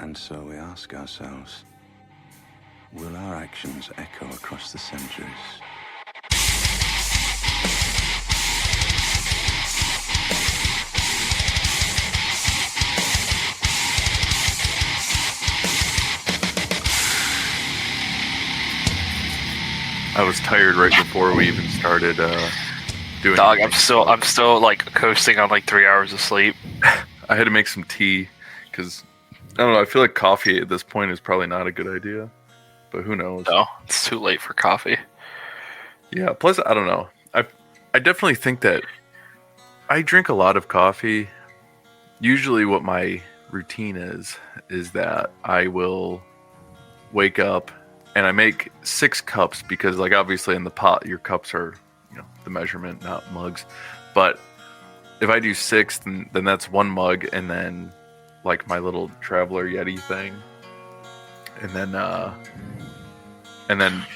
And so we ask ourselves, will our actions echo across the centuries? I was tired right before we even started doing. Dog, I'm still like coasting on like 3 hours of sleep. I had to make some tea because I don't know. I feel like coffee at this point is probably not a good idea, but who knows? No, it's too late for coffee. Yeah. Plus, I don't know. I definitely think that I drink a lot of coffee. Usually, what my routine is that I will wake up and I make 6 cups because, like, obviously in the pot, your cups are, the measurement, not mugs. But if I do 6, then that's 1 mug, and then like my little traveler Yeti thing, and then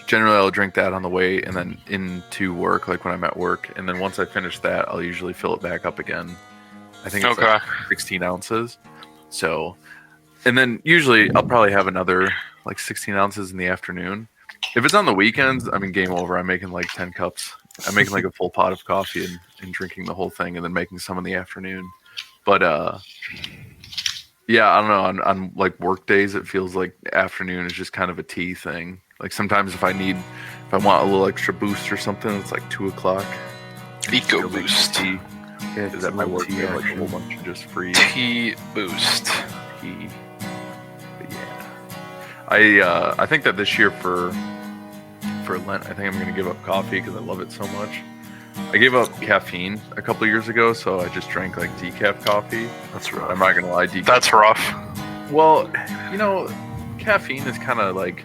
generally I'll drink that on the way, and then into work, like when I'm at work, and then once I finish that, I'll usually fill it back up again. I think it's like 16 ounces. So, and then usually I'll probably have another like 16 ounces in the afternoon. If it's on the weekends, I mean, game over. I'm making like 10 cups. I'm making like a full pot of coffee and drinking the whole thing, and then making some in the afternoon. But yeah, I don't know. On like work days, it feels like afternoon is just kind of a tea thing. Like sometimes if I want a little extra boost or something, it's like 2:00. Eco Boost. Tea. Is at my work, they have like a whole bunch of just free Tea Boost. tea. But yeah, I think that this year for Lent, I think I'm gonna give up coffee because I love it so much. I gave up caffeine a couple years ago, so I just drank like decaf coffee. That's rough. I'm not gonna lie, decaf. That's rough. Well, caffeine is kind of like,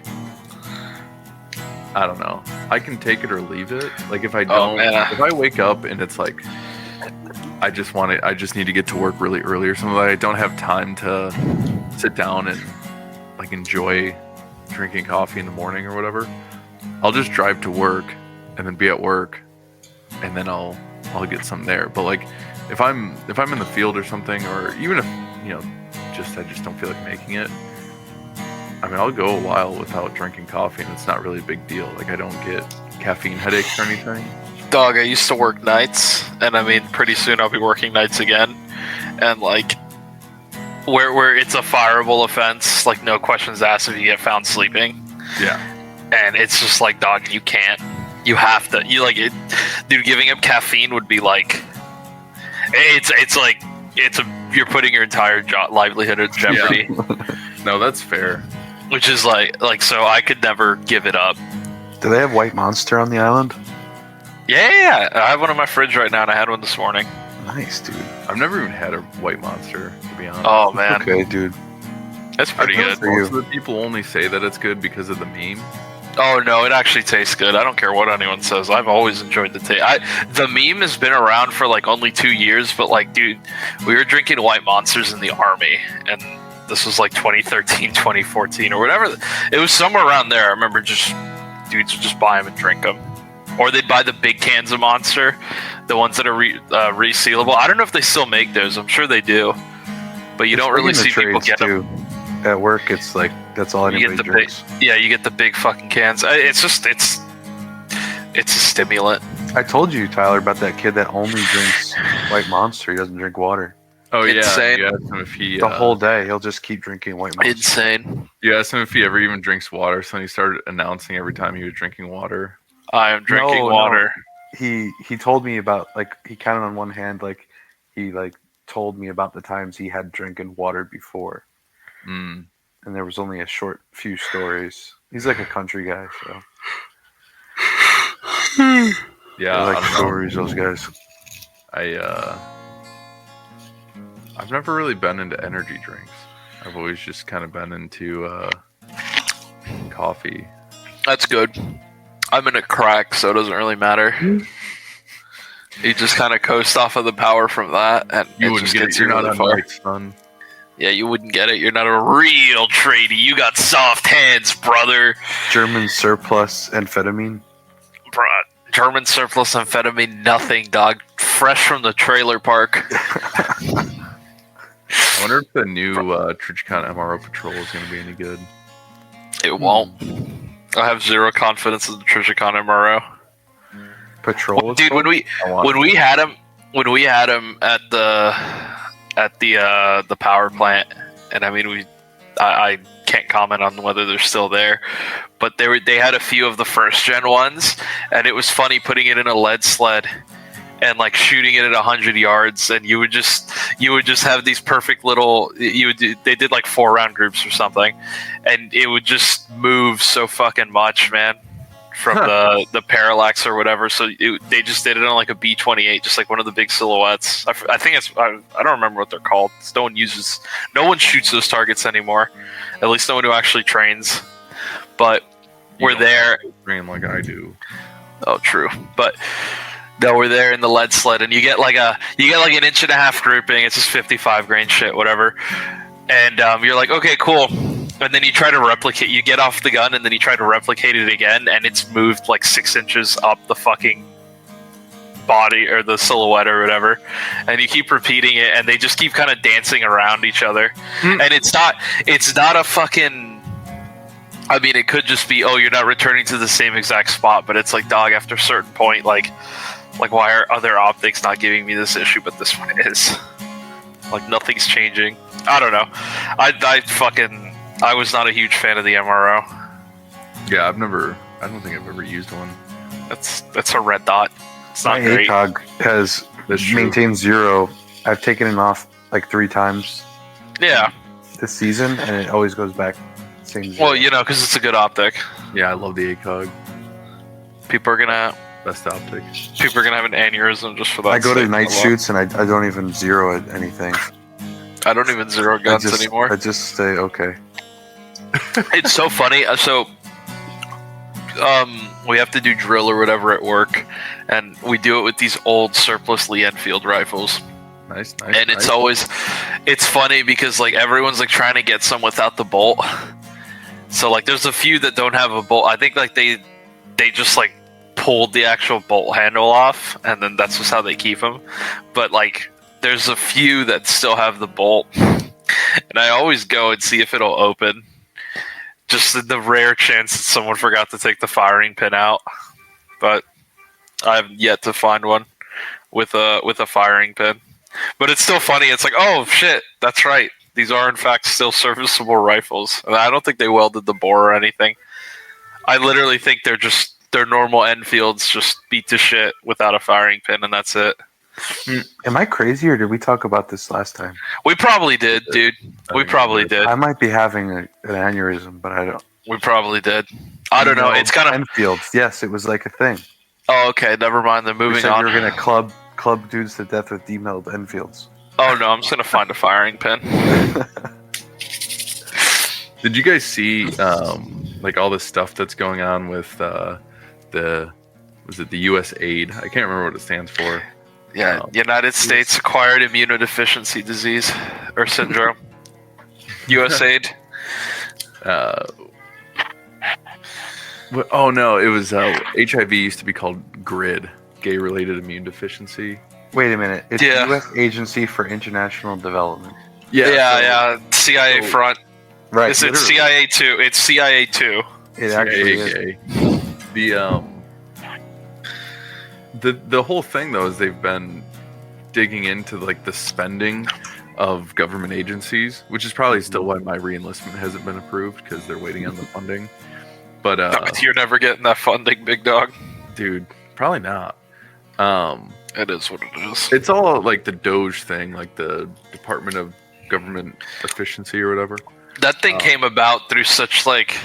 I don't know. I can take it or leave it. Like if I don't, if I wake up and it's like, I just need to get to work really early or something, like I don't have time to sit down and like enjoy drinking coffee in the morning or whatever, I'll just drive to work and then be at work, and then I'll get some there. But like if I'm in the field or something, or even if I just don't feel like making it, I mean, I'll go a while without drinking coffee, and it's not really a big deal. Like I don't get caffeine headaches or anything. Dog, I used to work nights, and I mean, pretty soon I'll be working nights again, and like where it's a fireable offense, like no questions asked if you get found sleeping. Yeah. And it's just like, dog, you have to, dude, giving up caffeine would be like, you're putting your entire livelihood in jeopardy. Yeah. No, that's fair. Which is like, so I could never give it up. Do they have White Monster on the island? Yeah. I have one in my fridge right now, and I had one this morning. Nice, dude. I've never even had a White Monster, to be honest. Oh, man. Okay, dude. That's pretty good. Most of the people only say that it's good because of the meme. Oh, no, it actually tastes good. I don't care what anyone says. I've always enjoyed the taste. The meme has been around for like only 2 years, but like, dude, we were drinking White Monsters in the Army, and this was like 2013, 2014, or whatever. It was somewhere around there. I remember dudes would just buy them and drink them. Or they'd buy the big cans of Monster, the ones that are resealable. I don't know if they still make those. I'm sure they do. But you don't really see people get them. At work, it's like, that's all anybody drinks. You get the big fucking cans. It's a stimulant. I told you, Tyler, about that kid that only drinks White Monster. He doesn't drink water. Oh, Insane. Yeah. You asked him if he... The whole day, he'll just keep drinking White Monster. Insane. You asked him if he ever even drinks water, so then he started announcing every time he was drinking water. I am drinking water. No. He told me about, like, he counted on one hand, like, he, like, told me about the times he had drinking water before. Mm. And there was only a short few stories. He's like a country guy, so. Yeah, I like stories, those guys. I've never really been into energy drinks. I've always just kind of been into coffee. That's good. I'm in a crack, so it doesn't really matter. You just kind of coast off of the power from that, and you it wouldn't just get gets it. You're you not really on far. Mike's, son. Yeah, you wouldn't get it. You're not a real tradie. You got soft hands, brother. German surplus amphetamine. Bruh, German surplus amphetamine, nothing, dog. Fresh from the trailer park. I wonder if the new Trichicon MRO patrol is going to be any good. It won't. I have zero confidence in the Trichicon MRO. Patrol, Dude, when we had him at the power plant, and I mean I can't comment on whether they're still there, but they had a few of the first gen ones, and it was funny putting it in a lead sled and like shooting it at 100 yards, and you would just have these perfect little they did like 4-round groups or something, and it would just move so fucking much, man, from the parallax or whatever. So they just did it on like a B-28, just like one of the big silhouettes. I think it's I don't remember what they're called. No one shoots those targets anymore, at least no one who actually trains. But we're there. Train like I do. Oh, true. But no, we're there in the lead sled, and you get like an 1.5 inch grouping. It's just 55 grain shit, whatever. And you're like, okay, cool. And then you try to replicate. You get off the gun, and then you try to replicate it again, and it's moved like 6 inches up the fucking body or the silhouette or whatever. And you keep repeating it, and they just keep kind of dancing around each other. And it's not a fucking. I mean, it could just be, oh, you're not returning to the same exact spot, but it's like, dog, after a certain point, like why are other optics not giving me this issue, but this one is? Like, nothing's changing. I don't know. I was not a huge fan of the MRO. Yeah, I don't think I've ever used one. That's a red dot. It's not my great. ACOG has maintained 0. I've taken it off like 3 times. Yeah. This season, and it always goes back same 0. Well, because it's a good optic. Yeah, I love the ACOG. Best optic. People are gonna have an aneurysm just for that. I go to night shoots, and I don't even zero at anything. I don't even zero guns anymore. I just say okay. It's so funny. So, we have to do drill or whatever at work, and we do it with these old surplus Lee Enfield rifles. Nice. And it's funny because like everyone's like trying to get some without the bolt. So like there's a few that don't have a bolt. I think like they just like pulled the actual bolt handle off, and then that's just how they keep them. But like there's a few that still have the bolt, and I always go and see if it'll open. Just the rare chance that someone forgot to take the firing pin out, but I have yet to find one with a firing pin. But it's still funny. It's like, oh shit, that's right. These are in fact still serviceable rifles. And I don't think they welded the bore or anything. I literally think they're normal Enfields, just beat to shit without a firing pin, and that's it. Am I crazy, or did we talk about this last time? We probably did, dude. We probably did. I might be having an aneurysm, but I don't. We probably did. I don't know. It's kind of Enfields. Yes, it was like a thing. Oh, okay. Never mind. Then moving on. You were gonna club dudes to death with demilled Enfields. Oh no, I'm just gonna find a firing pin. Did you guys see like all the stuff that's going on with the U.S. aid? I can't remember what it stands for. Yeah, United States Acquired Immunodeficiency Disease or Syndrome. USAID. Oh no, it was HIV used to be called GRID, Gay-Related Immune Deficiency. Wait a minute, it's the U.S. Agency for International Development. Yeah. CIA front. Right. It's CIA 2. It's CIA 2. It actually is. The whole thing though is they've been digging into like the spending of government agencies, which is probably still why my reenlistment hasn't been approved, because they're waiting on the funding. But you're never getting that funding, big dog. Dude, probably not. It is what it is. It's all like the Doge thing, like the Department of Government Efficiency or whatever. That thing came about through such like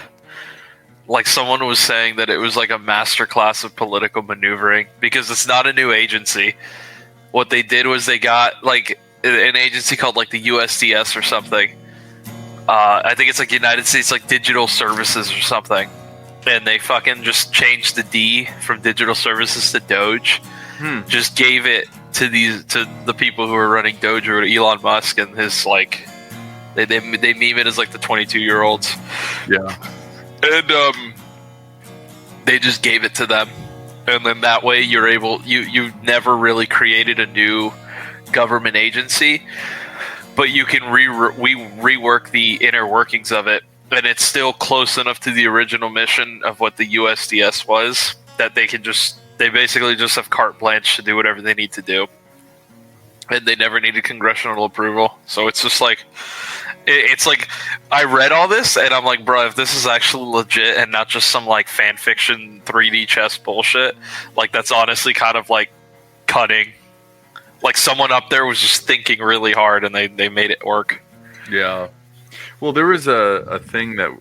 someone was saying that it was like a master class of political maneuvering, because it's not a new agency. What they did was they got like an agency called like the USDS or something. I think it's like United States like Digital Services or something. And they fucking just changed the D from Digital Services to Doge. Just gave it to the people who are running Doge, or Elon Musk and his like they meme it as like the 22-year-olds. Yeah. And they just gave it to them, and then that way you never really created a new government agency, but you can rework the inner workings of it, and it's still close enough to the original mission of what the USDS was that they basically just have carte blanche to do whatever they need to do, and they never needed congressional approval. So it's just like, it's like, I read all this and I'm like, bro, if this is actually legit and not just some like fan fiction 3D chess bullshit, like that's honestly kind of like cutting. Like someone up there was just thinking really hard and they made it work. Yeah. Well, there was a thing that,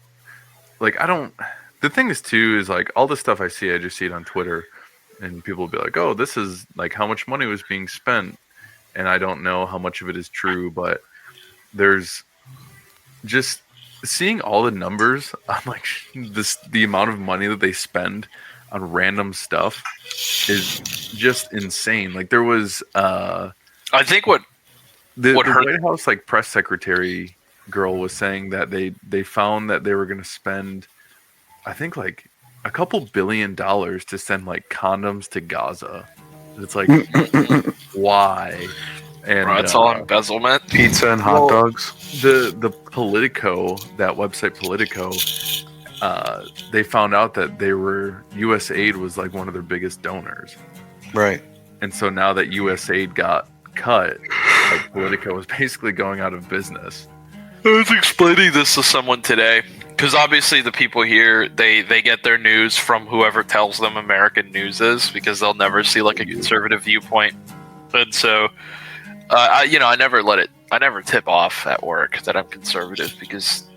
like, the thing is too, is like all the stuff I just see it on Twitter, and people will be like, oh, this is like how much money was being spent. And I don't know how much of it is true, but there's just seeing all the numbers on like the amount of money that they spend on random stuff is just insane. Like there was I think what the hurt- White House like press secretary girl was saying that they found that they were going to spend, I think, like a couple $1 billion to send like condoms to Gaza. It's like why? And bro, it's all embezzlement. Pizza and hot dogs. The Politico, that website Politico, they found out that USAID was like one of their biggest donors. Right. And so now that USAID got cut, like Politico was basically going out of business. I was explaining this to someone today, because obviously the people here, they get their news from whoever tells them American news is, because they'll never see like a conservative viewpoint. And so, I never tip off at work that I'm conservative, because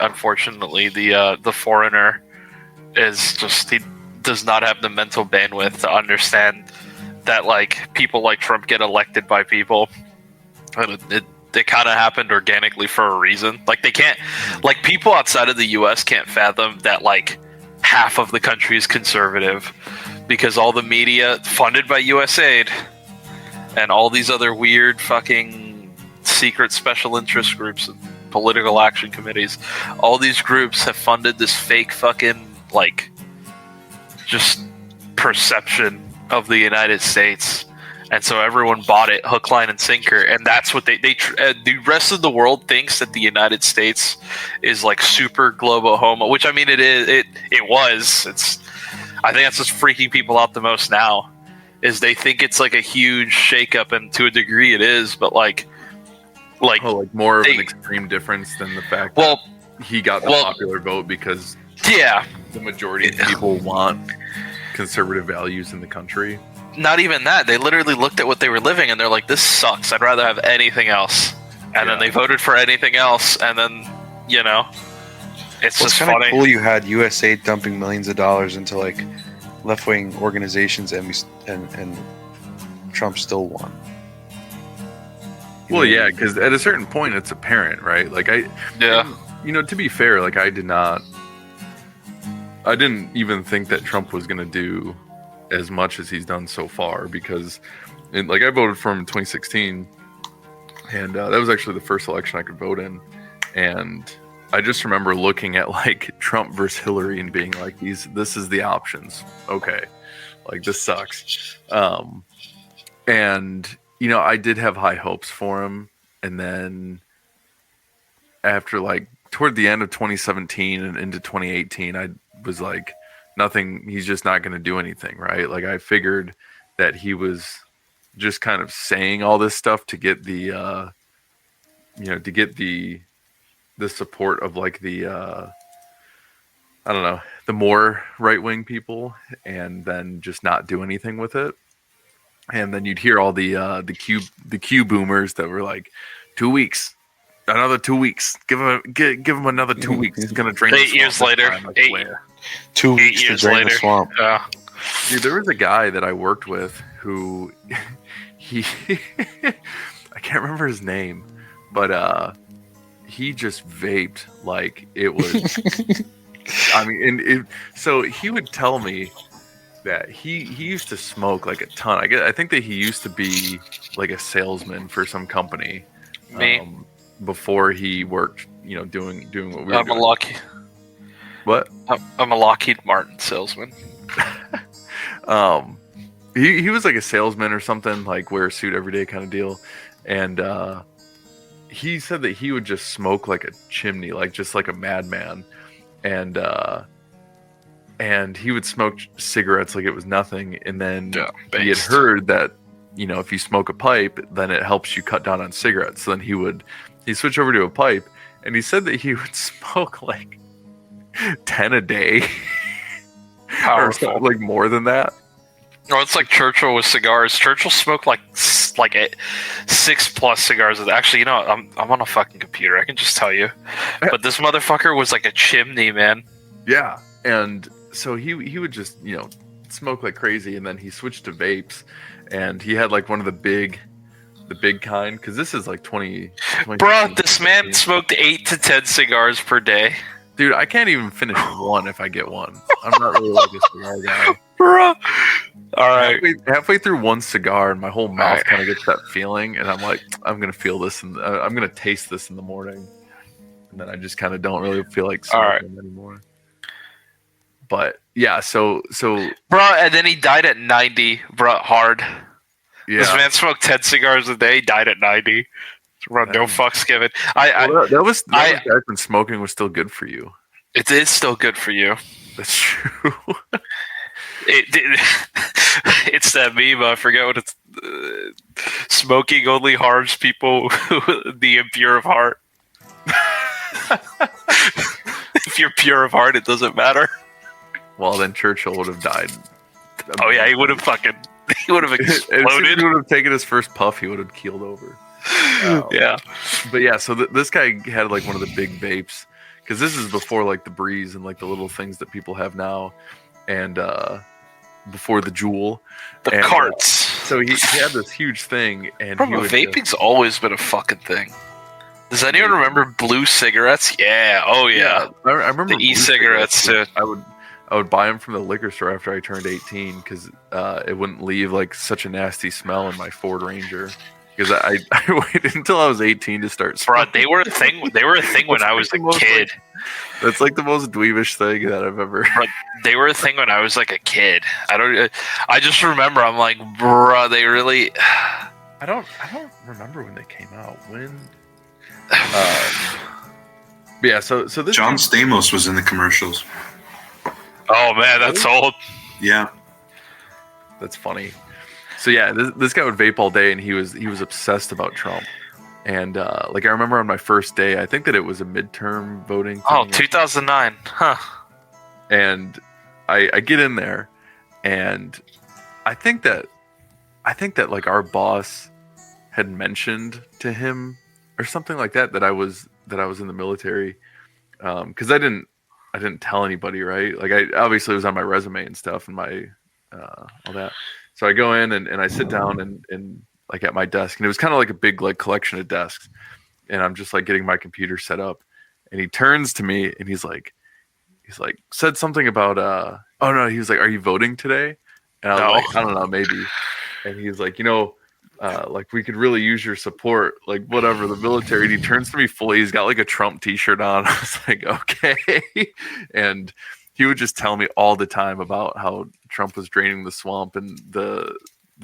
unfortunately the foreigner he does not have the mental bandwidth to understand that like people like Trump get elected by people, and it kind of happened organically for a reason. Like they can't, like people outside of the US can't fathom that like half of the country is conservative, because all the media funded by USAID and all these other weird fucking secret special interest groups and political action committees, all these groups have funded this fake fucking like just perception of the United States. And so everyone bought it hook, line, and sinker, and that's what the rest of the world thinks that the United States is like super globo homo, which I mean it is. It was. I think that's what's freaking people out the most now, is they think it's like a huge shakeup, and to a degree it is, but like more of an extreme difference than the fact that he got the popular vote, because the majority of people want conservative values in the country. Not even that. They literally looked at what they were living and they're like, this sucks. I'd rather have anything else. And then they voted for anything else. And then, it's just funny. It's kind of cool you had USAID dumping millions of dollars into like left-wing organizations, and Trump still won. Well, yeah, because at a certain point it's apparent, right? Like to be fair, like I didn't even think that Trump was going to do as much as he's done so far, because I voted for him in 2016, and that was actually the first election I could vote in, and I just remember looking at like Trump versus Hillary and being like, this is the options. Okay. Like this sucks. And I did have high hopes for him, and then after like toward the end of 2017 and into 2018, I was like, nothing, he's just not going to do anything, right? Like I figured that he was just kind of saying all this stuff to get the the support of like the I don't know, the more right-wing people, and then just not do anything with it. And then you'd hear all the Q boomers that were like, 2 weeks, another 2 weeks, give him another 2 weeks. He's gonna drain 8 years later. 2 weeks 8 years to drain later. the swamp. Dude, there was a guy that I worked with who he I can't remember his name, but he just vaped like it was. I mean, so he would tell me that he used to smoke like a ton. I think that he used to be like a salesman for some company. Before he worked, doing what we were doing. What? I'm a Lockheed Martin salesman. He was like a salesman or something, like wear a suit every day kind of deal. And he said that he would just smoke like a chimney, like just like a madman, and he would smoke cigarettes like it was nothing. And then he had heard that, you know, if you smoke a pipe, then it helps you cut down on cigarettes. So then he'd switch over to a pipe, and he said that he would smoke like 10 a day, or something, like more than that. No, it's like Churchill with cigars. Churchill smoked like 6+ cigars. Actually, you know, I'm on a fucking computer. I can just tell you. But this motherfucker was like a chimney, man. Yeah, and so he would just, you know, smoke like crazy, and then he switched to vapes, and he had like one of the big kind, because this is like 20 Bro, this man smoked 8 to 10 cigars per day. Dude, I can't even finish one if I get one. I'm not really like a cigar guy. Bro. All right. Halfway through one cigar, and my whole mouth kind of gets that feeling, and I'm like, I'm going to feel this, and I'm going to taste this in the morning. And then I just kind of don't really feel like smoking anymore. But, yeah, so... Bro, and then he died at 90, bro, hard. Yeah. This man smoked 10 cigars a day, died at 90. Bro, no fucks given. That was back when smoking was still good for you. It is still good for you. That's true. It's that meme. I forget what it's. Smoking only harms people the impure of heart. If you're pure of heart, it doesn't matter. Well, then Churchill would have died. Oh yeah, he would have exploded. As soon as he would have taken his first puff, he would have keeled over. Yeah, but yeah, so this guy had like one of the big vapes, because this is before like the Breeze and like the little things that people have now, and before the Juul, the carts. So he had this huge thing, and vaping's always been a fucking thing. Does anyone remember blue cigarettes? Yeah. Oh yeah. I remember the e-cigarettes too. I would buy them from the liquor store after I turned 18, because it wouldn't leave like such a nasty smell in my Ford Ranger. Because I waited until I was 18 to start smoking. Bro, they were a thing when I was a kid. That's like the most dweebish thing that I've ever. Bro, they were a thing when I was like a kid. I just remember. I'm like, bro, they really. I don't remember when they came out. When. Yeah. So this. John Stamos was in the commercials. Oh man, that's old. Yeah. That's funny. So yeah, this guy would vape all day, and he was obsessed about Trump. And like I remember on my first day, I think that it was a midterm voting. Oh, 2009, huh? And I get in there, and I think that like our boss had mentioned to him or something like that I was in the military, because I didn't tell anybody, right? Like I obviously it was on my resume and stuff, and my all that. So I go in and I sit down and like at my desk, and it was kind of like a big like collection of desks, and I'm just like getting my computer set up, and he turns to me and he's like said something about oh no, he was like, are you voting today? And I was like, I don't know, maybe. And he's like, you know, like we could really use your support, like whatever, the military. And he turns to me fully, he's got like a Trump t-shirt on. I was like, okay. And he would just tell me all the time about how Trump was draining the swamp and the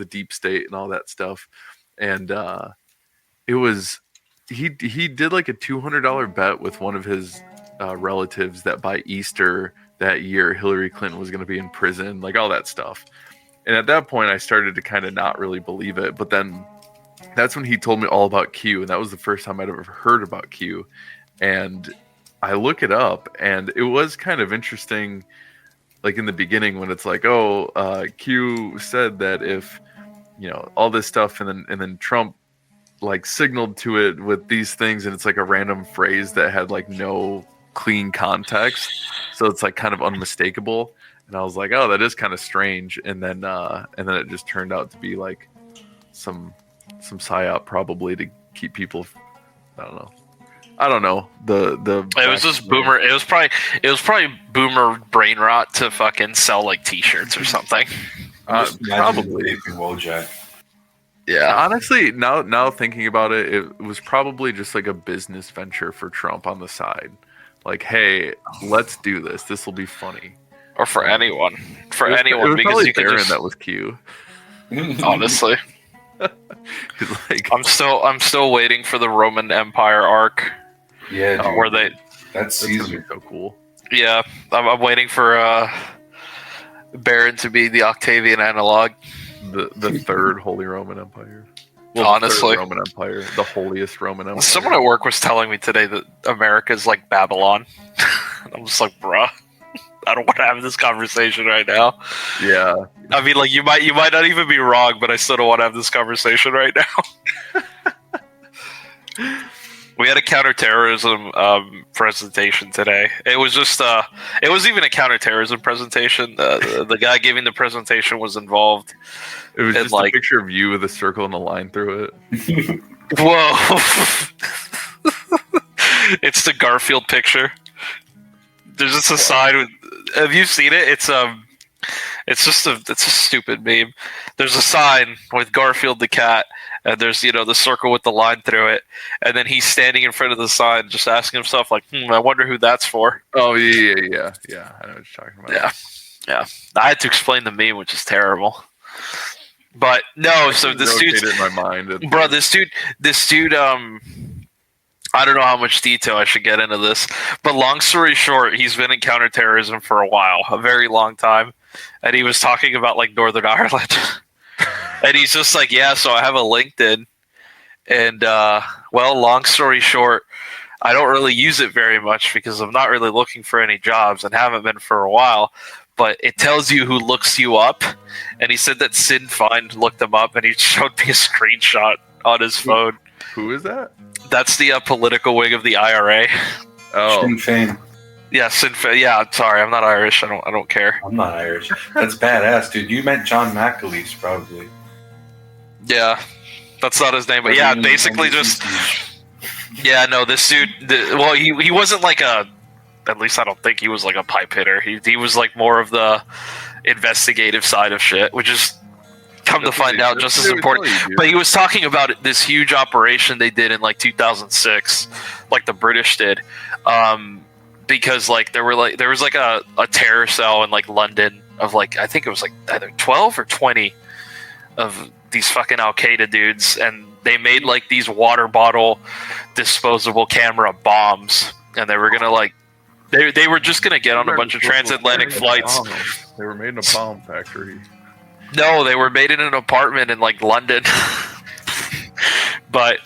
deep state and all that stuff. And it was he did like a $200 bet with one of his relatives that by Easter that year Hillary Clinton was going to be in prison, like all that stuff. And at that point I started to kind of not really believe it. But then that's when he told me all about Q, and that was the first time I'd ever heard about Q. And I look it up, and it was kind of interesting, like in the beginning when it's like, oh, Q said that if, you know, all this stuff, and then Trump like signaled to it with these things, and it's like a random phrase that had like no clean context, so it's like kind of unmistakable. And I was like, oh, that is kind of strange. And then it just turned out to be like some psyop, probably to keep people. I don't know. It was just boomer. It was probably boomer brain rot to fucking sell like T-shirts or something. Probably. Yeah. Honestly, now thinking about it, it was probably just like a business venture for Trump on the side. Like, hey, let's do this. This will be funny. Or for anyone. It was because you could just... that was Q. Honestly. Like, I'm still waiting for the Roman Empire arc. Yeah, dude. Where that's that's gonna be Caesar. so cool. Yeah, I'm waiting for Baron to be the Octavian analog. The third Holy Roman Empire. Honestly, the third Roman Empire, the holiest Roman Empire. Someone at work was telling me today that America is like Babylon. I'm just like, bruh, I don't want to have this conversation right now. Yeah, I mean, like you might not even be wrong, but I still don't want to have this conversation right now. We had a counterterrorism presentation today. It was just it wasn't even a counterterrorism presentation. The guy giving the presentation was involved. it was And, just like- a picture of you with a circle and a line through it. Whoa! It's the Garfield picture. There's just a sign with. Have you seen it? It's just a stupid meme. There's a sign with Garfield the cat, and there's the circle with the line through it, and then he's standing in front of the sign, just asking himself like, I wonder who that's for. Oh yeah. I know what you're talking about. Yeah. I had to explain the meme, which is terrible. But no, so this Rotate dude's it in my mind. bro. This dude. I don't know how much detail I should get into this, but long story short, he's been in counterterrorism for a while, a very long time, and he was talking about like Northern Ireland, and he's just like, yeah, so I have a LinkedIn, and well, long story short, I don't really use it very much because I'm not really looking for any jobs and haven't been for a while. But it tells you who looks you up, and he said that Sin Find looked him up, and he showed me a screenshot on his phone. Who is that? That's the political wing of the IRA. Oh, Sinn Féin. Yeah, Sinn Féin. Yeah, sorry, I'm not Irish. I don't care. I'm not Irish. That's badass, dude. You meant John McAleese, probably. Yeah, that's not his name, but yeah, basically just yeah. No, this dude. Well, he wasn't like a. At least I don't think he was like a pipe hitter. He was like more of the investigative side of shit, which is come to find out just as important. But he was talking about this huge operation they did in like 2006, like the British did, because like there was like a terror cell in like London of like I think it was like either 12 or 20 of these fucking Al Qaeda dudes, and they made like these water bottle disposable camera bombs, and they were gonna like. They were just gonna get on a bunch of transatlantic flights. They were made in a bomb factory. No, they were made in an apartment in like London. But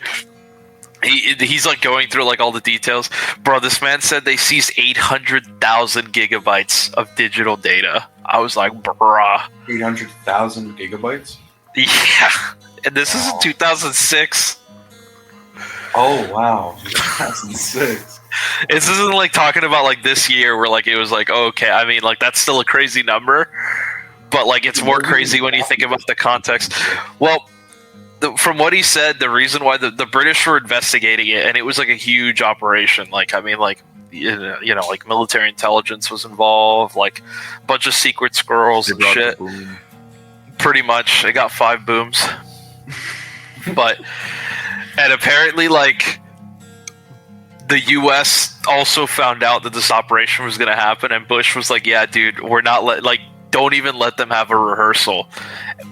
he's like going through like all the details. Bro, this man said they seized 800,000 gigabytes of digital data. I was like, bruh. 800,000 gigabytes? Yeah. And this is in 2006. Oh, wow. 2006. This isn't like talking about like this year where like it was like, okay, I mean, like that's still a crazy number. But like it's more crazy when you think about the context. Well, from what he said, the reason why the British were investigating it, and it was like a huge operation. Like I mean, like like military intelligence was involved, like a bunch of secret squirrels and shit. Pretty much, they got 5 booms. And apparently, like the U.S. also found out that this operation was going to happen, and Bush was like, "Yeah, dude, we're not don't even let them have a rehearsal,"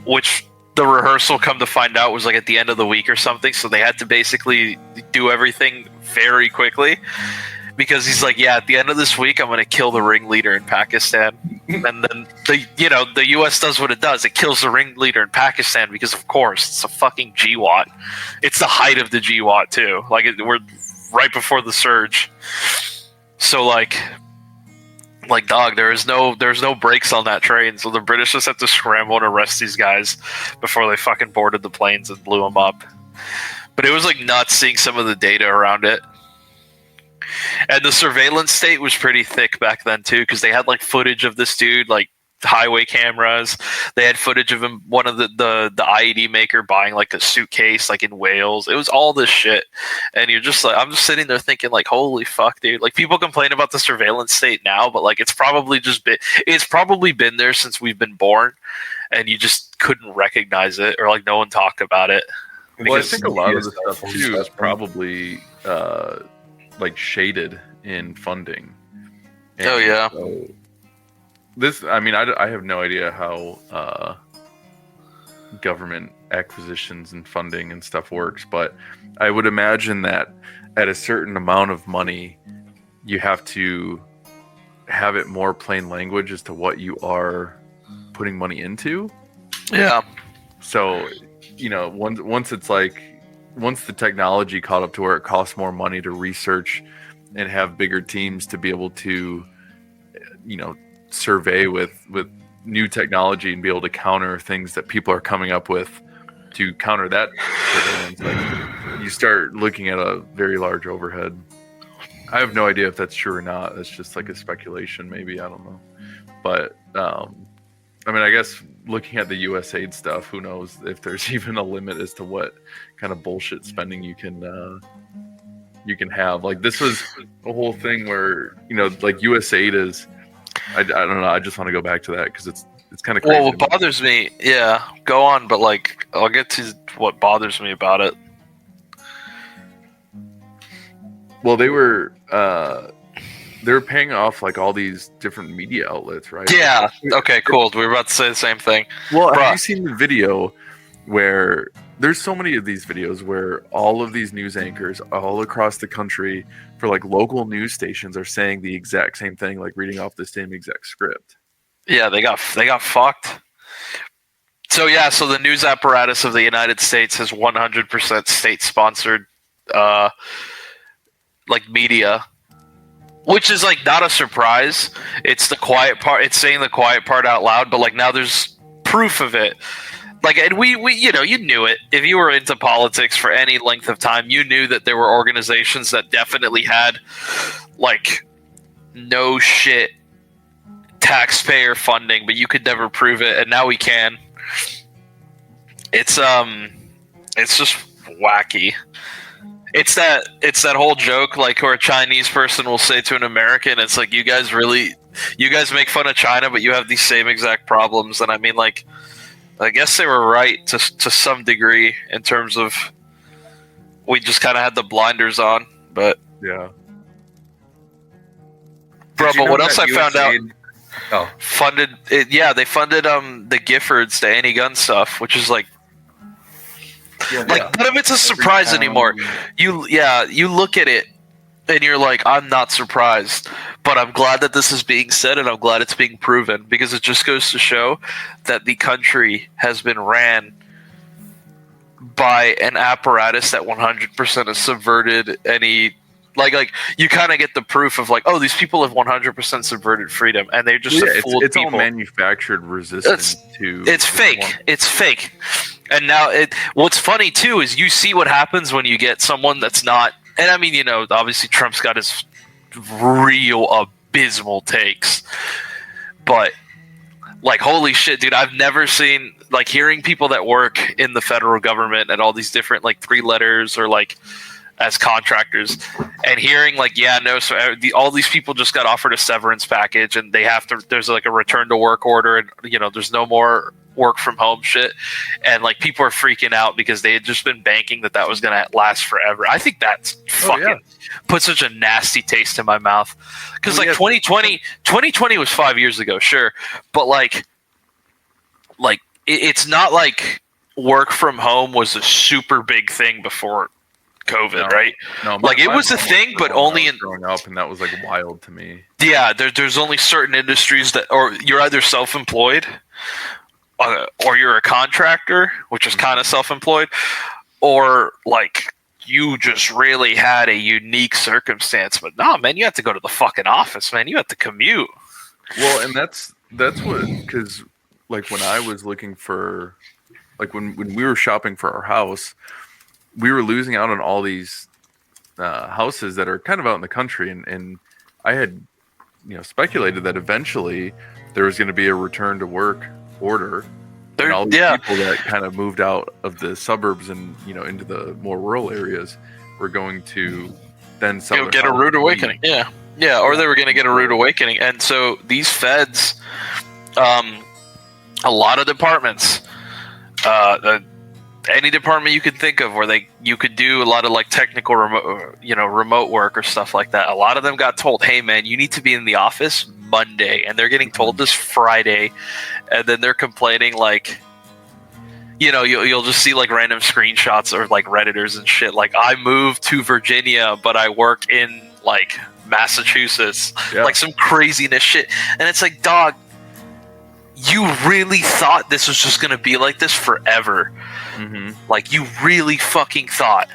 which the rehearsal, come to find out, was like at the end of the week or something. So they had to basically do everything very quickly because he's like, yeah, at the end of this week, I'm going to kill the ringleader in Pakistan. And then the U.S. does what it does. It kills the ringleader in Pakistan because, of course, it's a fucking GWAT. It's the height of the GWAT too. Like we're right before the surge. So like dog, there's no brakes on that train, so the British just had to scramble and arrest these guys before they fucking boarded the planes and blew them up. But it was like nuts seeing some of the data around it. And the surveillance state was pretty thick back then too, because they had like footage of this dude, like highway cameras. They had footage of him, one of the IED maker buying like a suitcase like in Wales. It was all this shit, and you're just like, I'm just sitting there thinking like, holy fuck, dude. Like people complain about the surveillance state now, but like it's probably been there since we've been born, and you just couldn't recognize it, or like no one talked about it. Well, I think a lot of the stuff too is probably like shaded in funding. And oh yeah. So I have no idea how government acquisitions and funding and stuff works, but I would imagine that at a certain amount of money, you have to have it more plain language as to what you are putting money into. Yeah. So, once it's like, once the technology caught up to where it costs more money to research and have bigger teams to be able to, survey with new technology and be able to counter things that people are coming up with to counter that surveillance, like, you start looking at a very large overhead. I have no idea if that's true or not. That's just like a speculation, maybe. I don't know. But, I guess looking at the USAID stuff, who knows if there's even a limit as to what kind of bullshit spending you can have. Like, this was a whole thing where, like, USAID is, I don't know. I just want to go back to that because it's kind of crazy. Well, what bothers me, go on, but like, I'll get to what bothers me about it. Well, they were paying off like all these different media outlets, right? Yeah. Okay, cool. We were about to say the same thing. Well, have you seen the video where there's so many of these videos where all of these news anchors all across the country for like local news stations are saying the exact same thing, like reading off the same exact script. Yeah, they got fucked. So the news apparatus of the United States has 100% state-sponsored like media, which is like not a surprise. It's the quiet part. It's saying the quiet part out loud, but like now there's proof of it. Like, and we you knew it. If you were into politics for any length of time, you knew that there were organizations that definitely had like no shit taxpayer funding, but you could never prove it, and now we can. It's just wacky. It's that whole joke, like, where a Chinese person will say to an American, it's like, you guys make fun of China, but you have these same exact problems. And I mean, like, I guess they were right to some degree in terms of we just kind of had the blinders on, but yeah. Bro, but what else I found out? Oh. Funded it, yeah, they funded the Giffords to anti-gun stuff, which is like, none of it's a surprise anymore. You look at it and you're like, I'm not surprised, but I'm glad that this is being said, and I'm glad it's being proven, because it just goes to show that the country has been ran by an apparatus that 100% has subverted any. Like you kind of get the proof of like, oh, these people have 100% subverted freedom, and they're just fooled it's people. all manufactured resistance to. It's fake. It's fake. And now what's funny too is you see what happens when you get someone that's not. And I mean, obviously Trump's got his real abysmal takes, but like, holy shit, dude, I've never seen, like, hearing people that work in the federal government at all these different like 3 letters or like as contractors, and hearing like, so all these people just got offered a severance package, and there's like a return to work order, and there's no more work from home shit, and like people are freaking out because they had just been banking that was gonna last forever. I think that's fucking put such a nasty taste in my mouth, because 2020 was 5 years ago, sure, but like it's not like work from home was a super big thing before COVID, right? No, like it was a thing, but only in growing up, and that was like wild to me. Yeah, there's only certain industries that, or you're either self-employed, or you're a contractor, which is kind of self-employed, or like you just really had a unique circumstance. But no, man, you have to go to the fucking office, man. You have to commute. Well, and that's what, because like when I was looking for, like when we were shopping for our house, we were losing out on all these houses that are kind of out in the country, and I had speculated that eventually there was going to be a return to work order, and all these people that kind of moved out of the suburbs and into the more rural areas were going to then get a rude awakening. Or they were going to get a rude awakening. And so these feds, a lot of departments, any department you could think of where you could do a lot of like technical remote work or stuff like that, a lot of them got told, hey man, you need to be in the office Monday, and they're getting told this Friday, and then they're complaining like, you'll just see like random screenshots or like Redditors and shit. Like, I moved to Virginia, but I work in like Massachusetts, like some craziness shit. And it's like, dog, you really thought this was just gonna be like this forever? Like, you really fucking thought?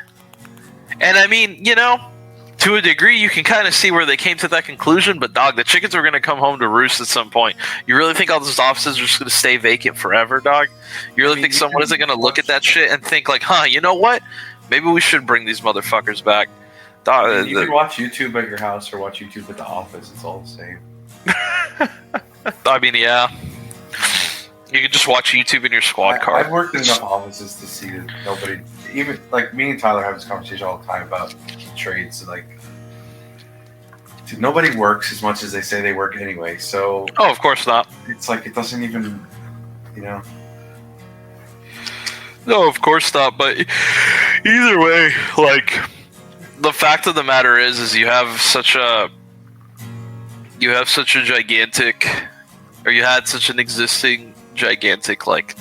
And I mean, to a degree, you can kind of see where they came to that conclusion, but dog, the chickens are going to come home to roost at some point. You really think all those offices are just going to stay vacant forever, dog? You really think someone isn't going to look at that shit and think like, you know what? Maybe we should bring these motherfuckers back. Dog, you can watch YouTube at your house or watch YouTube at the office. It's all the same. I mean, yeah. You can just watch YouTube in your squad car. I've worked in enough offices to see that nobody, even like me and Tyler have this conversation all the time about trades. Like, dude, nobody works as much as they say they work anyway. So, of course not. It's like it doesn't even, No, of course not. But either way, like, the fact of the matter is you have such a gigantic, or you had such an existing gigantic like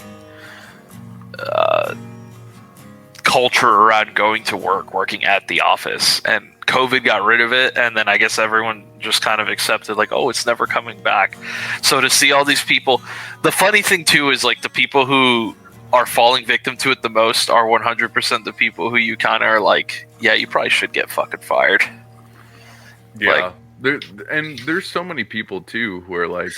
culture around going to work, working at the office, and COVID got rid of it, and then I guess everyone just kind of accepted like, oh, it's never coming back. So to see all these people, the funny thing too is like the people who are falling victim to it the most are 100% the people who you kind of are like, yeah, you probably should get fucking fired. Yeah, there's so many people too who are like,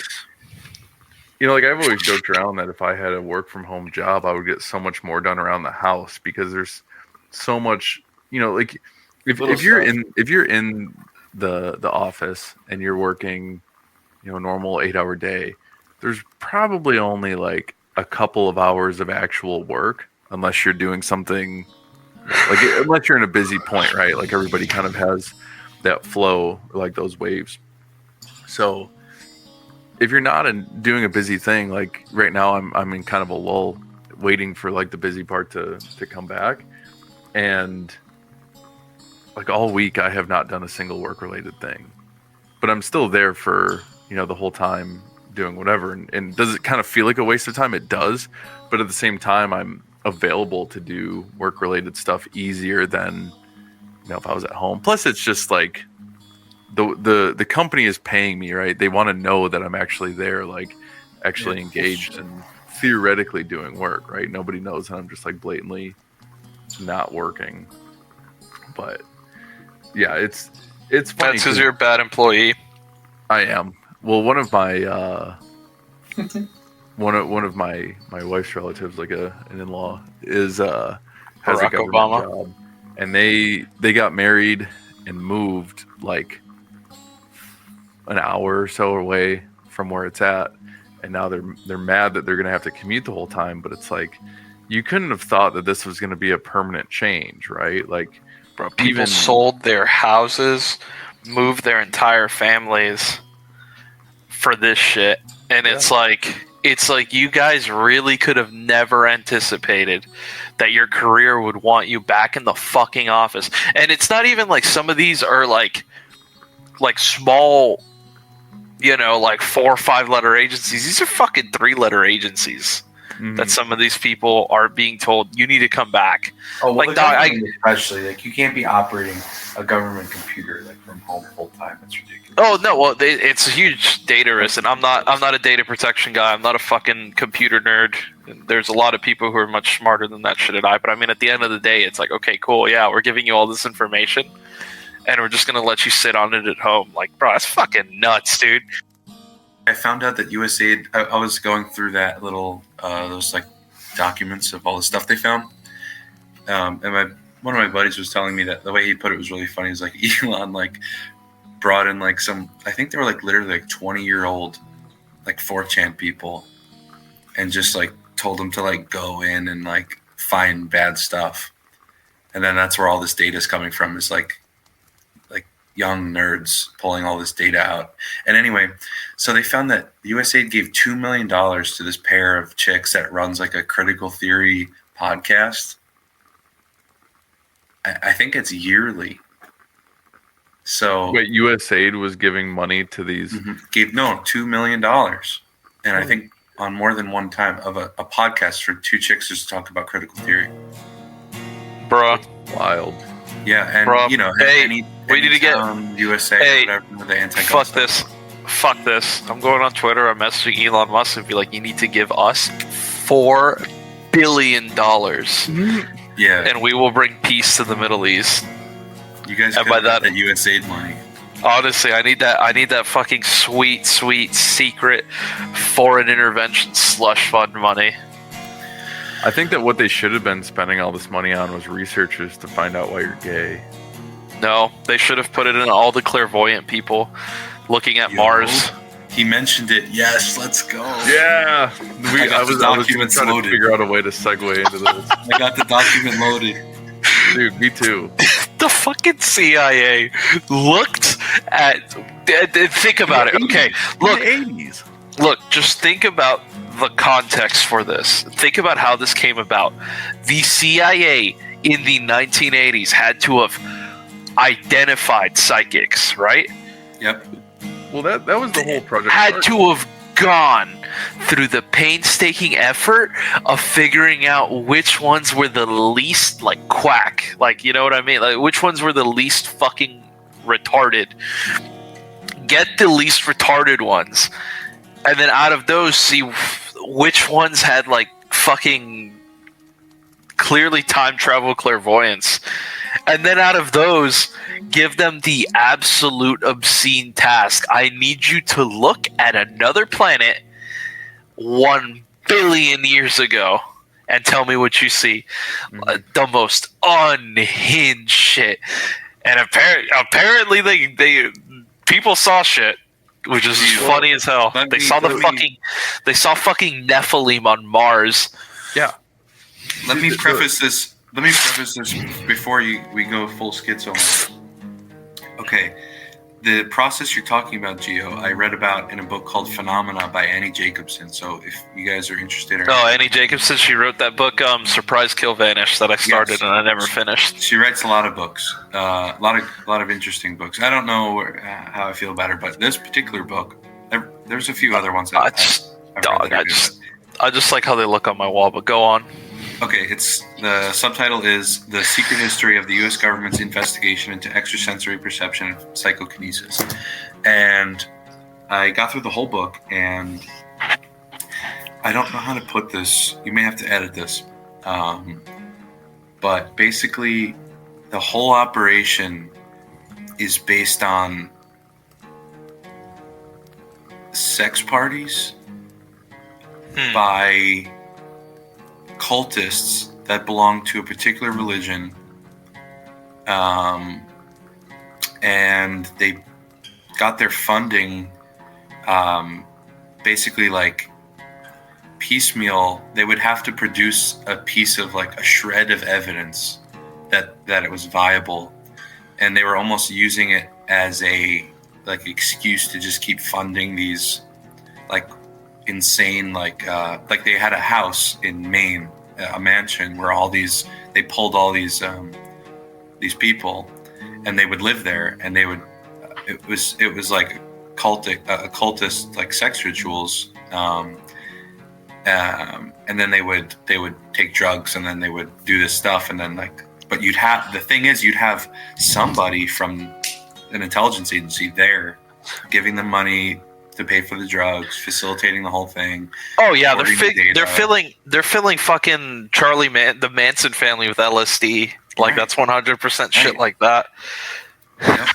like I've always joked around that if I had a work from home job, I would get so much more done around the house because there's so much, like if you're in the office and you're working, normal 8-hour day, there's probably only like a couple of hours of actual work, unless you're doing something like, unless you're in a busy point, right? Like everybody kind of has that flow, like those waves. So if you're not doing a busy thing, like right now, I'm in kind of a lull, waiting for like the busy part to come back, and like all week I have not done a single work related thing, but I'm still there for the whole time doing whatever. And does it kind of feel like a waste of time? It does, but at the same time, I'm available to do work related stuff easier than if I was at home. Plus, it's just like, the company is paying me, right? They want to know that I'm actually there, like actually engaged and theoretically doing work, right? Nobody knows that I'm just like blatantly not working. But yeah, it's funny. That's because you're a bad employee. I am. Well, one of my one of my wife's relatives, like an in-law, has Barack a government Obama job, and they got married and moved like an hour or so away from where it's at, and now they're mad that they're gonna have to commute the whole time. But it's like, you couldn't have thought that this was gonna be a permanent change, right? Like, bro, people sold their houses, moved their entire families for this shit, and it's like you guys really could have never anticipated that your career would want you back in the fucking office. And it's not even like some of these are like small, like 4 or 5 letter agencies. These are fucking 3-letter agencies that some of these people are being told, you need to come back. Oh, well, like, especially like you can't be operating a government computer like from home full time. It's ridiculous. Oh no, well, it's a huge data risk, and I'm not a data protection guy. I'm not a fucking computer nerd. There's a lot of people who are much smarter than that shit at I. But I mean, at the end of the day, it's like, okay, cool, yeah, we're giving you all this information, and we're just gonna let you sit on it at home. Like, bro, that's fucking nuts, dude. I found out that USAID, I was going through that little, those like documents of all the stuff they found. And one of my buddies was telling me that the way he put it was really funny. He's like, Elon like brought in like I think they were like literally like 20-year-old like 4chan people, and just like told them to like go in and like find bad stuff. And then that's where all this data is coming from, is like young nerds pulling all this data out. And anyway, so they found that USAID gave $2 million to this pair of chicks that runs like a critical theory podcast. I think it's yearly. So wait, USAID was giving money to these? $2 million. And I think on more than one time of a podcast for two chicks just to talk about critical theory. Bruh. Wild. Yeah, and Bruh. you know, Hey, we need to get USA Hey, or whatever the anti. Fuck this. I'm going on Twitter. I'm messaging Elon Musk and be like, you need to give us $4 billion, Yeah, and we will bring peace to the Middle East. you guys and could by have that- that USAID money. Honestly, I need that fucking sweet secret foreign intervention slush fund money. I think that what they should have been spending all this money on was researchers to find out why you're gay. No, they should have put it in all the clairvoyant people looking at Yo. Mars. He mentioned it. Yes, let's go. Yeah, got the I was documents trying loaded. to figure out a way to segue into this. I got the document loaded. Dude, me too. The fucking CIA looked at. Think about it. Okay, look, In the 80s. look. Just think about the context for this. Think about how this came about. The CIA in the 1980s had to have identified psychics, right? Yep. Well, that was the whole project. Had to have gone through the painstaking effort of figuring out which ones were the least like quack, like, you know what I mean, like which ones were the least fucking retarded. Get the least retarded ones, and then out of those see which ones had like fucking clearly time travel clairvoyance, and then out of those give them the absolute obscene task. I need you to look at another planet 1 billion years ago and tell me what you see. The most unhinged shit. And apparently they people saw shit, which is funny as hell. They saw fucking Nephilim on Mars. Yeah. Let me preface this before we go full schizo mode. Okay, the process you're talking about, Gio, I read about in a book called Phenomena by Annie Jacobson. So if you guys are interested, Annie Jacobson, she wrote that book, Surprise Kill Vanish, that I started. Yes. And I never finished. She writes a lot of books, a lot of interesting books. I don't know how I feel about her, but this particular book, there's a few other ones that I just like how they look on my wall. But go on. Okay, the subtitle is The Secret History of the U.S. Government's Investigation into Extrasensory Perception and Psychokinesis. And I got through the whole book, and I don't know how to put this. You may have to edit this. But basically, the whole operation is based on sex parties by cultists that belong to a particular religion, and they got their funding basically like piecemeal. They would have to produce a piece of like a shred of evidence that it was viable, and they were almost using it as a like excuse to just keep funding these like insane like they had a house in Maine, a mansion where they pulled all these people, and they would live there, and they would it was like occultist like sex rituals, and then they would take drugs, and then they would do this stuff, and then like, but you'd have somebody from an intelligence agency there giving them money to pay for the drugs, facilitating the whole thing. Oh yeah, they're filling fucking the Manson family with LSD. Like, that's 100% shit like that. Yep.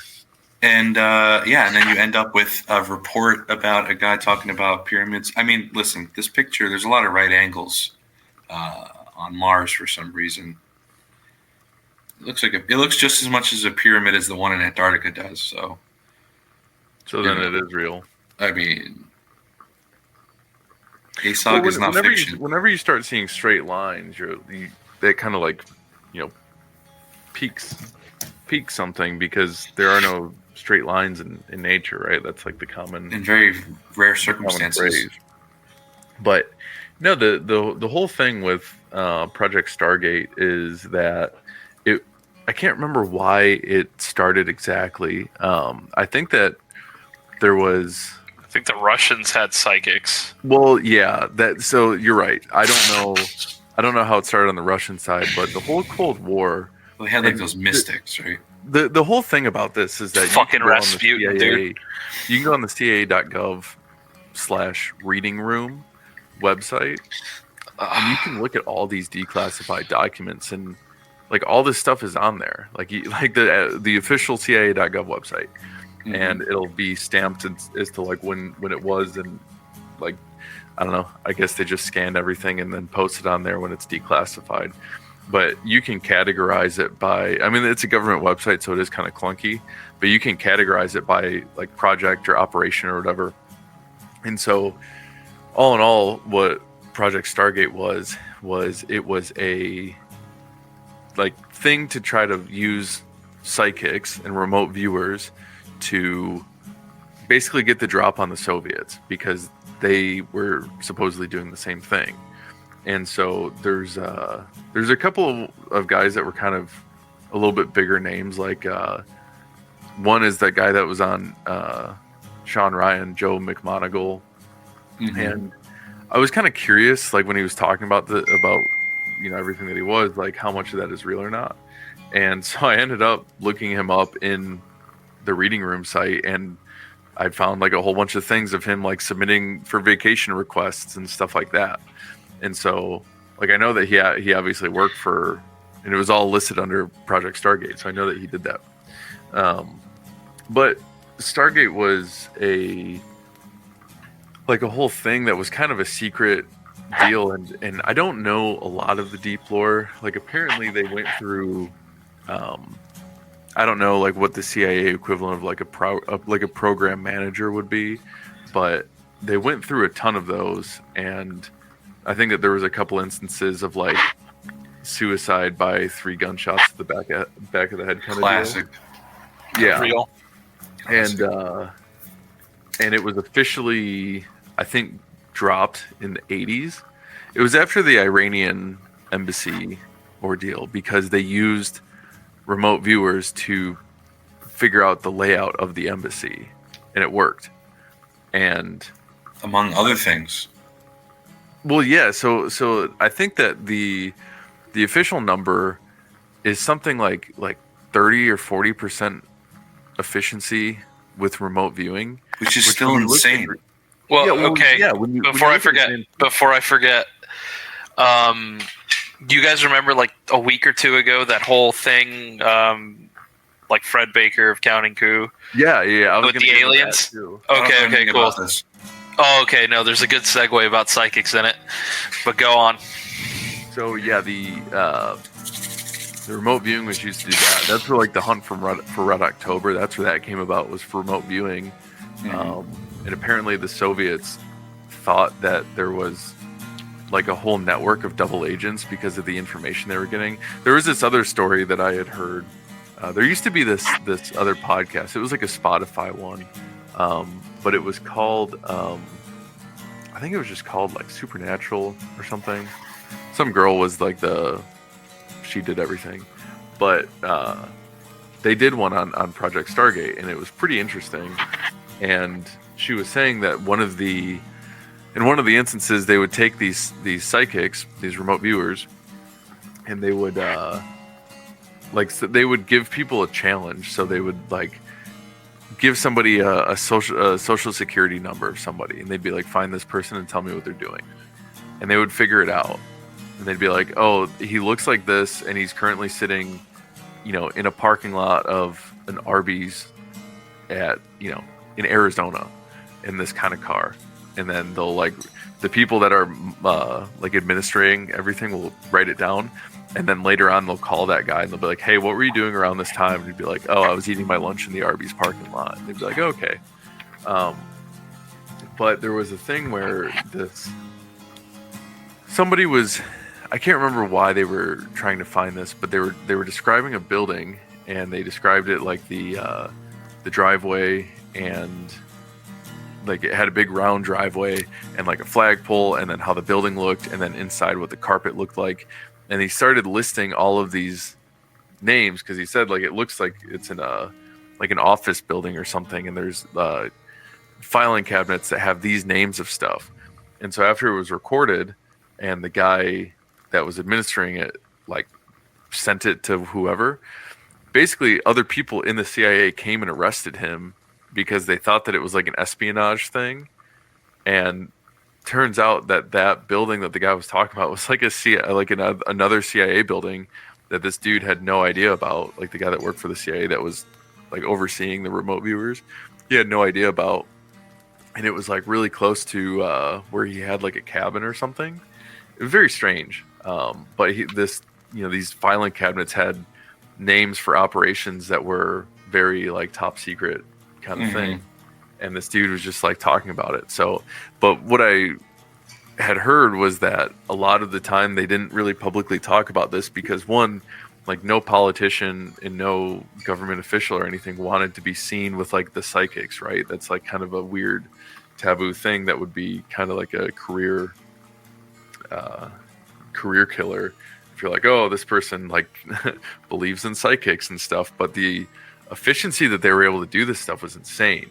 And and then you end up with a report about a guy talking about pyramids. I mean, listen, this picture, there's a lot of right angles on Mars for some reason. It looks just as much as a pyramid as the one in Antarctica does. So then it is real. I mean, ASOG is not fiction. Whenever you start seeing straight lines, they kind of like, peaks something, because there are no straight lines in nature, right? That's like the common, in very rare circumstances. But no, the whole thing with Project Stargate is that I can't remember why it started exactly. I think that there was think the Russians had psychics. Well, yeah, so you're right. I don't know how it started on the Russian side, but the whole Cold War. They had like those mystics, right? The whole thing about this is that Fucking Rasputin, dude. You can go on the CIA.gov/reading room website, and you can look at all these declassified documents, and like all this stuff is on there, like the official CIA.gov website, and it'll be stamped as to like when it was, and like I don't know. I guess they just scanned everything and then posted on there when it's declassified. But you can categorize it by, I mean, it's a government website, so it is kind of clunky, but you can categorize it by like project or operation or whatever. And so all in all, what Project Stargate was it was a like thing to try to use psychics and remote viewers to basically get the drop on the Soviets, because they were supposedly doing the same thing. And so there's a couple of guys that were kind of a little bit bigger names. Like one is that guy that was on Sean Ryan, Joe McMoneagle, and I was kind of curious, like when he was talking about everything that he was, like how much of that is real or not. And so I ended up looking him up in the reading room site, and I found like a whole bunch of things of him like submitting for vacation requests and stuff like that. And so, like, I know that he obviously worked for, and it was all listed under Project Stargate, so I know that he did that. But Stargate was a whole thing that was kind of a secret deal, and I don't know a lot of the deep lore. Like, apparently they went through, I don't know, like, what the CIA equivalent of like a program manager would be, but they went through a ton of those, and I think that there was a couple instances of like suicide by 3 gunshots to the back of the head kind Classic. of deal. Yeah. Real. And it was officially, I think, dropped in the 80s. It was after the Iranian embassy ordeal, because they used remote viewers to figure out the layout of the embassy, and it worked. And among other things. Well, yeah. So I think that the official number is something like 30 or 40% efficiency with remote viewing, which is still insane. Well, yeah, okay. Yeah. Before I forget, do you guys remember like a week or two ago that whole thing, like Fred Baker of Counting Coup? Yeah. I was with the aliens. Okay, cool. Oh, okay. No, there's a good segue about psychics in it, but go on. So yeah, the remote viewing was used to do that. That's where like the hunt for Red October. That's where that came about, was for remote viewing. And apparently the Soviets thought that there was like a whole network of double agents because of the information they were getting. There was this other story that I had heard. There used to be this other podcast. It was like a Spotify one. But it was called, I think it was just called like Supernatural or something. Some girl was like she did everything. But they did one on Project Stargate, and it was pretty interesting. And she was saying that in one of the instances, they would take these psychics, these remote viewers, and they would they would give people a challenge. So they would like give somebody a social security number of somebody, and they'd be like, find this person and tell me what they're doing. And they would figure it out, and they'd be like, oh, he looks like this, and he's currently sitting, in a parking lot of an Arby's at, in Arizona in this kind of car. And then they'll the people that are administering everything will write it down. And then later on, they'll call that guy and they'll be like, hey, what were you doing around this time? And he'd be like, oh, I was eating my lunch in the Arby's parking lot. And they'd be like, okay. But there was a thing where somebody was, I can't remember why they were trying to find this, but they were describing a building, and they described it like the driveway, and like it had a big round driveway and like a flagpole, and then how the building looked, and then inside what the carpet looked like. And he started listing all of these names, because he said like it looks like it's in an office building or something, and there's filing cabinets that have these names of stuff. And so after it was recorded and the guy that was administering it like sent it to whoever, basically other people in the CIA came and arrested him because they thought that it was like an espionage thing. And turns out that that building that the guy was talking about was like another CIA building that this dude had no idea about. Like the guy that worked for the CIA that was like overseeing the remote viewers, he had no idea about. And it was like really close to where he had like a cabin or something. It was very strange. But these filing cabinets had names for operations that were very like top secret kind of thing. And this dude was just like talking about it. So, but what I had heard was that a lot of the time they didn't really publicly talk about this because one, like no politician and no government official or anything wanted to be seen with like the psychics, right? That's like kind of a weird taboo thing that would be kind of like a career killer. If you're like, oh, this person like believes in psychics and stuff, but the efficiency that they were able to do this stuff was insane.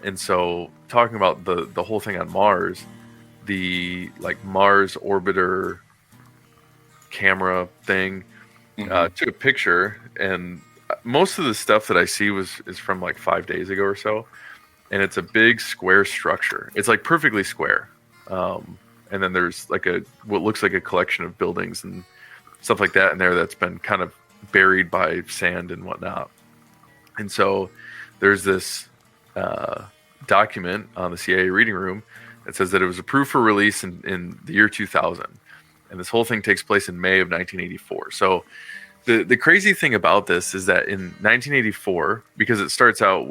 And so talking about the whole thing on Mars, the like Mars orbiter camera thing, took a picture, and most of the stuff that I see is from like 5 days ago or so. And it's a big square structure. It's like perfectly square. And then there's like what looks like a collection of buildings and stuff like that in there that's been kind of buried by sand and whatnot. And so there's this document on the CIA reading room that says that it was approved for release in the year 2000. And this whole thing takes place in May of 1984. So the crazy thing about this is that in 1984, because it starts out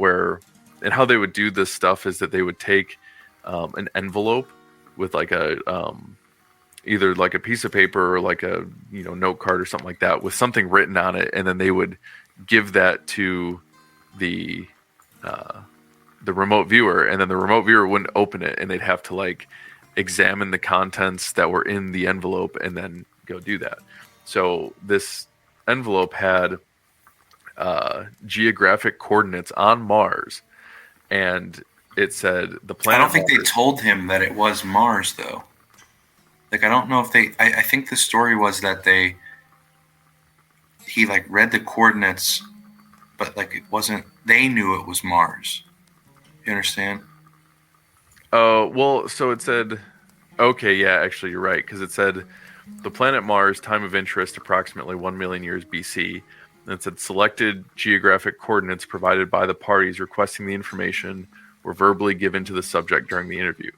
and how they would do this stuff is that they would take an envelope with like either like a piece of paper or like a note card or something like that with something written on it, and then they would give that to the remote viewer, and then the remote viewer wouldn't open it, and they'd have to like examine the contents that were in the envelope and then go do that. So this envelope had geographic coordinates on Mars, and it said the planet. I don't think Mars. they told him that it was Mars, though. Like, I don't know if they. I think the story was that he like read the coordinates, but like it wasn't. They knew it was Mars. You understand? Oh, well, so it said. Okay, yeah, actually, you're right, because it said the planet Mars, time of interest approximately 1 million years BC. And it said selected geographic coordinates provided by the parties requesting the information were verbally given to the subject during the interview.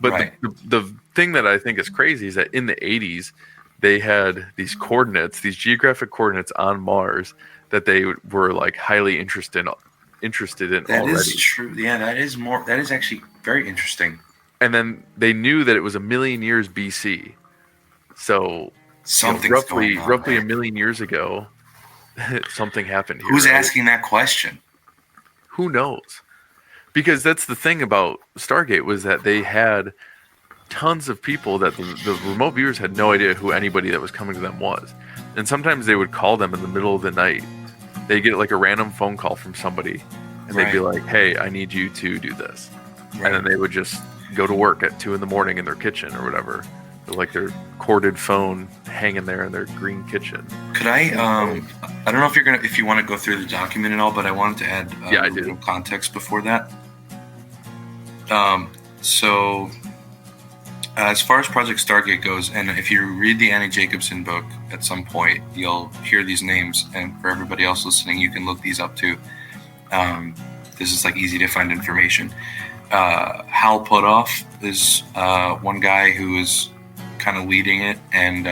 But right. the thing that I think is crazy is that in the 80s, they had these coordinates, these geographic coordinates on Mars that they were like highly interested in that already. That is true. Yeah, that is actually very interesting. And then they knew that it was 1 million years BC. So something's roughly going on, 1 million years ago, something happened here. Who's right? asking that question? Who knows? Because that's the thing about Stargate was that they had tons of people that the remote viewers had no idea who anybody that was coming to them was. And sometimes they would call them in the middle of the night. They'd get like a random phone call from somebody, and they'd be like, hey, I need you to do this. Right. And then they would just go to work at 2 a.m. in their kitchen or whatever. Like their corded phone hanging there in their green kitchen. Could I don't know if you want to go through the document and all, but I wanted to add a little context before that. So as far as Project Stargate goes, and if you read the Annie Jacobson book at some point, you'll hear these names, and for everybody else listening, you can look these up too. This is like easy to find information. Hal Puthoff is one guy who is kind of leading it, and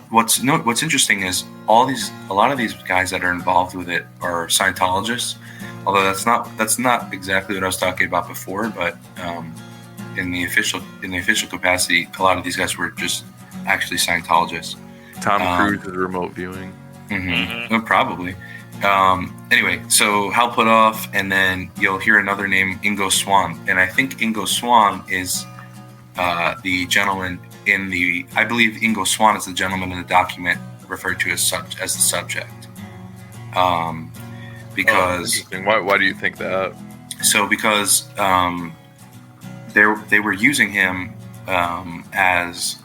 what's interesting is a lot of these guys that are involved with it are Scientologists, although that's not exactly what I was talking about before, but in the official capacity, a lot of these guys were just actually Scientologists. Tom Cruise is remote viewing. Mm-hmm. Probably. Anyway, so Hal Puthoff, and then you'll hear another name, Ingo Swann, and I think Ingo Swann is the gentleman I believe Ingo Swann is the gentleman in the document referred to as the subject. Because why do you think that? So because they were using him as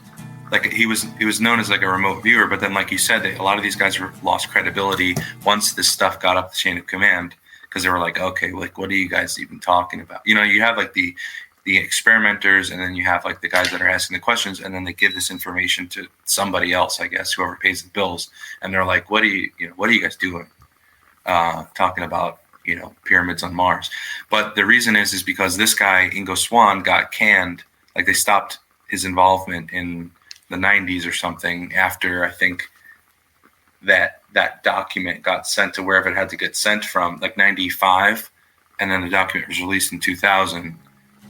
like he was known as like a remote viewer, but then like you said, a lot of these guys lost credibility once this stuff got up the chain of command, because they were like, okay, like what are you guys even talking about? You know, you have like the experimenters, and then you have like the guys that are asking the questions, and then they give this information to somebody else, I guess, whoever pays the bills, and they're like, what are you guys doing? Talking about, pyramids on Mars. But the reason is because this guy, Ingo Swann, got canned. Like they stopped his involvement in the 90s or something after, I think, that document got sent to wherever it had to get sent from, like 95. And then the document was released in 2000.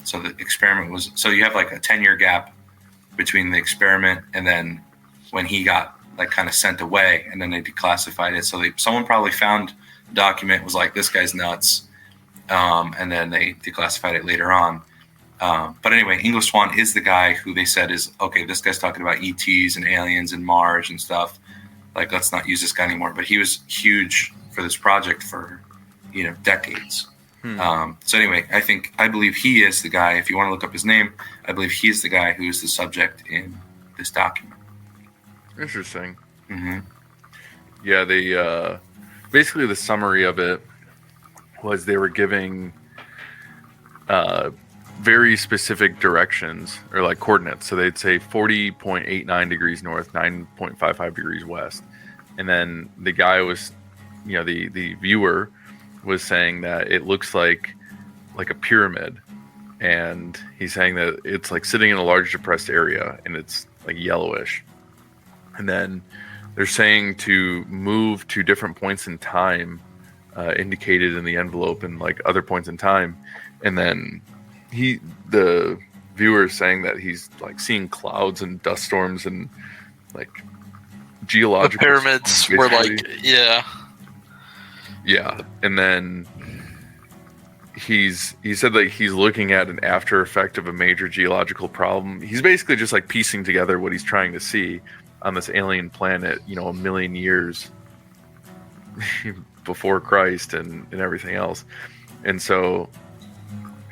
So the experiment was, so you have like a 10-year gap between the experiment and then when he got like kind of sent away, and then they declassified it. So someone probably found the document, was like, this guy's nuts. And then they declassified it later on. But anyway, Ingo Swann is the guy who they said is, okay, this guy's talking about ETs and aliens and Mars and stuff. Like, let's not use this guy anymore. But he was huge for this project for, decades. So anyway, I believe he is the guy. If you want to look up his name, I believe he's the guy who is the subject in this document. Interesting. Mm-hmm. Yeah, they basically the summary of it was they were giving very specific directions or like coordinates. So they'd say 40.89 degrees north, 9.55 degrees west, and then the guy was, the viewer was saying that it looks like a pyramid, and he's saying that it's like sitting in a large depressed area and it's like yellowish. And then they're saying to move to different points in time indicated in the envelope and like other points in time. And then the viewer is saying that he's like seeing clouds and dust storms and like geological the pyramids were like, yeah. And then he said that he's looking at an after effect of a major geological problem. He's basically just like piecing together what he's trying to see on this alien planet, a million years before Christ and everything else. And so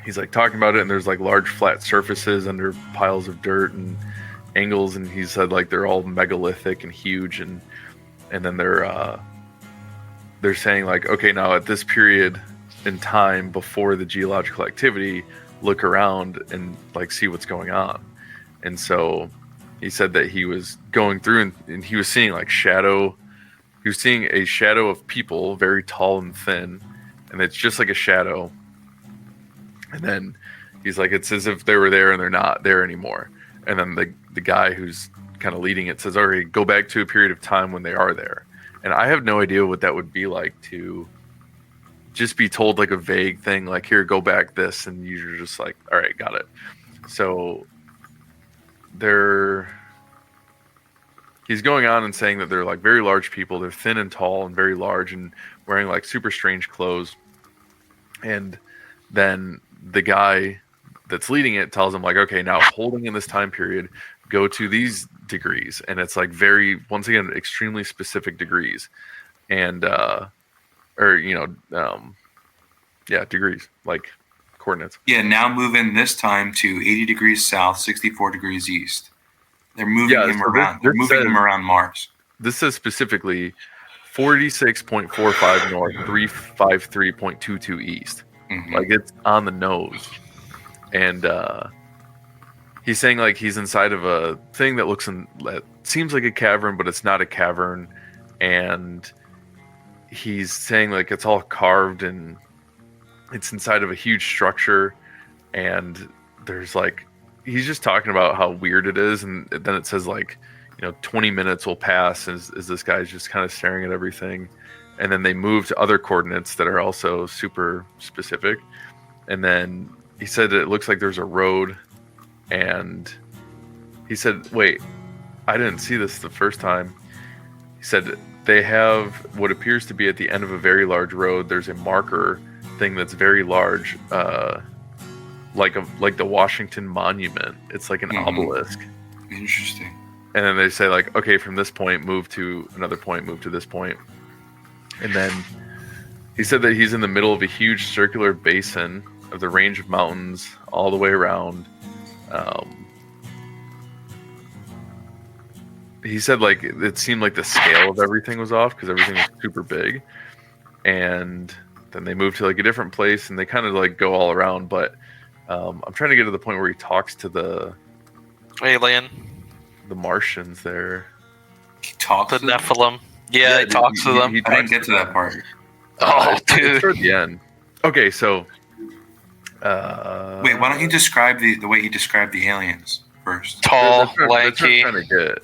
he's like talking about it, and there's like large flat surfaces under piles of dirt and angles, and he said like they're all megalithic and huge, and then they're saying like, okay, now at this period in time before the geological activity, look around and like see what's going on. And so he said that he was going through and he was seeing like shadow. He was seeing a shadow of people, very tall and thin, and it's just like a shadow. And then he's like, it's as if they were there and they're not there anymore. And then the guy who's kind of leading it says, all right, go back to a period of time when they are there. And I have no idea what that would be like to just be told like a vague thing, like, here, go back this. And you're just like, all right, got it. So he's going on and saying that they're like very large people. They're thin and tall and very large and wearing like super strange clothes. And then the guy that's leading it tells him like, okay, now holding in this time period, go to these degrees. And it's like very, once again, extremely specific degrees. And, degrees, like coordinates. Yeah, now moving this time to 80 degrees south, 64 degrees east. They're moving him around. They're moving him around Mars. This says specifically 46.45 north, 353.22 east. Mm-hmm. Like it's on the nose. And he's saying like he's inside of a thing that seems like a cavern, but it's not a cavern. And he's saying like it's all carved and it's inside of a huge structure. And there's like, he's just talking about how weird it is. And then it says like, 20 minutes will pass as this guy's just kind of staring at everything. And then they move to other coordinates that are also super specific. And then he said it looks like there's a road. And he said, wait, I didn't see this the first time. He said they have what appears to be at the end of a very large road. There's a marker thing that's very large, like the Washington Monument. It's like an obelisk. Interesting. And then they say like, okay, from this point, move to another point, move to this point. And then He said that he's in the middle of a huge circular basin of the range of mountains all the way around. He said like it seemed like the scale of everything was off because everything was super big. And then they moved to like a different place and they kind of like go all around. But I'm trying to get to the point where he talks to the alien, the Martians there. He talks the to them? Nephilim. Yeah, he talks to them. I didn't get to that part. It's Dude. toward the end. Okay, so Wait, why don't you describe the way he described the aliens first? Tall, that's what I'm lanky. trying to get.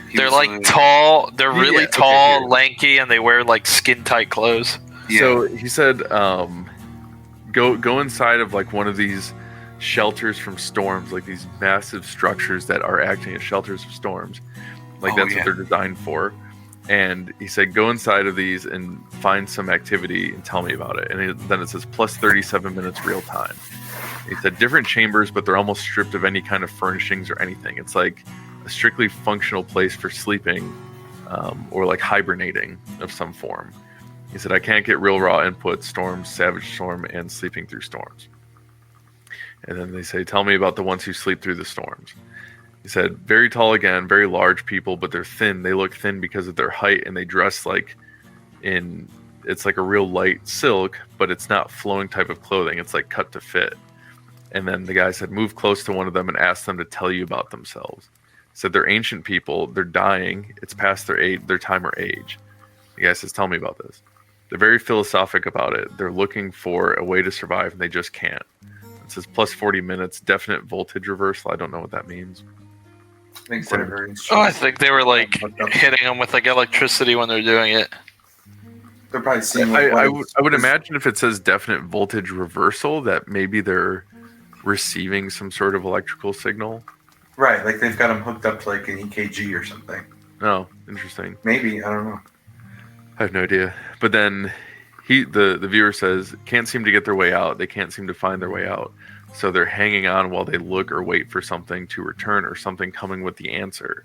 He They're was like tall. They're really okay, tall, here. lanky, and they wear like skin tight clothes. Yeah. So he said, go inside of like one of these shelters from storms, like these massive structures that are acting as shelters of storms. Like that's what they're designed for. And he said, go inside of these and find some activity and tell me about it. And then it says plus 37 minutes real time. He said different chambers, but they're almost stripped of any kind of furnishings or anything. It's like a strictly functional place for sleeping or like hibernating of some form. He said, I can't get real raw input, storms, savage storm, and sleeping through storms. And then they say, tell me about the ones who sleep through the storms. He said, very tall again, very large people, but they're thin. They look thin because of their height, and they dress like it's like a real light silk, but it's not flowing type of clothing. It's like cut to fit. And then the guy said, move close to one of them and ask them to tell you about themselves. Said they're ancient people. They're dying. It's past their time or age. The guy says, tell me about this. They're very philosophic about it. They're looking for a way to survive, and they just can't. It says plus 40 minutes, definite voltage reversal. I don't know what that means. I think whatever. I think they were like hitting them with like electricity when they're doing it. They're probably seeing. I would imagine if it says definite voltage reversal, that maybe they're receiving some sort of electrical signal. Right, like they've got them hooked up to like an EKG or something. Oh, interesting. Maybe, I don't know. I have no idea. But then the viewer says, can't seem to get their way out. They can't seem to find their way out. So they're hanging on while they look or wait for something to return or something coming with the answer.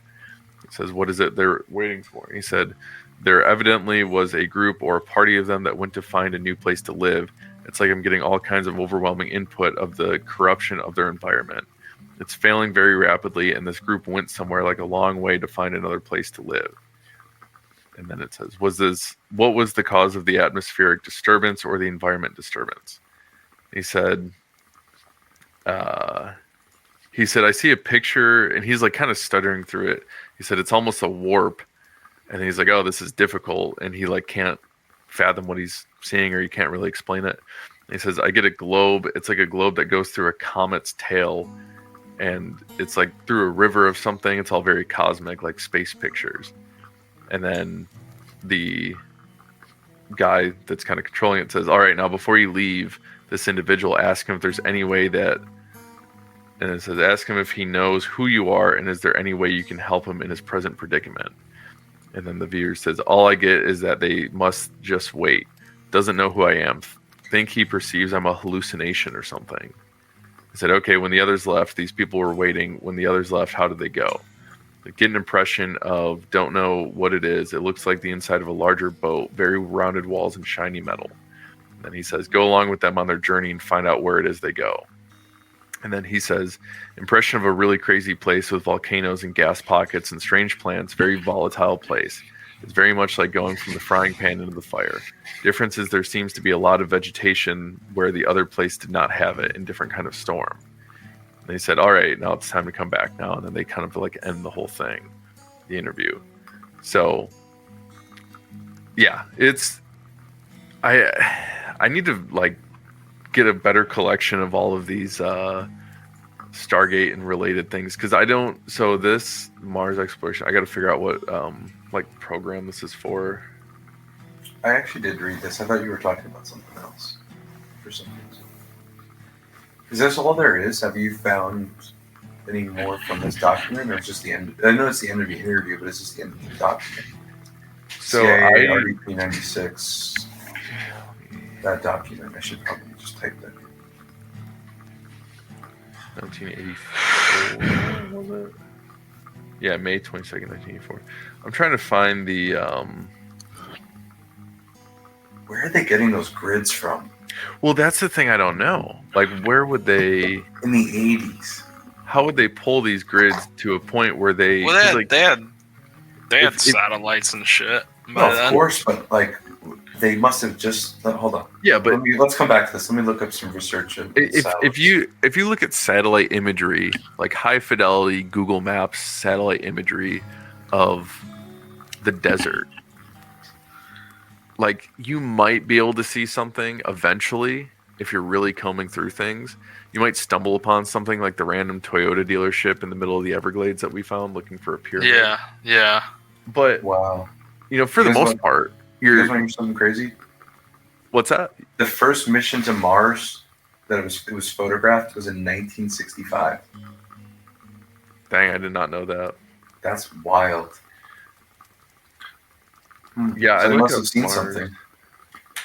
It says, what is it they're waiting for? He said, there evidently was a group or a party of them that went to find a new place to live. It's like I'm getting all kinds of overwhelming input of the corruption of their environment. It's failing very rapidly, and this group went somewhere like a long way to find another place to live. And then it says, what was the cause of the atmospheric disturbance or the environment disturbance? He said, I see a picture, and he's like kind of stuttering through it. He said, it's almost a warp. And then he's like, oh, this is difficult. And he like can't fathom what he's seeing, or he can't really explain it. And he says, I get a globe. It's like a globe that goes through a comet's tail. And it's like through a river of something. It's all very cosmic, like space pictures. And then the guy that's kind of controlling it says, all right, now before you leave this individual, ask him if there's any way that, and it says, ask him if he knows who you are and is there any way you can help him in his present predicament. And then the viewer says, all I get is that they must just wait. Doesn't know who I am. Think he perceives I'm a hallucination or something. I said, okay, when the others left, these people were waiting. When the others left, how did they go? Get an impression of, don't know what it is. It looks like the inside of a larger boat, very rounded walls and shiny metal. And then he says, go along with them on their journey and find out where it is they go. And then he says, impression of a really crazy place with volcanoes and gas pockets and strange plants, very volatile place. It's very much like going from the frying pan into the fire. Difference is there seems to be a lot of vegetation where the other place did not have it in different kind of storm. And they said, all right, now it's time to come back now. And then they kind of like end the whole thing, the interview. So, yeah, I need to like get a better collection of all of these Stargate and related things. Cause so this Mars exploration, I got to figure out what like program this is for. I actually did read this. I thought you were talking about something else for some reason. Is this all there is? Have you found any more from this document, or is just the end? I know it's the end of the interview, but it's just the end of the document. So CIA, RDP 96. That document. I should probably just type that in. 1984 was it? Yeah, May 22nd, 1984. I'm trying to find the where are they getting those grids from? Well, that's the thing I don't know. Like, where would they? In the 80s. How would they pull these grids to a point where they? Well, 'cause, like, they had if- satellites and shit. No, of course, but like they must have just hold on. Yeah, but Let's come back to this. Let me look up some research. if you look at satellite imagery, like high fidelity Google Maps satellite imagery of the desert, like you might be able to see something eventually if you're really combing through things. You might stumble upon something like the random Toyota dealership in the middle of the Everglades that we found looking for a pyramid. Yeah. But wow, for the most part, you guys want to hear something crazy? What's that? The first mission to Mars that it was photographed was in 1965. Dang, I did not know that. That's wild. Yeah, so I they must looked have up seen Mars. something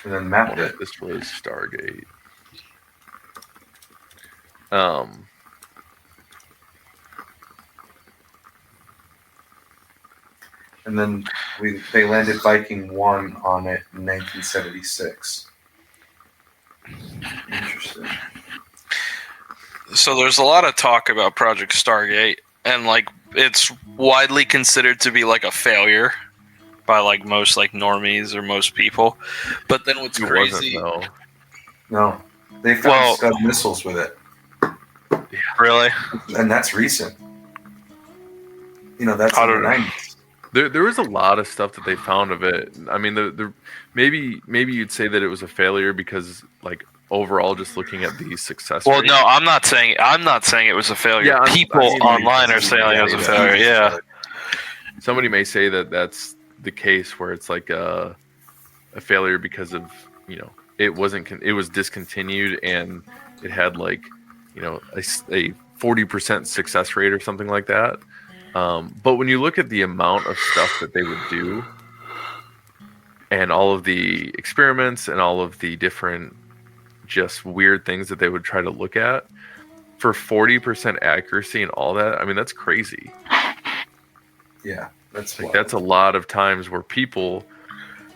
and then mapped it. This was Stargate. And then they landed Viking 1 on it in 1976. Interesting. So there's a lot of talk about Project Stargate, and like it's widely considered to be like a failure by like most like normies or most people. But then what's crazy? No, they found Scud missiles with it. Really? And that's recent. That's in the 90s. There was a lot of stuff that they found of it. I mean, maybe you'd say that it was a failure because, like, overall, just looking at the success. Well, rate. no, I'm not saying it was a failure. Yeah, people online are saying it was a failure. Yeah. Somebody may say that that's the case where it's like a failure because of it was discontinued and it had like a 40% success rate or something like that. But when you look at the amount of stuff that they would do and all of the experiments and all of the different just weird things that they would try to look at for 40% accuracy and all that, I mean, that's crazy. Yeah, that's a lot of times where people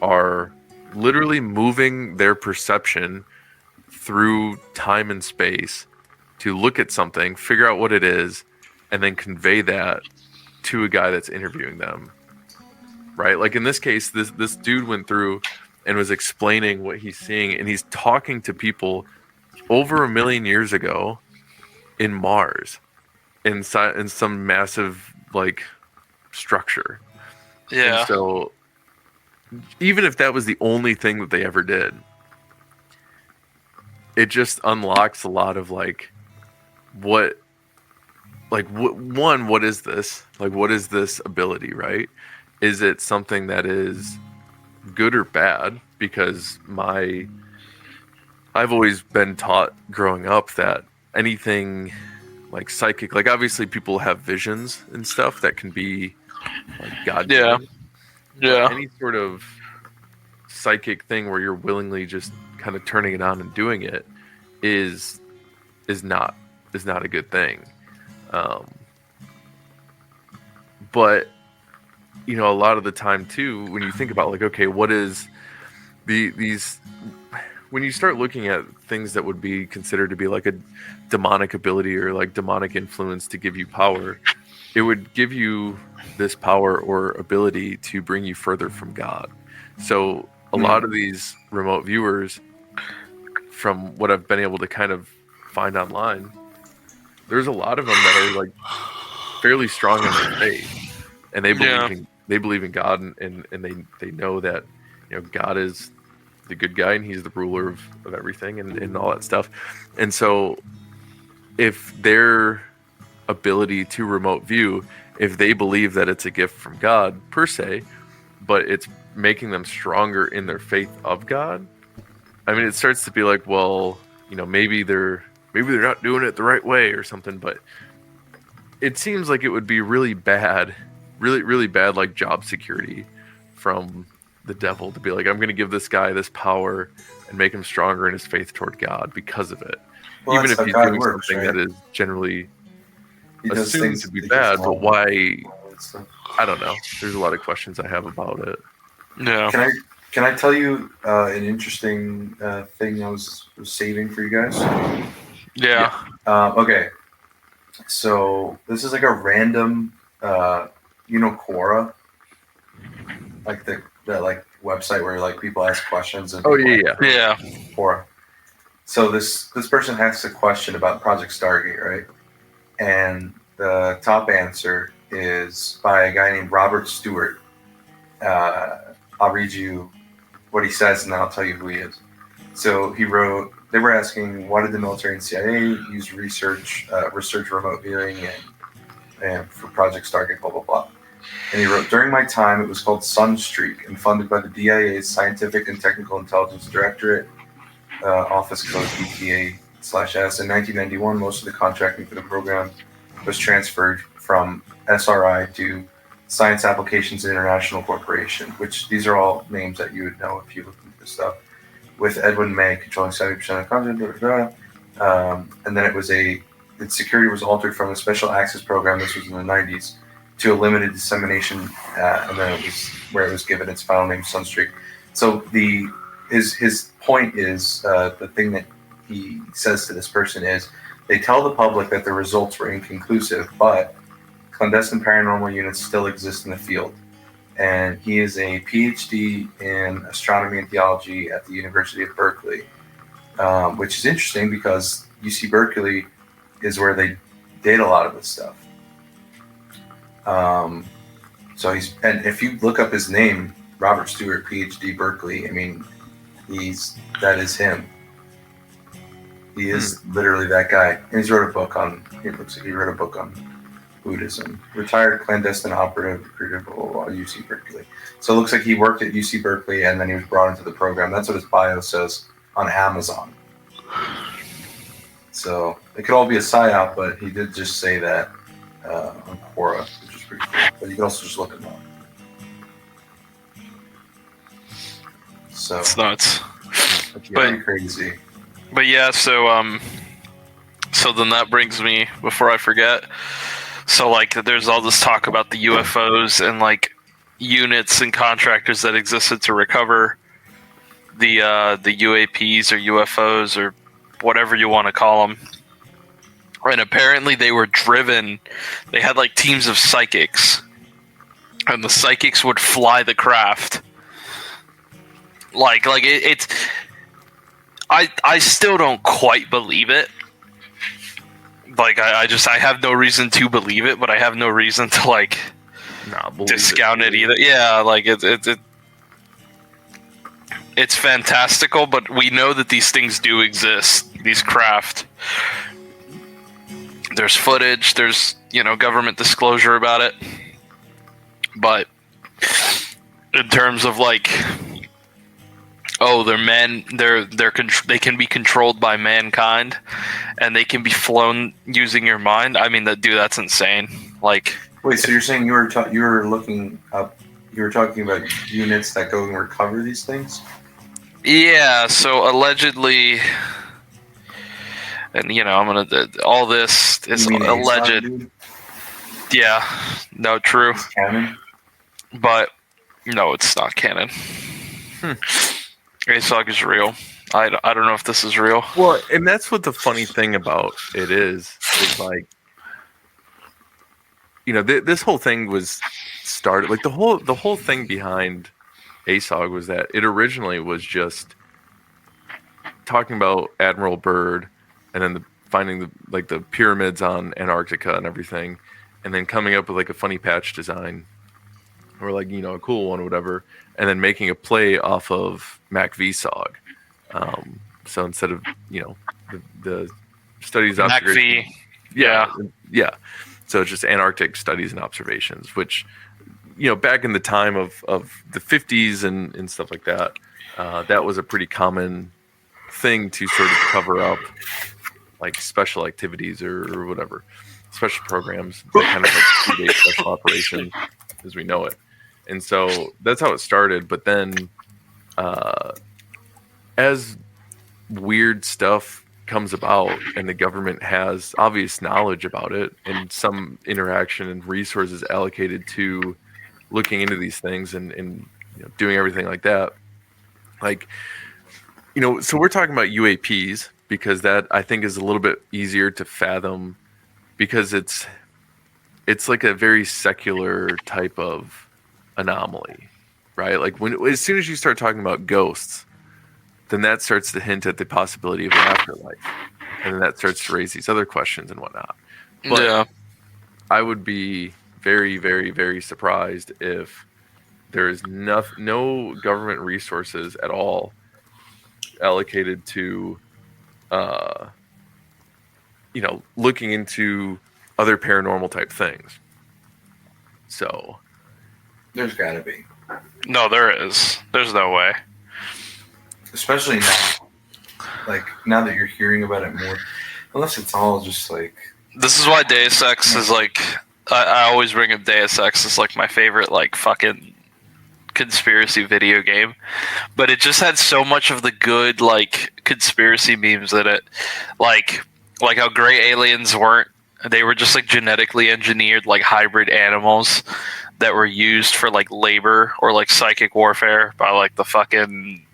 are literally moving their perception through time and space to look at something, figure out what it is, and then convey that to a guy that's interviewing them, right? Like in this case, this dude went through and was explaining what he's seeing, and he's talking to people over 1 million years ago in Mars, in some massive like structure. Yeah. And so even if that was the only thing that they ever did, it just unlocks a lot of like what is this? Like, what is this ability, right? Is it something that is good or bad? Because I've always been taught growing up that anything like psychic, like obviously people have visions and stuff that can be like God. Yeah. Any sort of psychic thing where you're willingly just kind of turning it on and doing it is not a good thing. But a lot of the time too, when you think about like, okay, what is these when you start looking at things that would be considered to be like a demonic ability or like demonic influence to give you power, it would give you this power or ability to bring you further from God. So a lot of these remote viewers, from what I've been able to kind of find online, there's a lot of them that are like fairly strong in their faith, and they believe in God, and they know that God is the good guy and he's the ruler of everything and all that stuff. And so if their ability to remote view, if they believe that it's a gift from God per se, but it's making them stronger in their faith of God, I mean, it starts to be like, well, maybe they're not doing it the right way or something. But it seems like it would be really bad, really bad, like job security from the devil to be like, I'm going to give this guy this power and make him stronger in his faith toward God because of it. Well, even if he's God doing works, something right? that is generally assumed things to be that bad, just but why? So, I don't know. There's a lot of questions I have about it. Yeah. Can Can I tell you an interesting thing I was saving for you guys? Yeah. Okay. So this is like a random, Quora, like that like website where like people ask questions and Oh people yeah. Yeah. Quora. So this person asks a question about Project Stargate, right? And the top answer is by a guy named Robert Stewart. I'll read you what he says, and then I'll tell you who he is. So he wrote. They were asking, why did the military and CIA use research remote viewing and for Project Stargate, blah blah blah. And he wrote, during my time, it was called Sunstreak and funded by the DIA's Scientific and Technical Intelligence Directorate, Office Code DTA/S. In 1991, most of the contracting for the program was transferred from SRI to Science Applications International Corporation, which these are all names that you would know if you looked into this stuff, with Edwin May controlling 70% of the contract. And then its security was altered from a special access program, this was in the 90s, to a limited dissemination, and then it was given its final name, Sunstreak. So his point is, the thing that he says to this person is, they tell the public that the results were inconclusive, but clandestine paranormal units still exist in the field. And he is a PhD in astronomy and theology at the University of Berkeley, which is interesting because UC Berkeley is where they date a lot of this stuff. So and if you look up his name, Robert Stewart, PhD, Berkeley, I mean, that is him. He is literally that guy. And he wrote a book on Buddhism. Retired clandestine operative, recruited, UC Berkeley. So it looks like he worked at UC Berkeley and then he was brought into the program. That's what his bio says on Amazon. So it could all be a psyop, but he did just say that on Quora, which is pretty cool. But you can also just look him up. So It's nuts. Pretty crazy. But yeah, so then that brings me, before I forget, so like there's all this talk about the UFOs and like units and contractors that existed to recover the UAPs or UFOs or whatever you want to call them. And apparently they were driven, they had like teams of psychics, and the psychics would fly the craft. It's I still don't quite believe it. Like I have no reason to believe it, but I have no reason to like discount it either. Yeah, like it's fantastical, but we know that these things do exist. These craft. There's footage. There's government disclosure about it. But in terms of like, they're men. They can be controlled by mankind, and they can be flown using your mind. I mean, that's insane. Like, wait, so you're saying you were looking up? You were talking about units that go and recover these things? Yeah. So allegedly, and I'm gonna. All this is alleged. Yeah. No, true. It's canon. But no, it's not canon. ASOG is real. I don't know if this is real. Well, and that's what the funny thing about it is like, this whole thing was started, like the whole thing behind ASOG was that it originally was just talking about Admiral Byrd and then finding the pyramids on Antarctica and everything, and then coming up with like a funny patch design or like a cool one or whatever, and then making a play off of MacVSOG. So instead of the studies observations, yeah. So it's just Antarctic studies and observations, which back in the time of the 50s and stuff like that, that was a pretty common thing to sort of cover up like special activities or whatever, special programs that kind of like predate special operations as we know it. And so that's how it started. But then as weird stuff comes about and the government has obvious knowledge about it and some interaction and resources allocated to looking into these things and doing everything like that, Like, so we're talking about UAPs because that I think is a little bit easier to fathom because it's like a very secular type of anomaly, right? Like as soon as you start talking about ghosts, then that starts to hint at the possibility of an afterlife, and then that starts to raise these other questions and whatnot. But Yeah. I would be very, very, very surprised if there is no government resources at all allocated to, looking into other paranormal type things. So There's got to be. No, there is. There's no way. Especially now. Like, now that you're hearing about it more. Unless it's all just like... This is why Deus Ex is like... I always bring up Deus Ex as like my favorite like fucking conspiracy video game. But it just had so much of the good like conspiracy memes in it. Like how gray aliens weren't... They were just like genetically engineered like hybrid animals that were used for like labor or like psychic warfare by like the fucking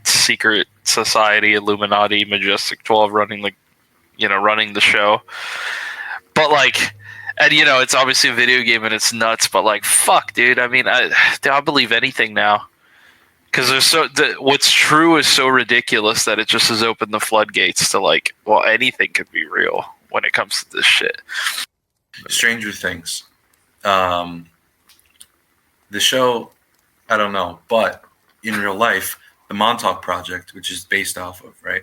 secret society Illuminati Majestic 12 running the show. But like, and it's obviously a video game and it's nuts, but like fuck dude, I mean I believe anything now because what's true is so ridiculous that it just has opened the floodgates to like, well, anything could be real when it comes to this shit. Stranger Things. The show, I don't know, but in real life, the Montauk Project, which is based off of, right?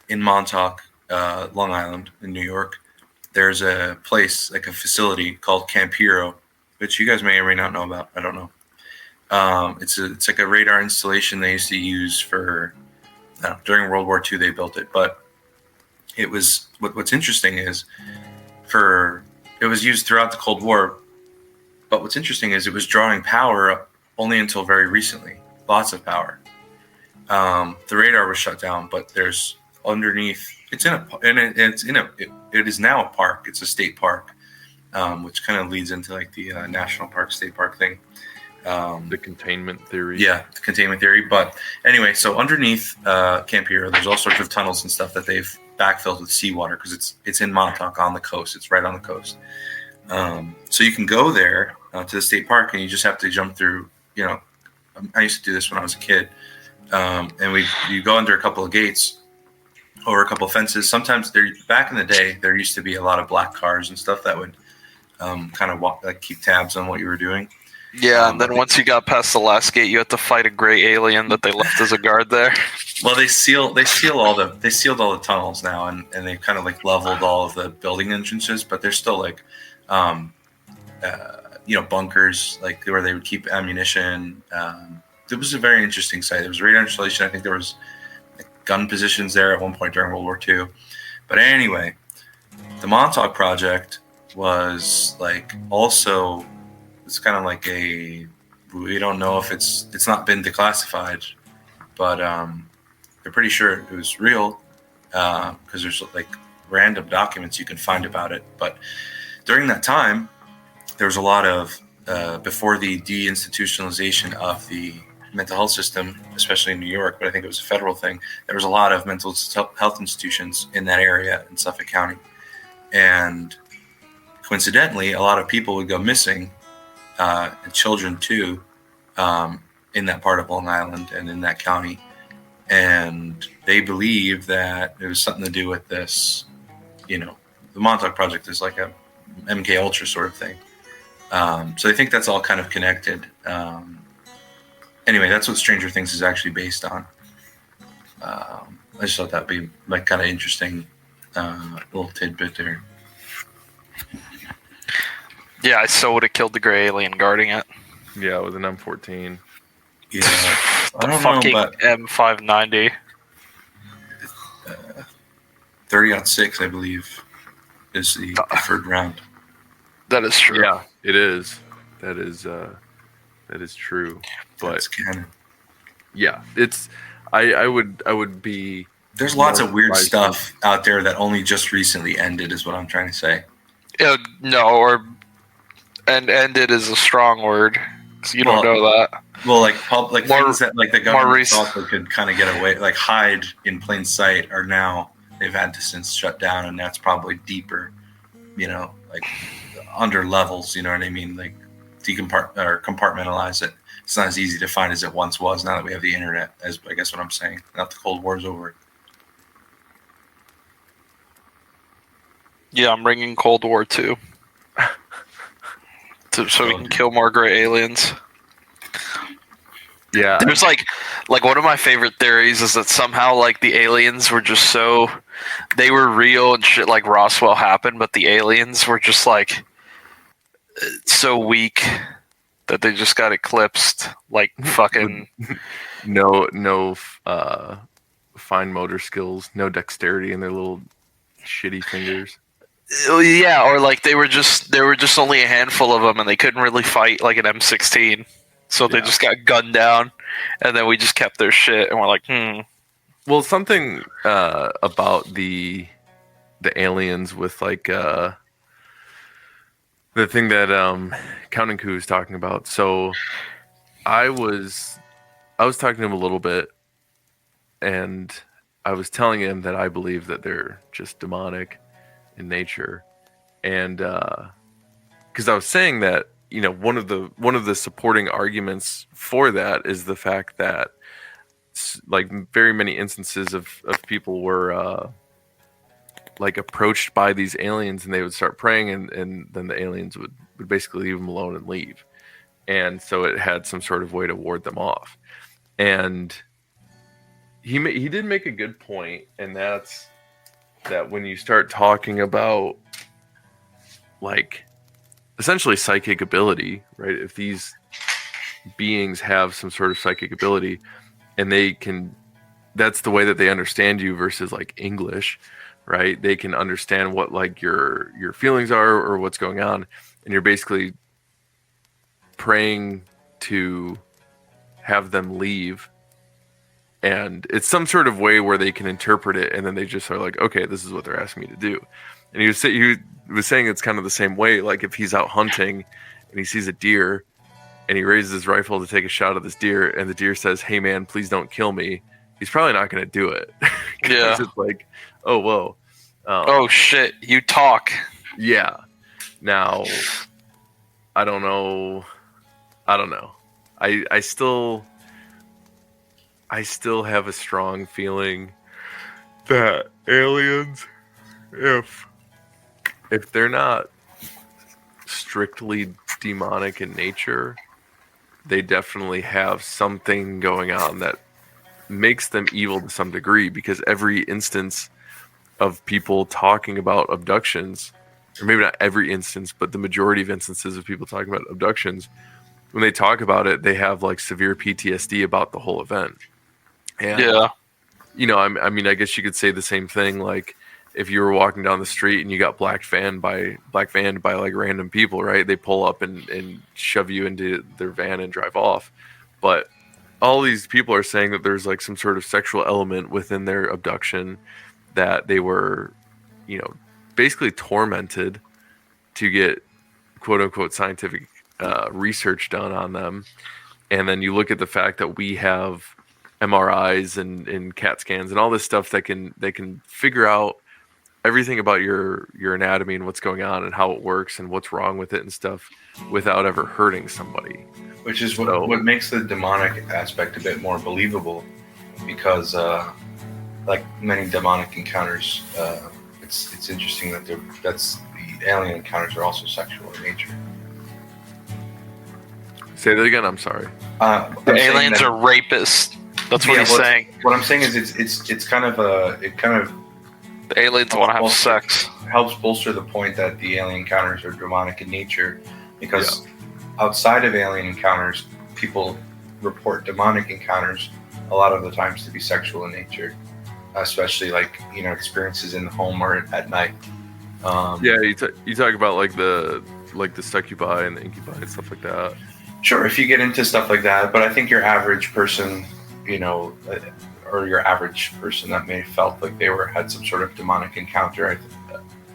In Montauk, Long Island, in New York, there's a place, like a facility called Camp Hero, which you guys may or may not know about. I don't know. It's like a radar installation they used to use for, during World War II they built it, but it was, what's interesting is it was used throughout the Cold War, but what's interesting is it was drawing power only until very recently, lots of power. The radar was shut down, but there's underneath. It is now a park. It's a state park, which kind of leads into like the national park, state park thing. The containment theory. Yeah, the containment theory. But anyway, so underneath Camp Hero, there's all sorts of tunnels and stuff that they've backfilled with seawater because it's in Montauk on the coast. It's right on the coast. So you can go there to the state park, and you just have to jump through. I used to do this when I was a kid, and you go under a couple of gates, over a couple of fences. Sometimes back in the day, there used to be a lot of black cars and stuff that would kind of keep tabs on what you were doing. Yeah, and then once you got past the last gate, you had to fight a gray alien that they left as a guard there. Well, they sealed all the tunnels now, and they kind of like leveled all of the building entrances, but there's still like bunkers like where they would keep ammunition. It was a very interesting site. There was a radar installation. I think there was like gun positions there at one point during World War II. But anyway, the Montauk Project was like also. It's kind of like we don't know if it's not been declassified, but they're pretty sure it was real because there's like random documents you can find about it. But during that time, there was a lot of, before the deinstitutionalization of the mental health system, especially in New York, but I think it was a federal thing, there was a lot of mental health institutions in that area in Suffolk County. And coincidentally, a lot of people would go missing, and children too, in that part of Long Island and in that county. And they believe that it was something to do with this, the Montauk Project is like a MK Ultra sort of thing. So I think that's all kind of connected. Anyway, that's what Stranger Things is actually based on. I just thought that'd be like kind of interesting little tidbit there. Yeah, I so would have killed the gray alien guarding it. Yeah, with an M14. Yeah, The fucking M590. 30-06, I believe, is the preferred round. That is true. Yeah, it is. That is true. But That's canon. yeah, it's. I would be. There's lots of weird surprised. stuff out there that only just recently ended, is what I'm trying to say. No, or and ended is a strong word. 'Cause you don't know that. Well, like More- things that like the more government recent- thought they could kind of get away, like hide in plain sight, are now they've had to since shut down, and that's probably deeper, like under levels. You know what I mean? Like compartmentalize it. It's not as easy to find as it once was. Now that we have the internet, as I guess what I'm saying. Now the Cold War's over. Yeah, I'm bringing Cold War 2. So we can kill more gray aliens. Yeah. There's like one of my favorite theories is that somehow like the aliens were just they were real and shit like Roswell happened, but the aliens were just like so weak that they just got eclipsed like fucking No fine motor skills, no dexterity in their little shitty fingers. yeah, or like they were just only a handful of them and they couldn't really fight like an M16. So they just got gunned down, and then we just kept their shit, and we're like, Well, something about the aliens with like the thing that Counting Coup was talking about. So I was talking to him a little bit, and I was telling him that I believe that they're just demonic in nature, and because I was saying that one of the supporting arguments for that is the fact that like very many instances of people were like approached by these aliens, and they would start praying, and then the aliens would basically leave them alone and leave, and so it had some sort of way to ward them off. And he did make a good point, and that's that when you start talking about like essentially psychic ability, right? If these beings have some sort of psychic ability, and that's the way that they understand you versus like English, right? They can understand what like your feelings are or what's going on, and you're basically praying to have them leave, and it's some sort of way where they can interpret it, and then they just are like, okay, this is what they're asking me to do. And he was saying it's kind of the same way, like if he's out hunting and he sees a deer and he raises his rifle to take a shot at this deer, and the deer says, hey man, please don't kill me, he's probably not going to do it. yeah. It's like, oh whoa, Oh shit, you talk. yeah. Now I don't know. I still have a strong feeling that aliens, if they're not strictly demonic in nature, they definitely have something going on that makes them evil to some degree, because every instance of people talking about abductions, or maybe not every instance, but the majority of instances of people talking about abductions, when they talk about it, they have like severe PTSD about the whole event. And, Yeah. I mean, I guess you could say the same thing, like if you were walking down the street and you got black vanned by like random people, right? They pull up and shove you into their van and drive off. But all these people are saying that there's like some sort of sexual element within their abduction, that they were, basically tormented to get quote unquote scientific research done on them. And then you look at the fact that we have MRIs and CAT scans and all this stuff that can figure out everything about your anatomy and what's going on and how it works and what's wrong with it and stuff without ever hurting somebody. Which is what makes the demonic aspect a bit more believable, because like many demonic encounters, it's interesting that the alien encounters are also sexual in nature. Say that again. I'm sorry. The aliens are rapists. That's what he's saying. What I'm saying is it's kind of the aliens want to have sex. Helps bolster the point that the alien encounters are demonic in nature, because outside of alien encounters, people report demonic encounters a lot of the times to be sexual in nature, especially like experiences in the home or at night. You talk about like the succubi and the incubi and stuff like that. Sure, if you get into stuff like that, but I think your average person, or your average person that may have felt like they had some sort of demonic encounter,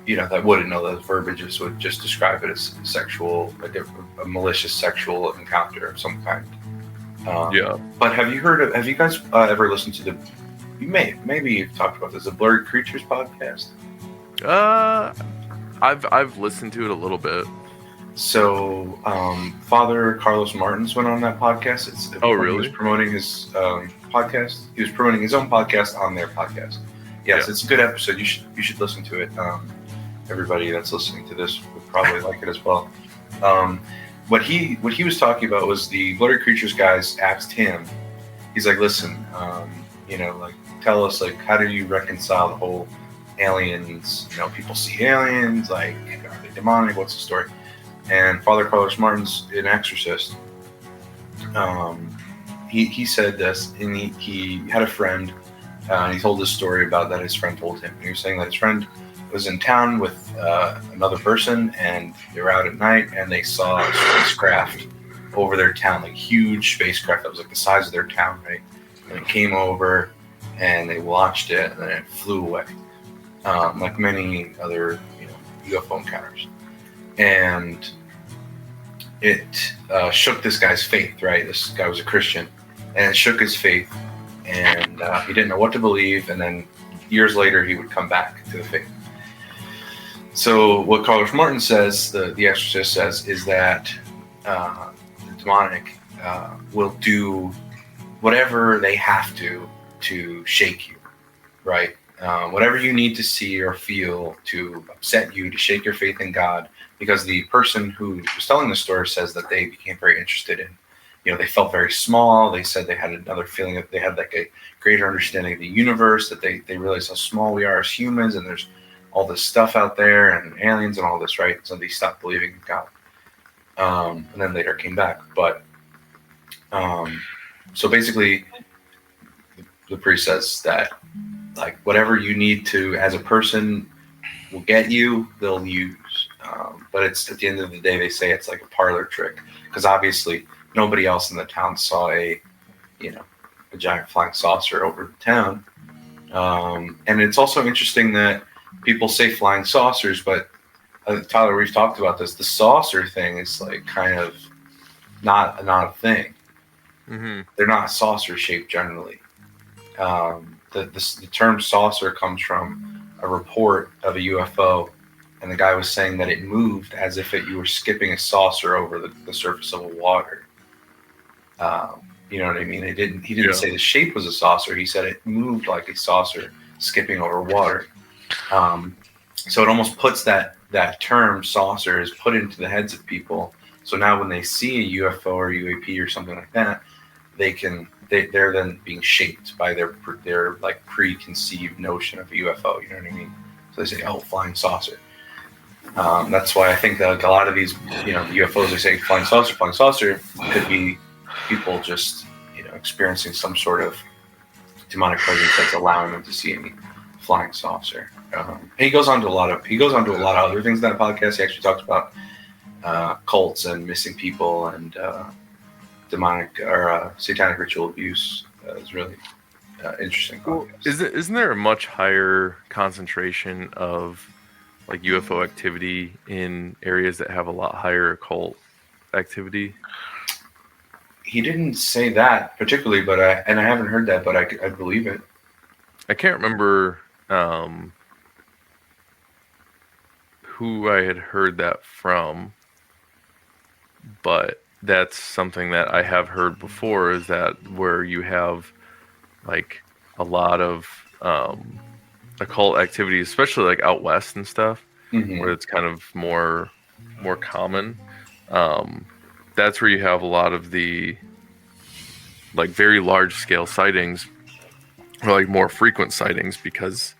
that wouldn't know those verbiages, would just describe it as sexual, a malicious sexual encounter of some kind. Yeah. But have you guys ever listened to maybe you've talked about this, the Blurred Creatures podcast? I've listened to it a little bit. So, Father Carlos Martins went on that podcast. Oh, really? He was promoting his podcast. He was promoting his own podcast on their podcast. Yes, It's a good episode. You should listen to it. Everybody that's listening to this would probably like it as well. What he was talking about was the Blurred Creatures guys asked him. He's like, listen, tell us, like, how do you reconcile the whole aliens? People see aliens. Like, are they demonic? What's the story? And Father Carlos Martins, an exorcist, he said this, and he had a friend, and he told this story about that his friend told him. And he was saying that his friend was in town with another person, and they were out at night, and they saw a spacecraft over their town, like huge spacecraft that was like the size of their town, right? And it came over, and they watched it, and then it flew away, like many other UFO encounters. And it shook this guy's faith, right? This guy was a Christian, and it shook his faith, and he didn't know what to believe. And then years later, he would come back to the faith. So what Carlos Martin says, the exorcist says, is that the demonic will do whatever they have to shake you, right? Whatever you need to see or feel to upset you, to shake your faith in God, because the person who was telling the story says that they became very interested in, they felt very small. They said they had another feeling that they had like a greater understanding of the universe, that they realized how small we are as humans, and there's all this stuff out there and aliens and all this, right? So they stopped believing in God. And then later came back. But so basically the priest says that, like, whatever you need to as a person will get you, they'll use. But it's, at the end of the day, they say it's like a parlor trick, because obviously nobody else in the town saw a giant flying saucer over the town. And it's also interesting that people say flying saucers, but Tyler, we've talked about this. The saucer thing is like kind of not a thing. Mm-hmm. They're not saucer shaped generally. The term saucer comes from a report of a UFO, and the guy was saying that it moved as if you were skipping a saucer over the surface of a water. You know what I mean? He didn't say the shape was a saucer. He said it moved like a saucer skipping over water. So it almost puts that term saucer is put into the heads of people. So now when they see a UFO or UAP or something like that, they're then being shaped by their like preconceived notion of a UFO. You know what I mean? So they say, "Oh, flying saucer." That's why I think that a lot of these, UFOs, they say flying saucer could be people just, experiencing some sort of demonic presence that's allowing them to see any flying saucer. He goes on to a lot of other things in that podcast. He actually talks about cults and missing people and demonic or satanic ritual abuse. It's really interesting podcast. Well, isn't there a much higher concentration of like UFO activity in areas that have a lot higher occult activity? He didn't say that particularly, but I haven't heard that, but I believe it. I can't remember who I had heard that from, but that's something that I have heard before, is that where you have like a lot of occult activity, especially like out west and stuff, Mm-hmm. where it's kind of more common. That's where you have a lot of the like very large scale sightings, or like more frequent sightings, because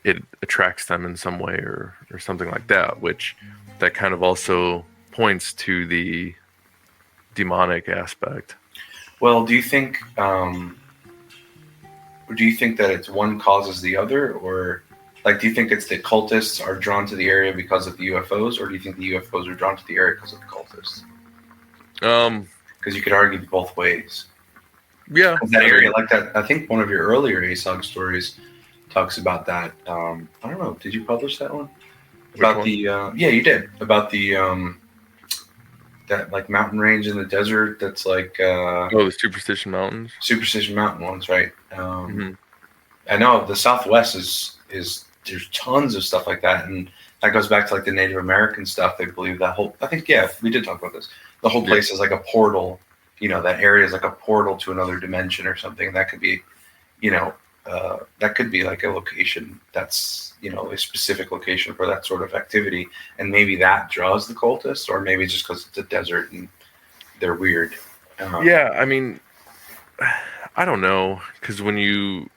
it attracts them in some way or something like that, which that kind of also points to the demonic aspect. Well, do you think that it's one causes the other, or like, do you think it's the cultists are drawn to the area because of the UFOs, or do you think the UFOs are drawn to the area because of the cultists? Because you could argue both ways. Yeah, that area, like that. I think one of your earlier ASOG stories talks about that. I don't know. Did you publish that one? About the yeah, you did. About the that like mountain range in the desert. That's like the Superstition Mountains. Superstition Mountain ones, right? Mm-hmm. I know the Southwest is there's tons of stuff like that, and that goes back to like the Native American stuff. They believe that whole. I think we did talk about this. The whole place is like a portal. You know, that area is like a portal to another dimension or something. That could be, you know, that could be like a location that's, you know, a specific location for that sort of activity, and maybe that draws the cultists, or maybe just because it's a desert and they're weird. Yeah, I mean, I don't know, because when you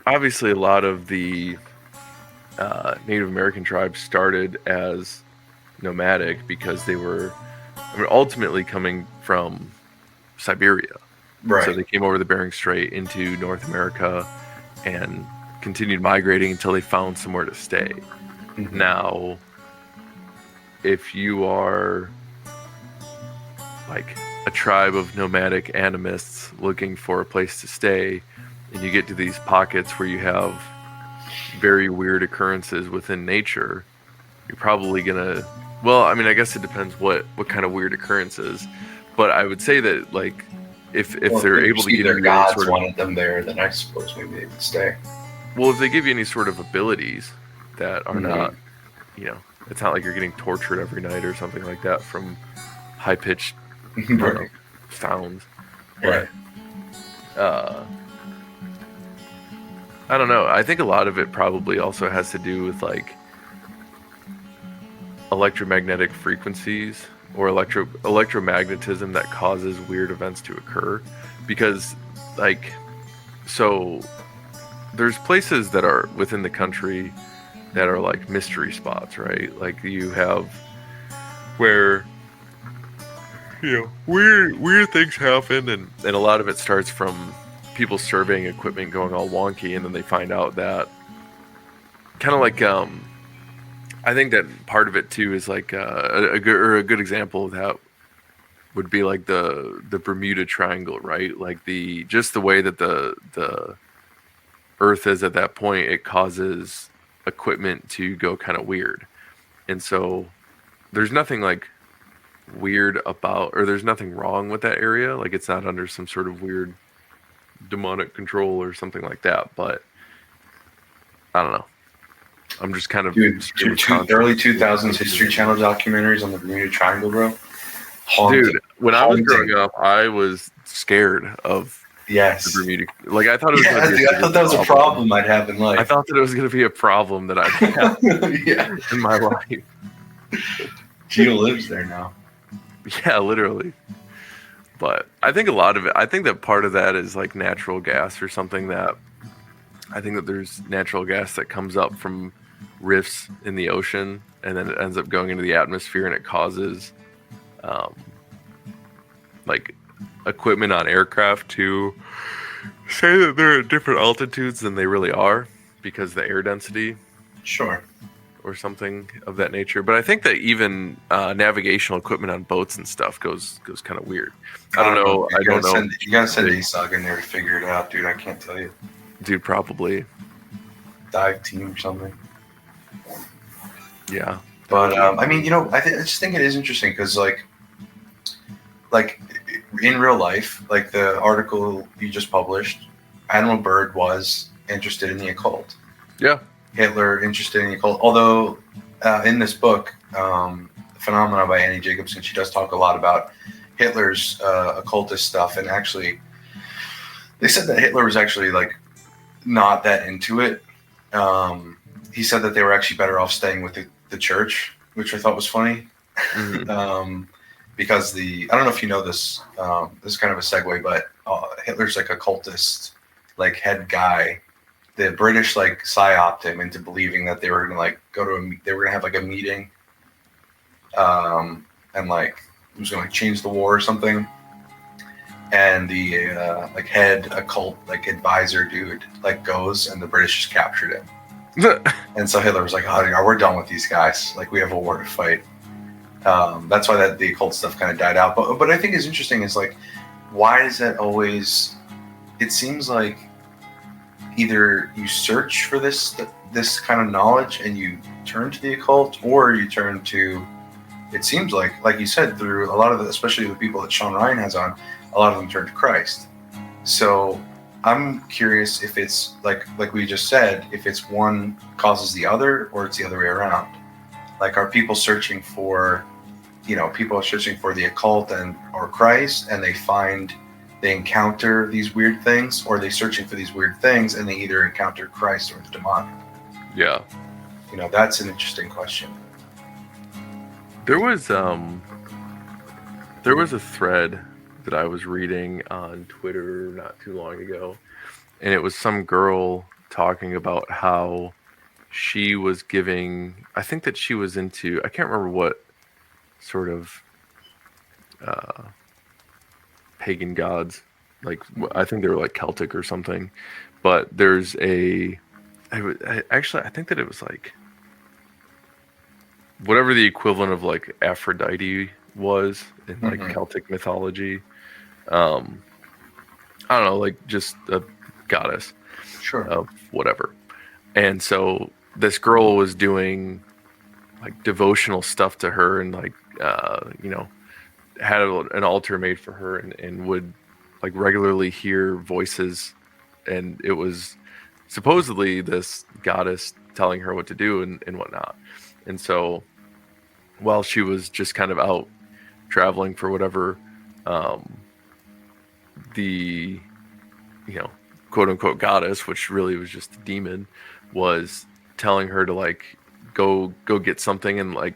obviously a lot of the Native American tribes started as nomadic because they were, I mean, ultimately coming from Siberia. Right. So they came over the Bering Strait into North America and continued migrating until they found somewhere to stay. Mm-hmm. Now, if you are like a tribe of nomadic animists looking for a place to stay, and you get to these pockets where you have very weird occurrences within nature, you're probably gonna, well, I mean, I guess it depends what kind of weird occurrences, but I would say that like if they're able to give their you gods any sort of, wanted them there, then I suppose maybe they would stay. well, if they give you any sort of abilities that are not, you know, it's not like you're getting tortured every night or something like that from high pitched Right. sounds. Right. I don't know. I think a lot of it probably also has to do with like electromagnetic frequencies or electromagnetism that causes weird events to occur, because like, so there's places that are within the country that are like mystery spots, right? Like you have where, you know, weird things happen, and a lot of it starts from people surveying equipment going all wonky, and then they find out that kind of like I think that part of it too is like a good example of that would be like the Bermuda Triangle, right? Like the way that the Earth is at that point, it causes equipment to go kind of weird, and so there's nothing like weird about, or there's nothing wrong with that area. Like it's not under some sort of weird demonic control or something like that, but I don't know. I'm just kind of Dude, early 2000s History Channel documentaries on the Bermuda Triangle, bro. Haunting. Dude, when I was growing up, I was scared of the Bermuda. Like I thought it was. Yeah, dude, I thought that was a problem I'd have in life. I thought that it was going to be a problem that I'd have in my life. Gio lives there now. Yeah, literally. But I think a lot of it, I think that part of that is like natural gas or something, that I think that there's natural gas that comes up from rifts in the ocean, and then it ends up going into the atmosphere, and it causes like equipment on aircraft to say that they're at different altitudes than they really are because the air density. Sure. Or something of that nature. But I think that even navigational equipment on boats and stuff goes kind of weird. I don't know. I don't know. You gotta send ASOG in there to figure it out, dude. I can't tell you. Dude, probably. Dive team or something. Yeah. But I mean, you know, I just think it is interesting because, like in real life, like the article you just published, Admiral Byrd was interested in the occult. Yeah. Hitler interested in the occult. Although in this book, Phenomena by Annie Jacobson, she does talk a lot about Hitler's occultist stuff. And actually, they said that Hitler was actually like not that into it. He said that they were actually better off staying with the church, which I thought was funny. Mm-hmm. Because I don't know if you know this, this is kind of a segue, but Hitler's like occultist, like head guy. The British like psyoped him into believing that they were gonna like they were gonna have like a meeting, and like it was gonna like change the war or something. And the like head occult like advisor dude like goes, and the British just captured him. And so Hitler was like, "Oh, we're done with these guys. Like we have a war to fight." That's why the occult stuff kind of died out. But I think is interesting is like, why is that always? It seems like either you search for this kind of knowledge and you turn to the occult, or you turn to it seems like you said, through a lot of the, especially the people that Sean Ryan has on, a lot of them turn to Christ. So I'm curious if it's like we just said, if it's one causes the other, or it's the other way around. Like, are people searching for, people are searching for the occult or Christ, and they encounter these weird things, or are they searching for these weird things and they either encounter Christ or the demonic? Yeah. That's an interesting question. There was a thread that I was reading on Twitter not too long ago, and it was some girl talking about how she was giving, I think that she was into, I can't remember what sort of pagan gods, like I think they were like Celtic or something, but there's I think that it was like whatever the equivalent of like Aphrodite was in like Celtic mythology. I don't know, like just a goddess, Sure, of whatever. And so this girl was doing like devotional stuff to her, and like had an altar made for her, and would like regularly hear voices, and it was supposedly this goddess telling her what to do and whatnot. And so while she was just kind of out traveling for whatever, the quote unquote goddess, which really was just a demon, was telling her to like go get something, and like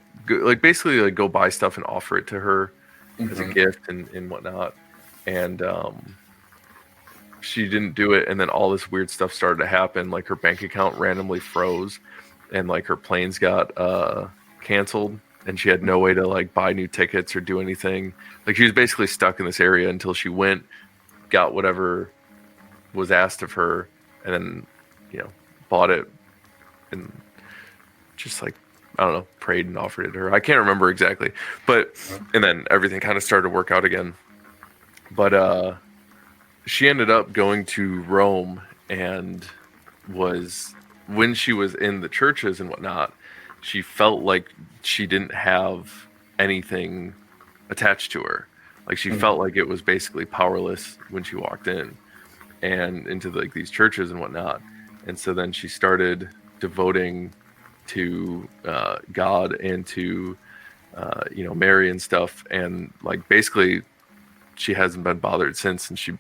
basically like go buy stuff and offer it to her as a gift and whatnot. And she didn't do it, and then all this weird stuff started to happen. Like her bank account randomly froze, and like her planes got canceled, and she had no way to like buy new tickets or do anything. Like she was basically stuck in this area until she went, got whatever was asked of her, and then bought it, and just like, I don't know, prayed and offered it to her. I can't remember exactly, but and then everything kind of started to work out again. But she ended up going to Rome, and when she was in the churches and whatnot, she felt like she didn't have anything attached to her. Like she felt like it was basically powerless when she walked in and into like these churches and whatnot. And so then she started devoting to God and to Mary and stuff, and like basically she hasn't been bothered since, and she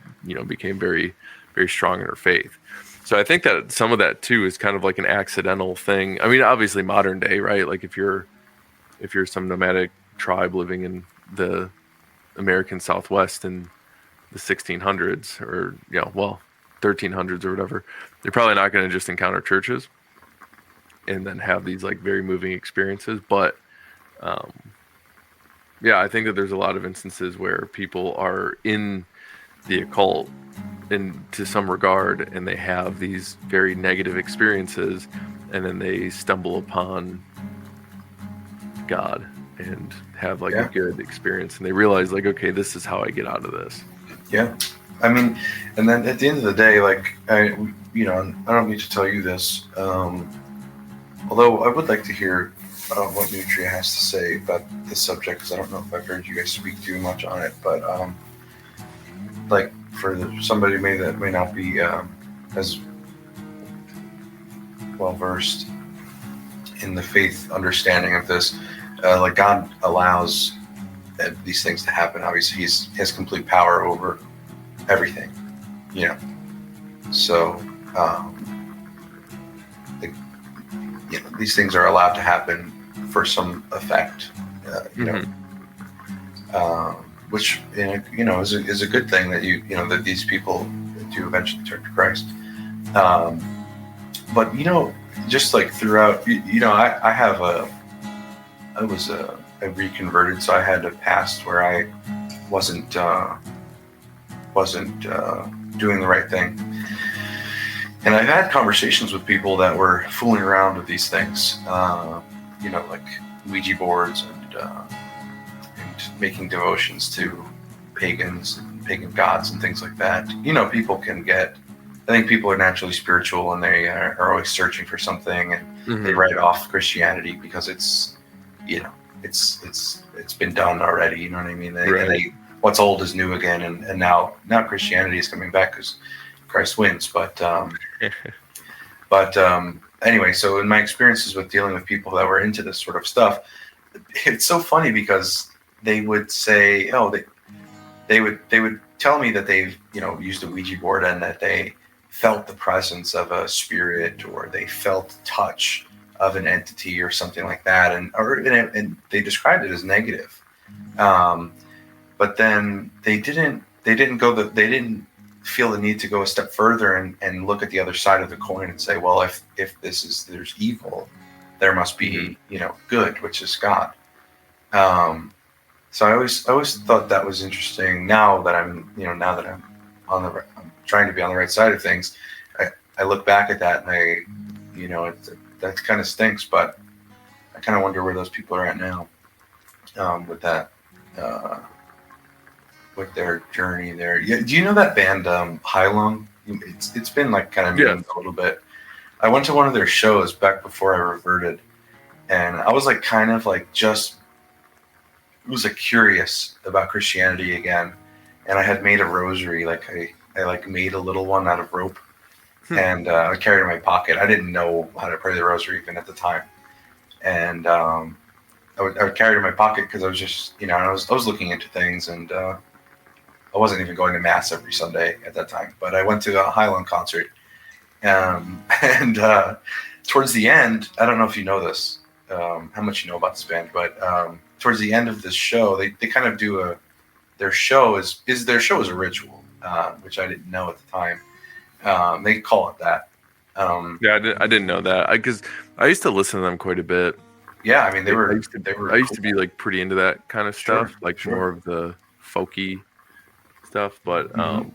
became very, very strong in her faith. So I think that some of that too is kind of like an accidental thing. I mean, obviously modern day, right? Like if you're some nomadic tribe living in the American Southwest in the 1600s or 1300s or whatever, you're probably not going to just encounter churches and then have these like very moving experiences. But I think that there's a lot of instances where people are in the occult to some regard, and they have these very negative experiences, and then they stumble upon God and have like a good experience, and they realize like, okay, this is how I get out of this. Yeah. I mean, and then at the end of the day, like, I don't need to tell you this, although I would like to hear what Nutria has to say about this subject, because I don't know if I've heard you guys speak too much on it, but like for somebody that may not be as well versed in the faith understanding of this, like God allows these things to happen. Obviously, he has complete power over everything, so these things are allowed to happen for some effect, which is a good thing that that these people do eventually turn to Christ. But just like throughout, I was reconverted, so I had a past where I wasn't doing the right thing. And I've had conversations with people that were fooling around with these things, like Ouija boards and making devotions to pagans and pagan gods and things like that. People can I think people are naturally spiritual, and they are always searching for something, and they write off Christianity because it's, it's been done already. You know what I mean? Right. And what's old is new again, and now Christianity is coming back because Christ wins. But anyway, so in my experiences with dealing with people that were into this sort of stuff, it's so funny because they would say, oh, they would tell me that they've used a Ouija board and that they felt the presence of a spirit or they felt touch of an entity or something like that, and they described it as negative. But then they didn't feel the need to go a step further and look at the other side of the coin and say, well, if there's evil, there must be good, which is God. So I always thought that was interesting. Now that I'm I'm trying to be on the right side of things, I look back at that and that kind of stinks, but I kind of wonder where those people are at now with that. With their journey there. Yeah, do you know that band Hylung? It's been like kind of memed a little bit. I went to one of their shows back before I reverted, and I was like kind of like curious about Christianity again, and I had made a rosary. Like I like made a little one out of rope, and I carried it in my pocket. I didn't know how to pray the rosary even at the time, and I would carry it in my pocket because I was just I was looking into things, and I wasn't even going to mass every Sunday at that time, but I went to a Highland concert. And towards the end, I don't know if you know this, how much you know about this band, but towards the end of this show, they kind of do their show is a ritual, which I didn't know at the time. They call it that. I didn't know that because I used to listen to them quite a bit. Yeah, I mean I used to be like pretty into that kind of stuff, more of the folky stuff, but I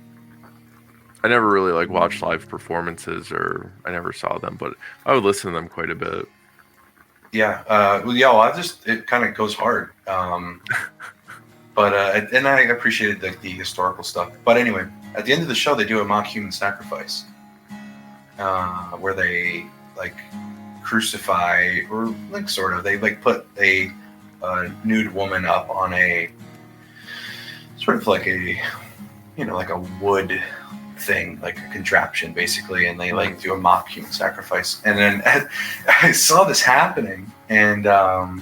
never really like watched live performances, or I never saw them, but I would listen to them quite a bit. Yeah, it kind of goes hard, but and I appreciated the historical stuff. But anyway, at the end of the show, they do a mock human sacrifice, where they like crucify, or like sort of they like put a nude woman up on a sort of like a like a wood thing, like a contraption basically, and they like do a mock human sacrifice. And then I saw this happening, and I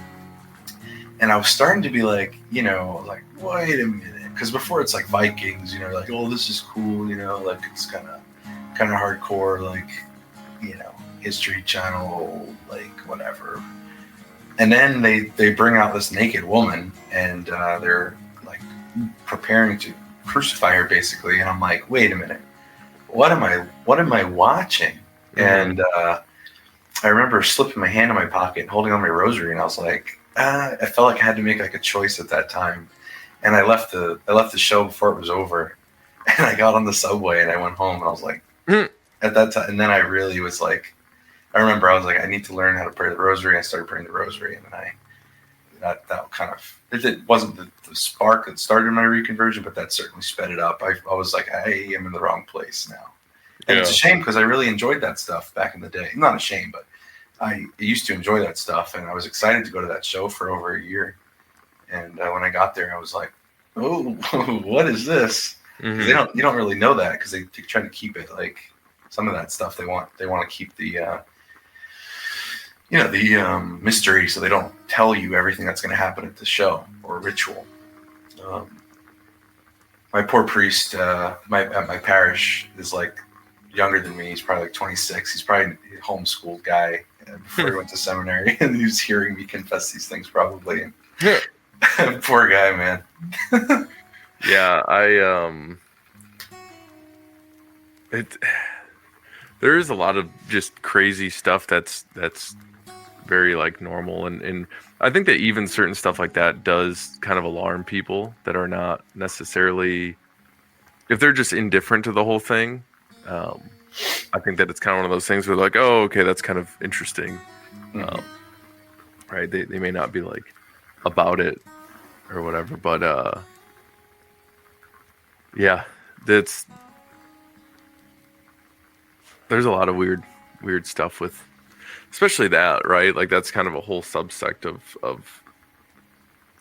was starting to be like, like, wait a minute, because before it's like Vikings, like, oh, this is cool, like it's kind of hardcore, like, History Channel, like whatever. And then they bring out this naked woman, and they're like preparing to crucify her basically, and I'm like, wait a minute, what am I watching? And I remember slipping my hand in my pocket, holding on my rosary, and I was like, I felt like I had to make like a choice at that time, and I left the show before it was over, and I got on the subway and I went home, and I was like, at that time, and then I really was like, I remember I was like, I need to learn how to pray the rosary. I started praying the rosary, and then that kind of, it wasn't the spark that started my reconversion, but that certainly sped it up. I was like, I am in the wrong place now. And it's a shame because I really enjoyed that stuff back in the day. Not a shame, but I used to enjoy that stuff, and I was excited to go to that show for over a year. And when I got there, I was like, oh, what is this? Because you don't really know that, because they try to keep it like some of that stuff. They want to keep the the mystery, so they don't tell you everything that's going to happen at the show or ritual. My poor priest, at my parish, is like younger than me. He's probably like 26. He's probably a homeschooled guy before he went to seminary, and he was hearing me confess these things probably. Poor guy, man. Yeah, there is a lot of just crazy stuff that's very like normal, and I think that even certain stuff like that does kind of alarm people that are not necessarily, if they're just indifferent to the whole thing. I think that it's kind of one of those things where like, oh, okay, that's kind of interesting. Right? They may not be like about it or whatever, but yeah, there's a lot of weird stuff with, especially that, right? Like that's kind of a whole subsect of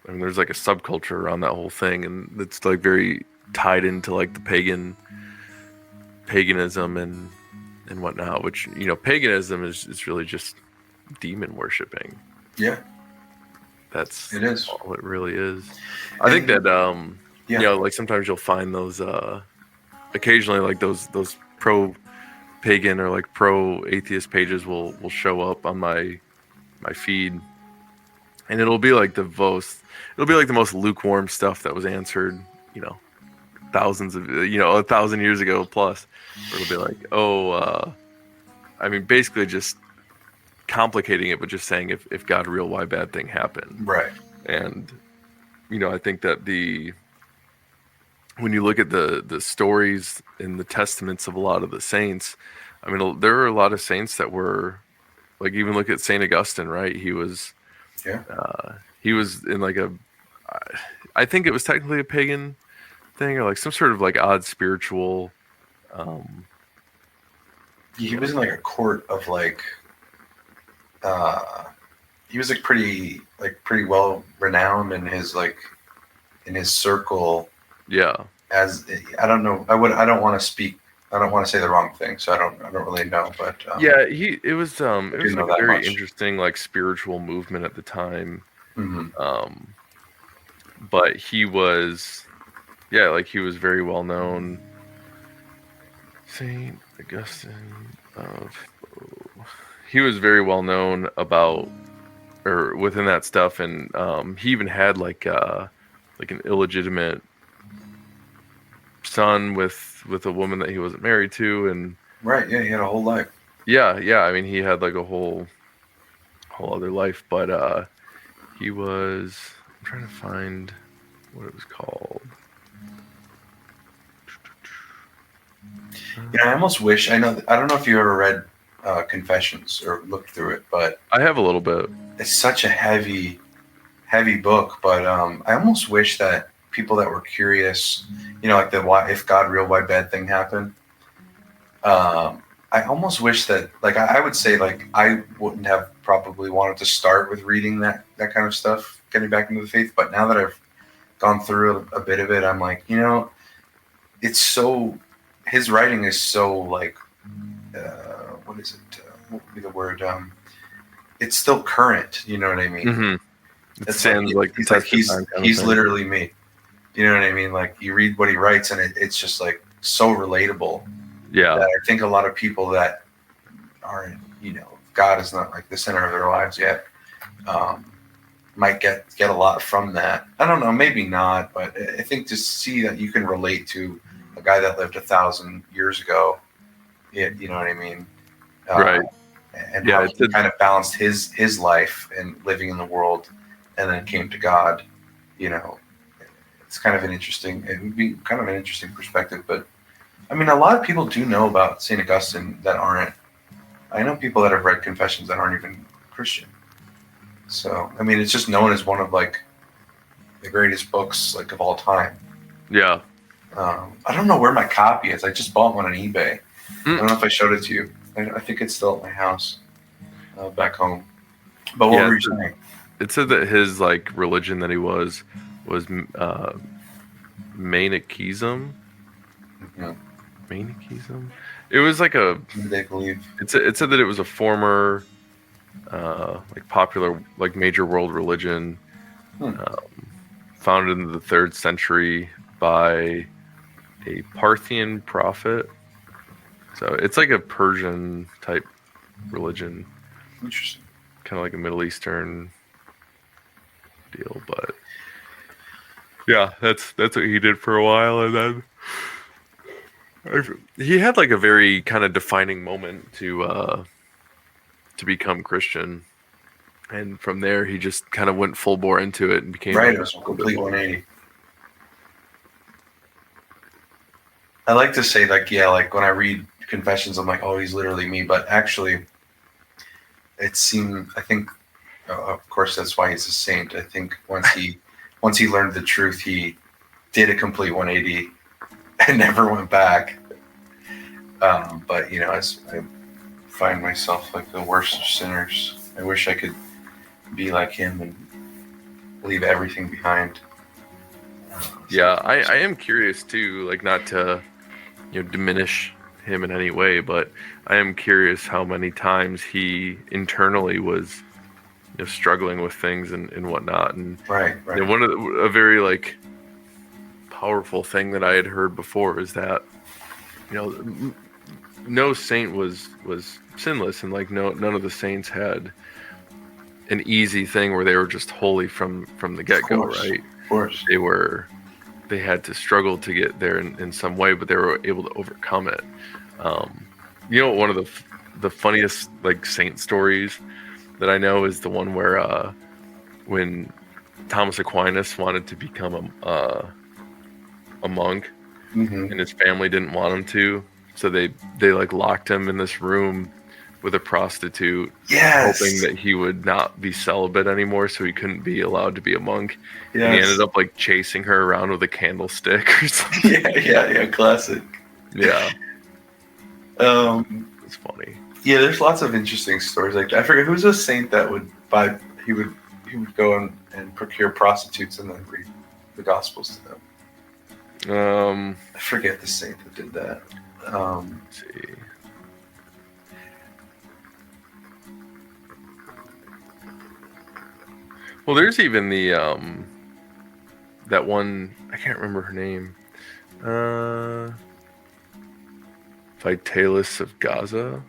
I mean, there's like a subculture around that whole thing, and it's like very tied into like the paganism and whatnot. Which paganism is really just demon worshipping. Yeah, That's it is. all it really is. I think that like sometimes you'll find those occasionally like those pro pagan or like pro atheist pages will show up on my feed, and it'll be like the most lukewarm stuff that was answered thousands of 1,000 years ago plus, where it'll be like I mean basically just complicating it, but just saying if God real, why bad thing happened. Right. And I think that when you look at the stories in the testaments of a lot of the saints, I mean, there are a lot of saints that were like, even look at Saint Augustine, right? He was in like I think it was technically a pagan thing, or like some sort of like odd spiritual. He was in like a court of like. He was like pretty well renowned in his circle. Yeah. As I don't know, I don't want to speak. I don't want to say the wrong thing, so I don't really know. But yeah, it was like a very much. Interesting like spiritual movement at the time. Mm-hmm. But he was very well known. Saint Augustine he was very well known about or within that stuff, and he even had like an illegitimate son with a woman that he wasn't married to, and right, yeah, he had a whole life. Yeah, I mean, he had like a whole other life, but he was. I'm trying to find what it was called. I almost wish I don't know if you ever read Confessions or looked through it, but I have a little bit. It's such a heavy book, but I almost wish that people that were curious, like the why, if God real, why bad thing happened. I almost wish that, like, I would say, like, I wouldn't have probably wanted to start with reading that kind of stuff, getting back into the faith. But now that I've gone through a bit of it, I'm like, it's so, his writing is so like, what is it? What would be the word? It's still current. You know what I mean? Mm-hmm. It sounds like he's literally me. You know what I mean? Like, you read what he writes, and it's just like so relatable. Yeah. That I think a lot of people that aren't, God is not like the center of their lives yet, might get a lot from that. I don't know, maybe not, but I think to see that you can relate to a guy that lived 1,000 years ago, you know what I mean? Right. And how he kind of balanced his life and living in the world, and then came to God. It's kind of it would be kind of an interesting perspective. But I mean, a lot of people do know about St. Augustine that aren't. I know people that have read Confessions that aren't even Christian. So I mean, it's just known as one of like the greatest books like of all time. Yeah. I don't know where my copy is. I just bought one on eBay. I don't know if I showed it to you. I think it's still at my house back home. But what were you saying? It said that his like religion that he was Manichaeism. Yeah. Manichaeism. It was like a. They believe. It said that it was a former, like popular, like major world religion, founded in the 3rd century by a Parthian prophet. So it's like a Persian type religion. Interesting. Kind of like a Middle Eastern deal, but yeah, that's what he did for a while, and then he had like a very kind of defining moment to become Christian, and from there he just kind of went full bore into it and became right. It was a complete 180. I like to say like when I read Confessions, I'm like, oh, he's literally me, but actually, I think, of course, that's why he's a saint. I think once he learned the truth, he did a complete 180 and never went back. But as I find myself like the worst of sinners, I wish I could be like him and leave everything behind. Yeah, I am curious too, like not to diminish him in any way, but I am curious how many times he internally was struggling with things and whatnot. And Right. one of a very like powerful thing that I had heard before is that no saint was sinless, and like none of the saints had an easy thing where they were just holy from the get-go, right? Of course. They had to struggle to get there in some way, but they were able to overcome it. One of the funniest like saint stories that I know is the one where when Thomas Aquinas wanted to become a monk, and his family didn't want him to, so they like locked him in this room with a prostitute, hoping that he would not be celibate anymore, so he couldn't be allowed to be a monk. Yes. And he ended up like chasing her around with a candlestick or something. Yeah, classic. Yeah. It's funny. Yeah, there's lots of interesting stories like that. I forget who's a saint that he would go and procure prostitutes and then read the Gospels to them. I forget the saint that did that. Let's see. Well, there's even the that one, I can't remember her name. Vitalis of Gaza.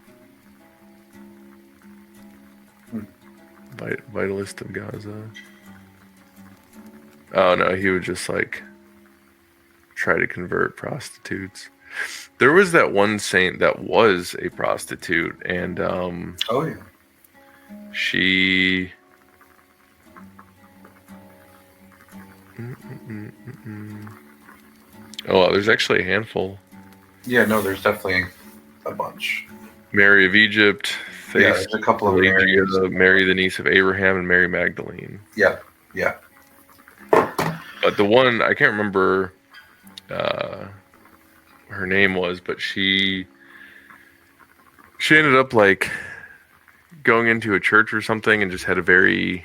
Vitalist of Gaza. Oh no, he would just like try to convert prostitutes. There was that one saint that was a prostitute, and she there's actually a handful. Yeah, no, there's definitely a bunch. Mary of Egypt, there's a couple of Mary, the niece of Abraham, and Mary Magdalene. Yeah. But the one, I can't remember her name was, but she ended up like going into a church or something and just had a very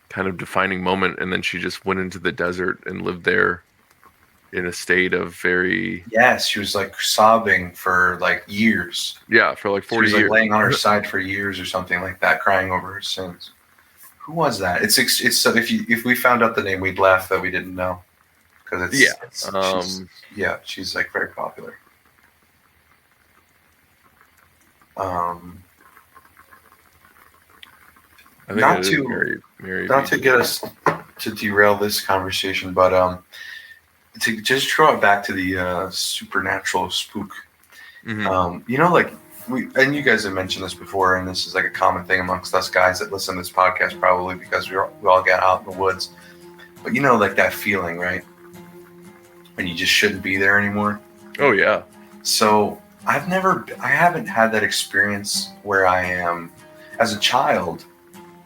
kind of defining moment, and then she just went into the desert and lived there in a state of very... Yes, she was like sobbing for like years. Yeah, for like 40 years. She was like laying on her side for years or something like that, crying over her sins. Who was that? It's so if we found out the name, we'd laugh that we didn't know, because she's like very popular. I think not to get us to derail this conversation, but to just draw it back to the supernatural spook. Like and you guys have mentioned this before, and this is like a common thing amongst us guys that listen to this podcast, probably because we all get out in the woods. But like that feeling, right, when you just shouldn't be there anymore. Oh yeah. So I haven't had that experience where I am as a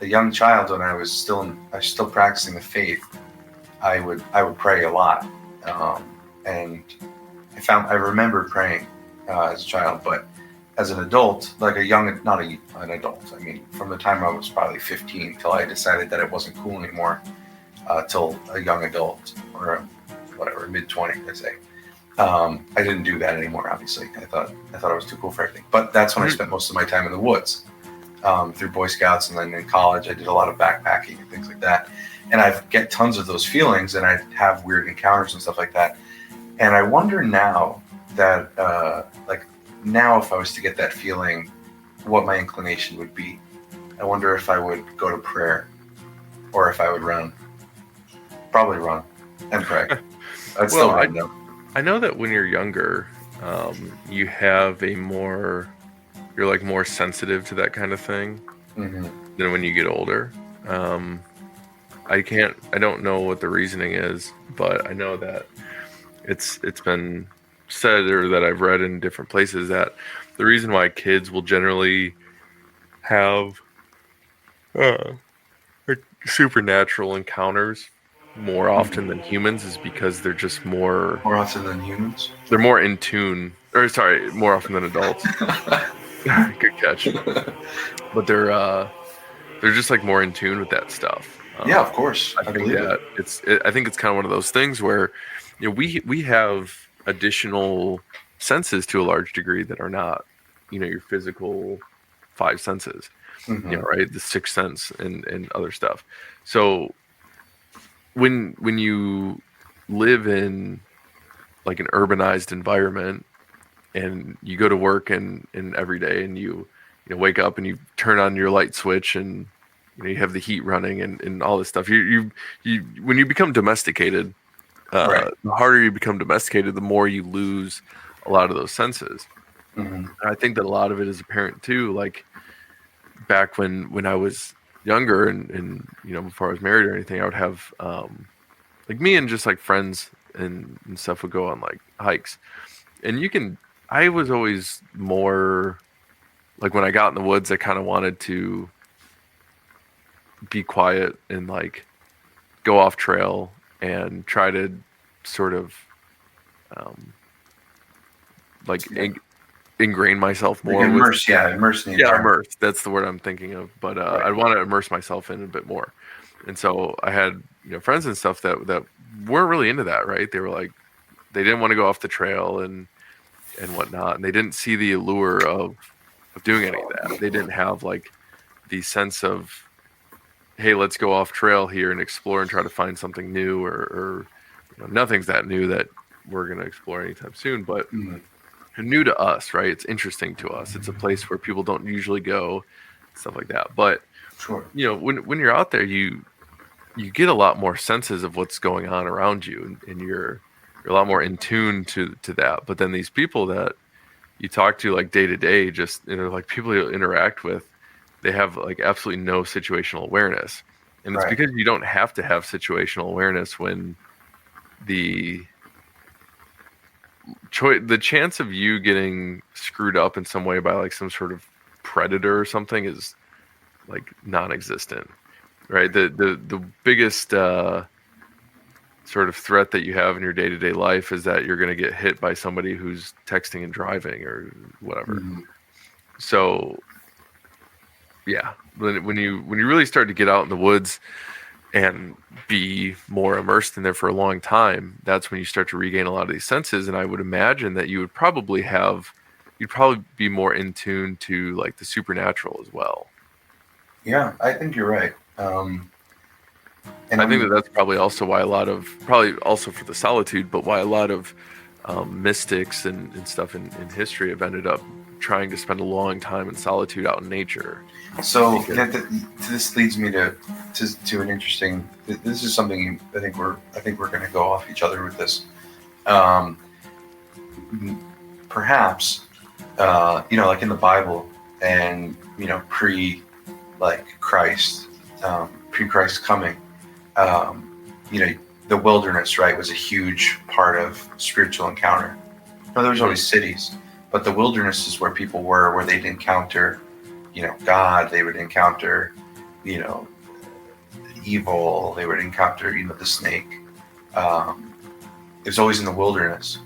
young child, when I was still practicing the faith. I would pray a lot, and I remember praying as a child, but as an adult, like not an adult. I mean, from the time I was probably 15 till I decided that it wasn't cool anymore, till a young adult or whatever, mid-20s, I say. I didn't do that anymore. Obviously, I thought I was too cool for everything. But that's when I spent most of my time in the woods, through Boy Scouts, and then in college I did a lot of backpacking and things like that. And I get tons of those feelings, and I have weird encounters and stuff like that. And I wonder now that, now if I was to get that feeling, what my inclination would be. I wonder if I would go to prayer, or if I would run. Probably run and pray. I'd still run though. I know that when you're younger, you have you're like more sensitive to that kind of thing than when you get older. I don't know what the reasoning is, but I know that it's been said, or that I've read in different places, that the reason why kids will generally have supernatural encounters more often than humans is because they're just more often than humans. They're more in tune, more often than adults. Good catch. But they're they're just like more in tune with that stuff. Yeah, of course. I think that I think it's kind of one of those things where, you know, we have additional senses to a large degree that are not, you know, your physical five senses, Mhm. you know, right? The sixth sense and other stuff. So when you live in like an urbanized environment and you go to work and every day and you know wake up and you turn on your light switch and you know you have the heat running and all this stuff, you when you become domesticated, Right. the harder you become domesticated, the more you lose a lot of those senses. Mhm. And I think that a lot of it is apparent too, like back when I was younger and you know before I was married or anything, I would have like me and just like friends and stuff would go on like hikes. And I was always more like when I got in the woods, I kind of wanted to be quiet and like go off trail and try to sort of um, like ingrain myself Like more with immerse in the environment. immerse. That's the word I'm thinking of. But Right. I'd want to immerse myself in a bit more. And so I had, you know, friends and stuff that weren't really into that, right? They were like they didn't want to go off the trail and whatnot, and they didn't see the allure of doing any of that. They didn't have like the sense of, hey, let's go off trail here and explore and try to find something new, or you know, nothing's that new that we're going to explore anytime soon, but Mhm. new to us, right? It's interesting to us. It's a place where people don't usually go, stuff like that. But Sure. you know, when you're out there, you get a lot more senses of what's going on around you, and you're a lot more in tune to that. But then these people that you talk to like day to day, just you know, like people you interact with, they have like absolutely no situational awareness, and it's Right. because you don't have to have situational awareness when the the chance of you getting screwed up in some way by like some sort of predator or something is like non-existent, right? The biggest sort of threat that you have in your day-to-day life is that you're going to get hit by somebody who's texting and driving or whatever. Mhm. So yeah, when you really start to get out in the woods and be more immersed in there for a long time, that's when you start to regain a lot of these senses. And I would imagine that you'd probably be more in tune to like the supernatural as well. Yeah, I think you're right. And I think that that's probably also why probably also for the solitude, but why a lot of mystics and stuff in history have ended up trying to spend a long time in solitude out in nature. So this leads me to an interesting. This is something I think we're going to go off each other with this. Um, Perhaps you know, like in the Bible, and you know, pre Christ coming, you know, the wilderness, right, was a huge part of spiritual encounter. No, there was always cities, but the wilderness is where people were, where they'd encounter, you know, God. They would encounter, you know, evil. They would encounter, you know, the snake. It was always in the wilderness.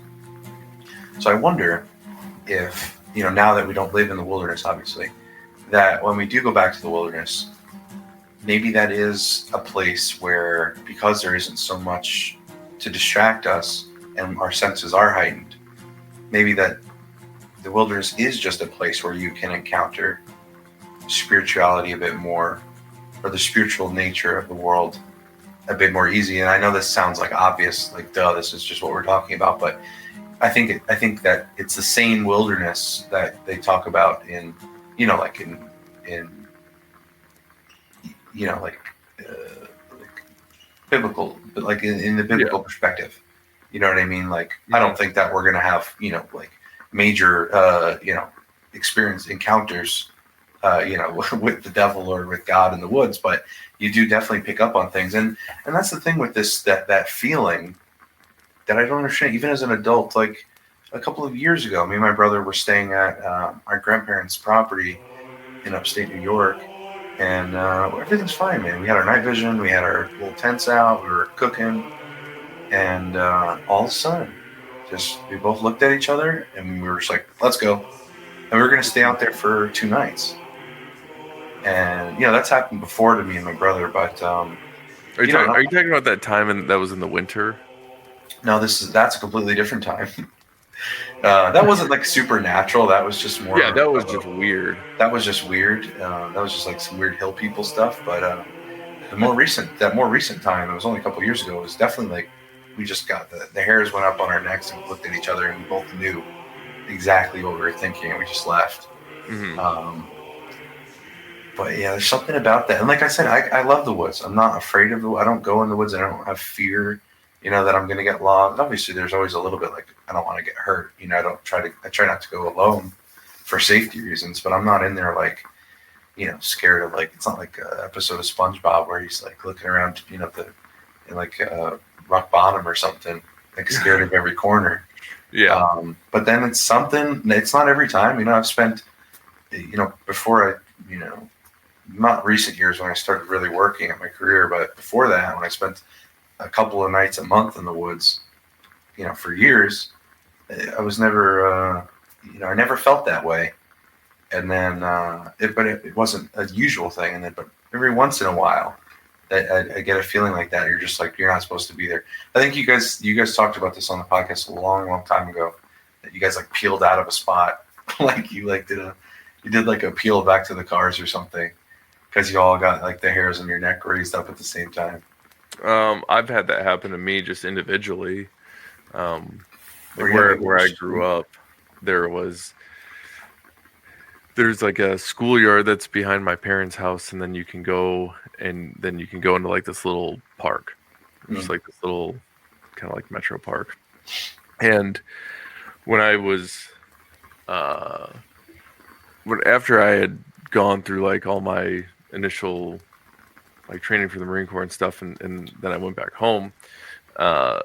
So I wonder if, you know, now that we don't live in the wilderness, obviously, that when we do go back to the wilderness, maybe that is a place where, because there isn't so much to distract us and our senses are heightened, maybe that the wilderness is just a place where you can encounter spirituality a bit more, or the spiritual nature of the world a bit more easy. And I know this sounds like obvious, like duh, this is just what we're talking about, but I think that it's the same wilderness that they talk about in, you know, like in you know, like biblical, but like in the biblical perspective. You know what I mean? Like, I don't think that we're gonna have, you know, like major you know, experience encounters you know, with the devil or with God in the woods, but you do definitely pick up on things. And that's the thing with this, that feeling that I don't understand, even as an adult. Like a couple of years ago, me and my brother were staying at our grandparents' property in upstate New York, and everything's fine, man. We had our night vision, we had our little tents out, we were cooking, and all of a sudden, just we both looked at each other and we were just like, let's go. And we were going to stay out there for 2 nights. And that's happened before to me and my brother. But Are you talking about that time that was in the winter? no, that's a completely different time. That wasn't like supernatural. That was just more. Yeah, that was just weird. That was just weird. That was just like some weird hill people stuff. But that more recent time, it was only a couple years ago. It was definitely like we just got the hairs went up on our necks and we looked at each other and we both knew exactly what we were thinking and we just left. Mm-hmm. But yeah, there's something about that. And like I said, I love the woods. I'm not afraid of I don't go in the woods. I don't have fear, that I'm going to get lost. Obviously, there's always a little bit like I don't want to get hurt. I try not to go alone for safety reasons. But I'm not in there like, scared of like. It's not like an episode of SpongeBob where he's like looking around, in like rock bottom or something, like scared of every corner. Yeah. But then it's something. It's not every time. I've spent, before I, not recent years when I started really working at my career, but before that, when I spent a couple of nights a month in the woods, for years, I was never, I never felt that way. And then, it wasn't a usual thing. And then, but every once in a while, I get a feeling like that. You're just like, you're not supposed to be there. I think you guys talked about this on the podcast a long, long time ago, that you guys like peeled out of a spot. Like you did like a peel back to the cars or something. Because you all got like the hairs on your neck raised up at the same time. I've had that happen to me just individually. Where I grew up, there's like a schoolyard that's behind my parents' house, and then you can go into like this little park, just like this little kind of like metro park. And when I was, after I had gone through like all my initial like training for the Marine Corps and stuff, and then I went back home, and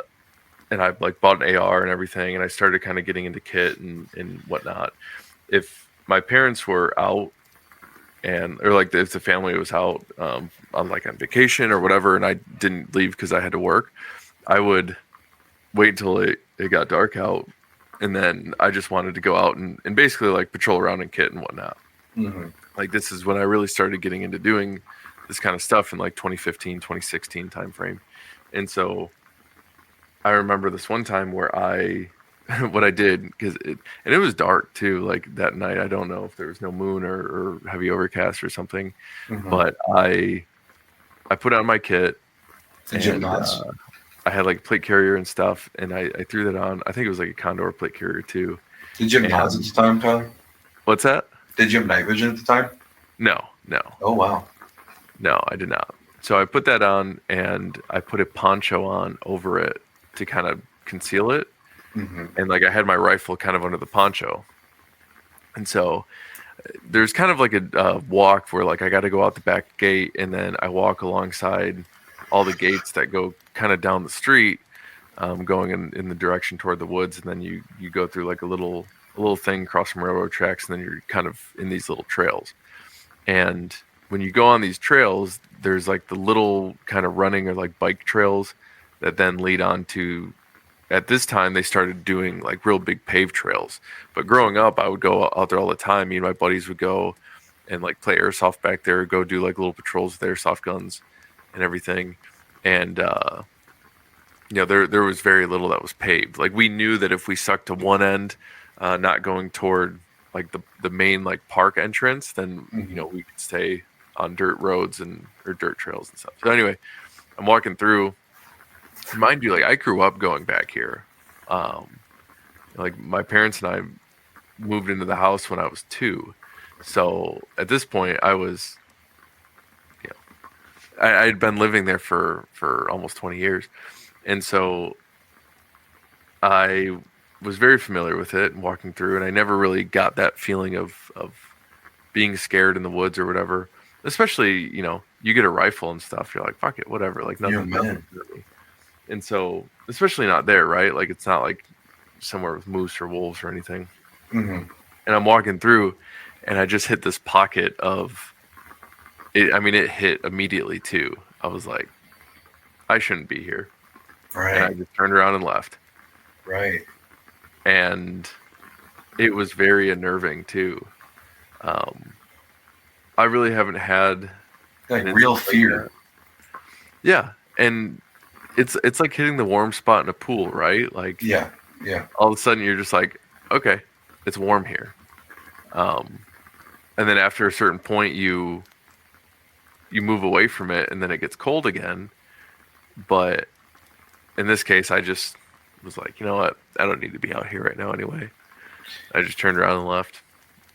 I like bought an AR and everything, and I started kind of getting into kit and whatnot. If my parents were out or like if the family was out on vacation or whatever, and I didn't leave because I had to work, I would wait until it got dark out, and then I just wanted to go out and basically like patrol around in kit and whatnot. Mm-hmm. Like this is when I really started getting into doing this kind of stuff in like 2015, 2016 timeframe. And so I remember this one time where what I did, and it was dark too, like that night. I don't know if there was no moon or heavy overcast or something, but I put on my kit. Did you have knots? I had like plate carrier and stuff, and I threw that on. I think it was like a Condor plate carrier too. Did you have nods at the time, Tyler? What's that? Did you have night vision at the time? No. Oh, wow. No, I did not. So I put that on, and I put a poncho on over it to kind of conceal it. Mm-hmm. And like I had my rifle kind of under the poncho. And so there's kind of like a walk where like I got to go out the back gate, and then I walk alongside all the gates that go kind of down the street, going in the direction toward the woods. And then you go through like a little thing across from railroad tracks, and then you're kind of in these little trails. And when you go on these trails, there's like the little kind of running or like bike trails that then lead on to, at this time they started doing like real big paved trails. But growing up, I would go out there all the time. Me and my buddies would go and like play airsoft back there, go do like little patrols with airsoft guns and everything. And there was very little that was paved. Like we knew that if we stuck to one end, not going toward like the main like park entrance, then we could stay on dirt roads or dirt trails and stuff. So anyway, I'm walking through. Mind you, like I grew up going back here. Like my parents and I moved into the house when I was 2. So at this point, I was, I had been living there for almost 20 years, and so I was very familiar with it and walking through, and I never really got that feeling of being scared in the woods or whatever. Especially, you get a rifle and stuff, you're like, fuck it, whatever, like nothing. And so, especially not there, right? Like it's not like somewhere with moose or wolves or anything. Mm-hmm. And I'm walking through, and I just hit this pocket of it. I mean, it hit immediately too. I was like, I shouldn't be here. Right. And I just turned around and left. Right. And it was very unnerving too. I really haven't had Like an real instance fear. that. Yeah, and it's like hitting the warm spot in a pool, right? Like Yeah. all of a sudden you're just like, okay, it's warm here. And then after a certain point you move away from it and then it gets cold again. But in this case I just was like, you know what? I don't need to be out here right now anyway. I just turned around and left.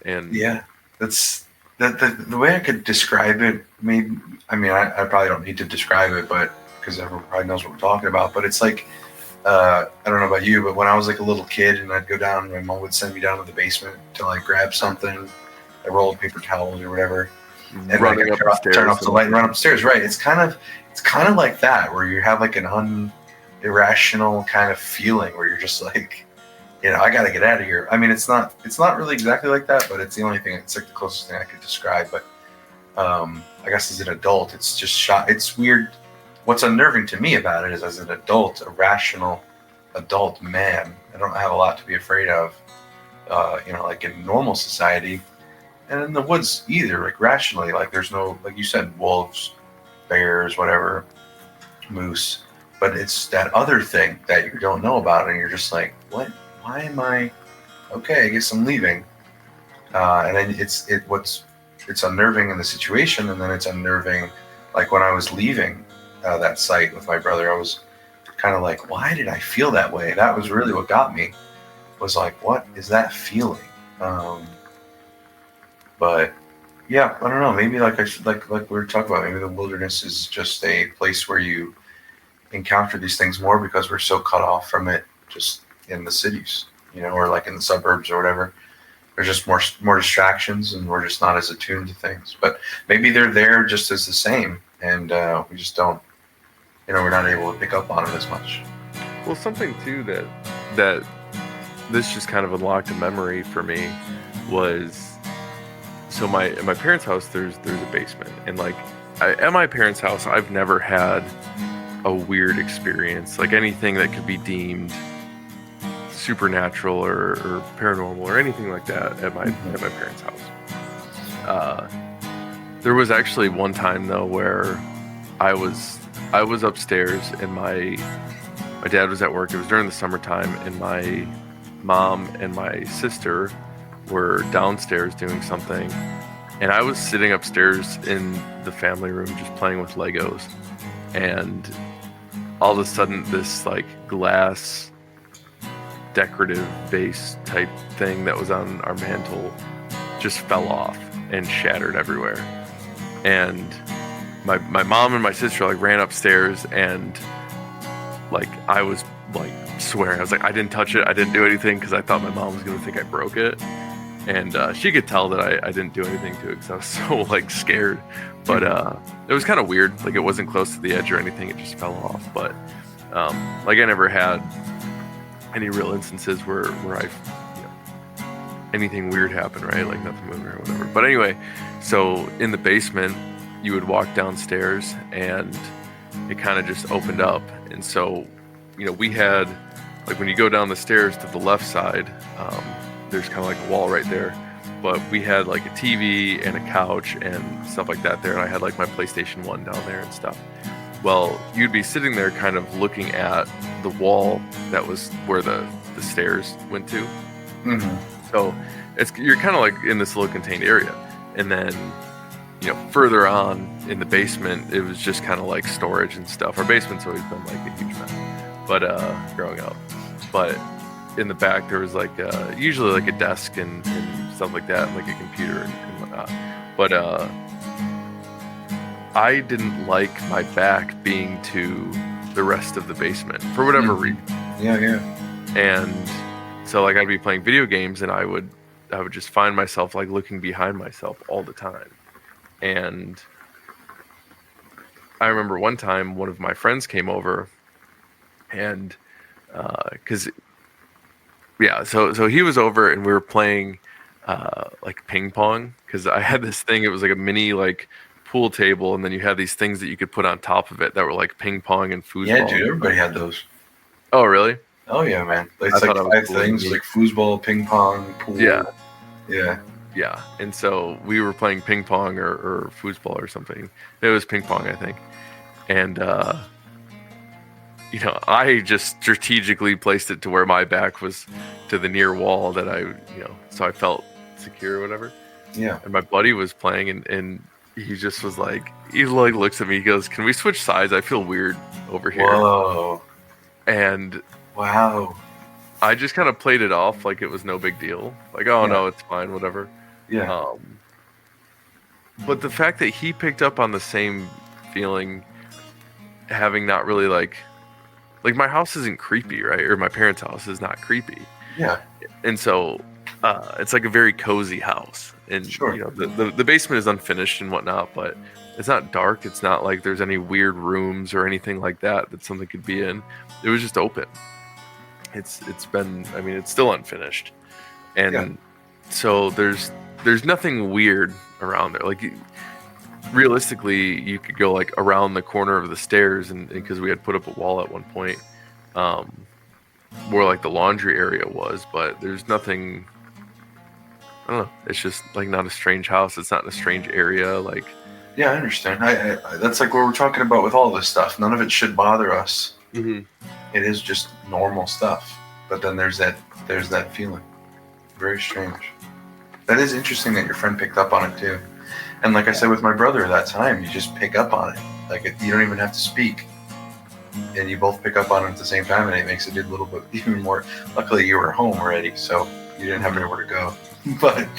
And Yeah. That's the way I could describe it. Maybe I mean I probably don't need to describe it, but because everyone probably knows what we're talking about. But it's like I don't know about you, but when I was like a little kid and I'd go down, my mom would send me down to the basement to like grab something, a roll of paper towels or whatever, and running like, up the stairs turn off the light and run upstairs. Right? It's kind of like that, where you have like an irrational kind of feeling where you're just like, I got to get out of here. I mean, it's not really exactly like that, but it's the only thing. It's like the closest thing I could describe. But I guess as an adult, it's just it's weird. What's unnerving to me about it is, as an adult, a rational adult man, I don't have a lot to be afraid of, like in normal society, and in the woods either, like rationally, like there's no, like you said, wolves, bears, whatever, moose, but it's that other thing that you don't know about, and you're just like, what? Why am I? Okay, I guess I'm leaving, and then it's unnerving in the situation, and then it's unnerving, like when I was leaving that site with my brother, I was kind of like, why did I feel that way? That was really what got me, was like, what is that feeling? But yeah, I don't know, maybe like we were talking about, maybe the wilderness is just a place where you encounter these things more because we're so cut off from it just in the cities, or like in the suburbs or whatever. There's just more distractions, and we're just not as attuned to things. But maybe they're there just as the same, and we just don't, we're not able to pick up on it as much. Well, something too that this just kind of unlocked a memory for me was, so in my parents' house there's a basement, and like at my parents' house I've never had a weird experience, like anything that could be deemed supernatural or paranormal or anything like that at my parents' house. There was actually one time though where I was upstairs and my dad was at work. It was during the summertime, and my mom and my sister were downstairs doing something, and I was sitting upstairs in the family room just playing with Legos, and all of a sudden this like glass decorative vase type thing that was on our mantle just fell off and shattered everywhere. And my mom and my sister like ran upstairs, and like I was like swearing, I was like, I didn't touch it, I didn't do anything, because I thought my mom was gonna think I broke it, and she could tell that I didn't do anything to it because I was so like scared. But it was kind of weird, like it wasn't close to the edge or anything, it just fell off. But like I never had any real instances where I've anything weird happened, right? Like nothing moving or whatever. But anyway, so in the basement you would walk downstairs and it kind of just opened up, and so we had, like, when you go down the stairs to the left side, there's kind of like a wall right there, but we had like a TV and a couch and stuff like that there, and I had like my PlayStation 1 down there and stuff. Well, you'd be sitting there kind of looking at the wall that was where the stairs went to. So you're kind of like in this little contained area, and then further on in the basement it was just kind of like storage and stuff. Our basement's always been like a huge mess, but growing up, but in the back there was like usually like a desk and stuff like that, and like a computer and whatnot. But I didn't like my back being to the rest of the basement for whatever reason. Yeah. And so like I'd be playing video games and I would just find myself like looking behind myself all the time. And I remember one time one of my friends came over, and so he was over and we were playing like ping pong, because I had this thing, it was like a mini like pool table, and then you had these things that you could put on top of it that were like ping pong and foosball. Yeah, dude, everybody had those. Oh, really? Oh yeah, man. It's like 5 things, like foosball, ping pong, pool. Yeah. Yeah, and so we were playing ping pong or foosball or something. It was ping pong, I think. And, I just strategically placed it to where my back was to the near wall that so I felt secure or whatever. Yeah. And my buddy was playing, and he just was like, he like looks at me, he goes, "Can we switch sides? I feel weird over here." Whoa. And Wow. I just kind of played it off like it was no big deal. Like, oh, no, it's fine, whatever. Yeah. But the fact that he picked up on the same feeling, having not really like my house isn't creepy, right? Or my parents' house is not creepy. Yeah. And so it's like a very cozy house. And, Sure. The basement is unfinished and whatnot, but it's not dark. It's not like there's any weird rooms or anything like that something could be in. It was just open. It's still unfinished. And so there's nothing weird around there. Like, realistically, you could go like around the corner of the stairs, and because we had put up a wall at one point, where like the laundry area was, but there's nothing. I don't know. It's just like not a strange house. It's not in a strange area. Like, Yeah, I understand. I that's like what we're talking about with all this stuff. None of it should bother us. Mhm. It is just normal stuff. But then there's that feeling. Very strange. That is interesting that your friend picked up on it too. And like I said with my brother that time, you just pick up on it. Like you don't even have to speak. And you both pick up on it at the same time, and it makes it a little bit even more. Luckily, you were home already, so you didn't have anywhere to go. But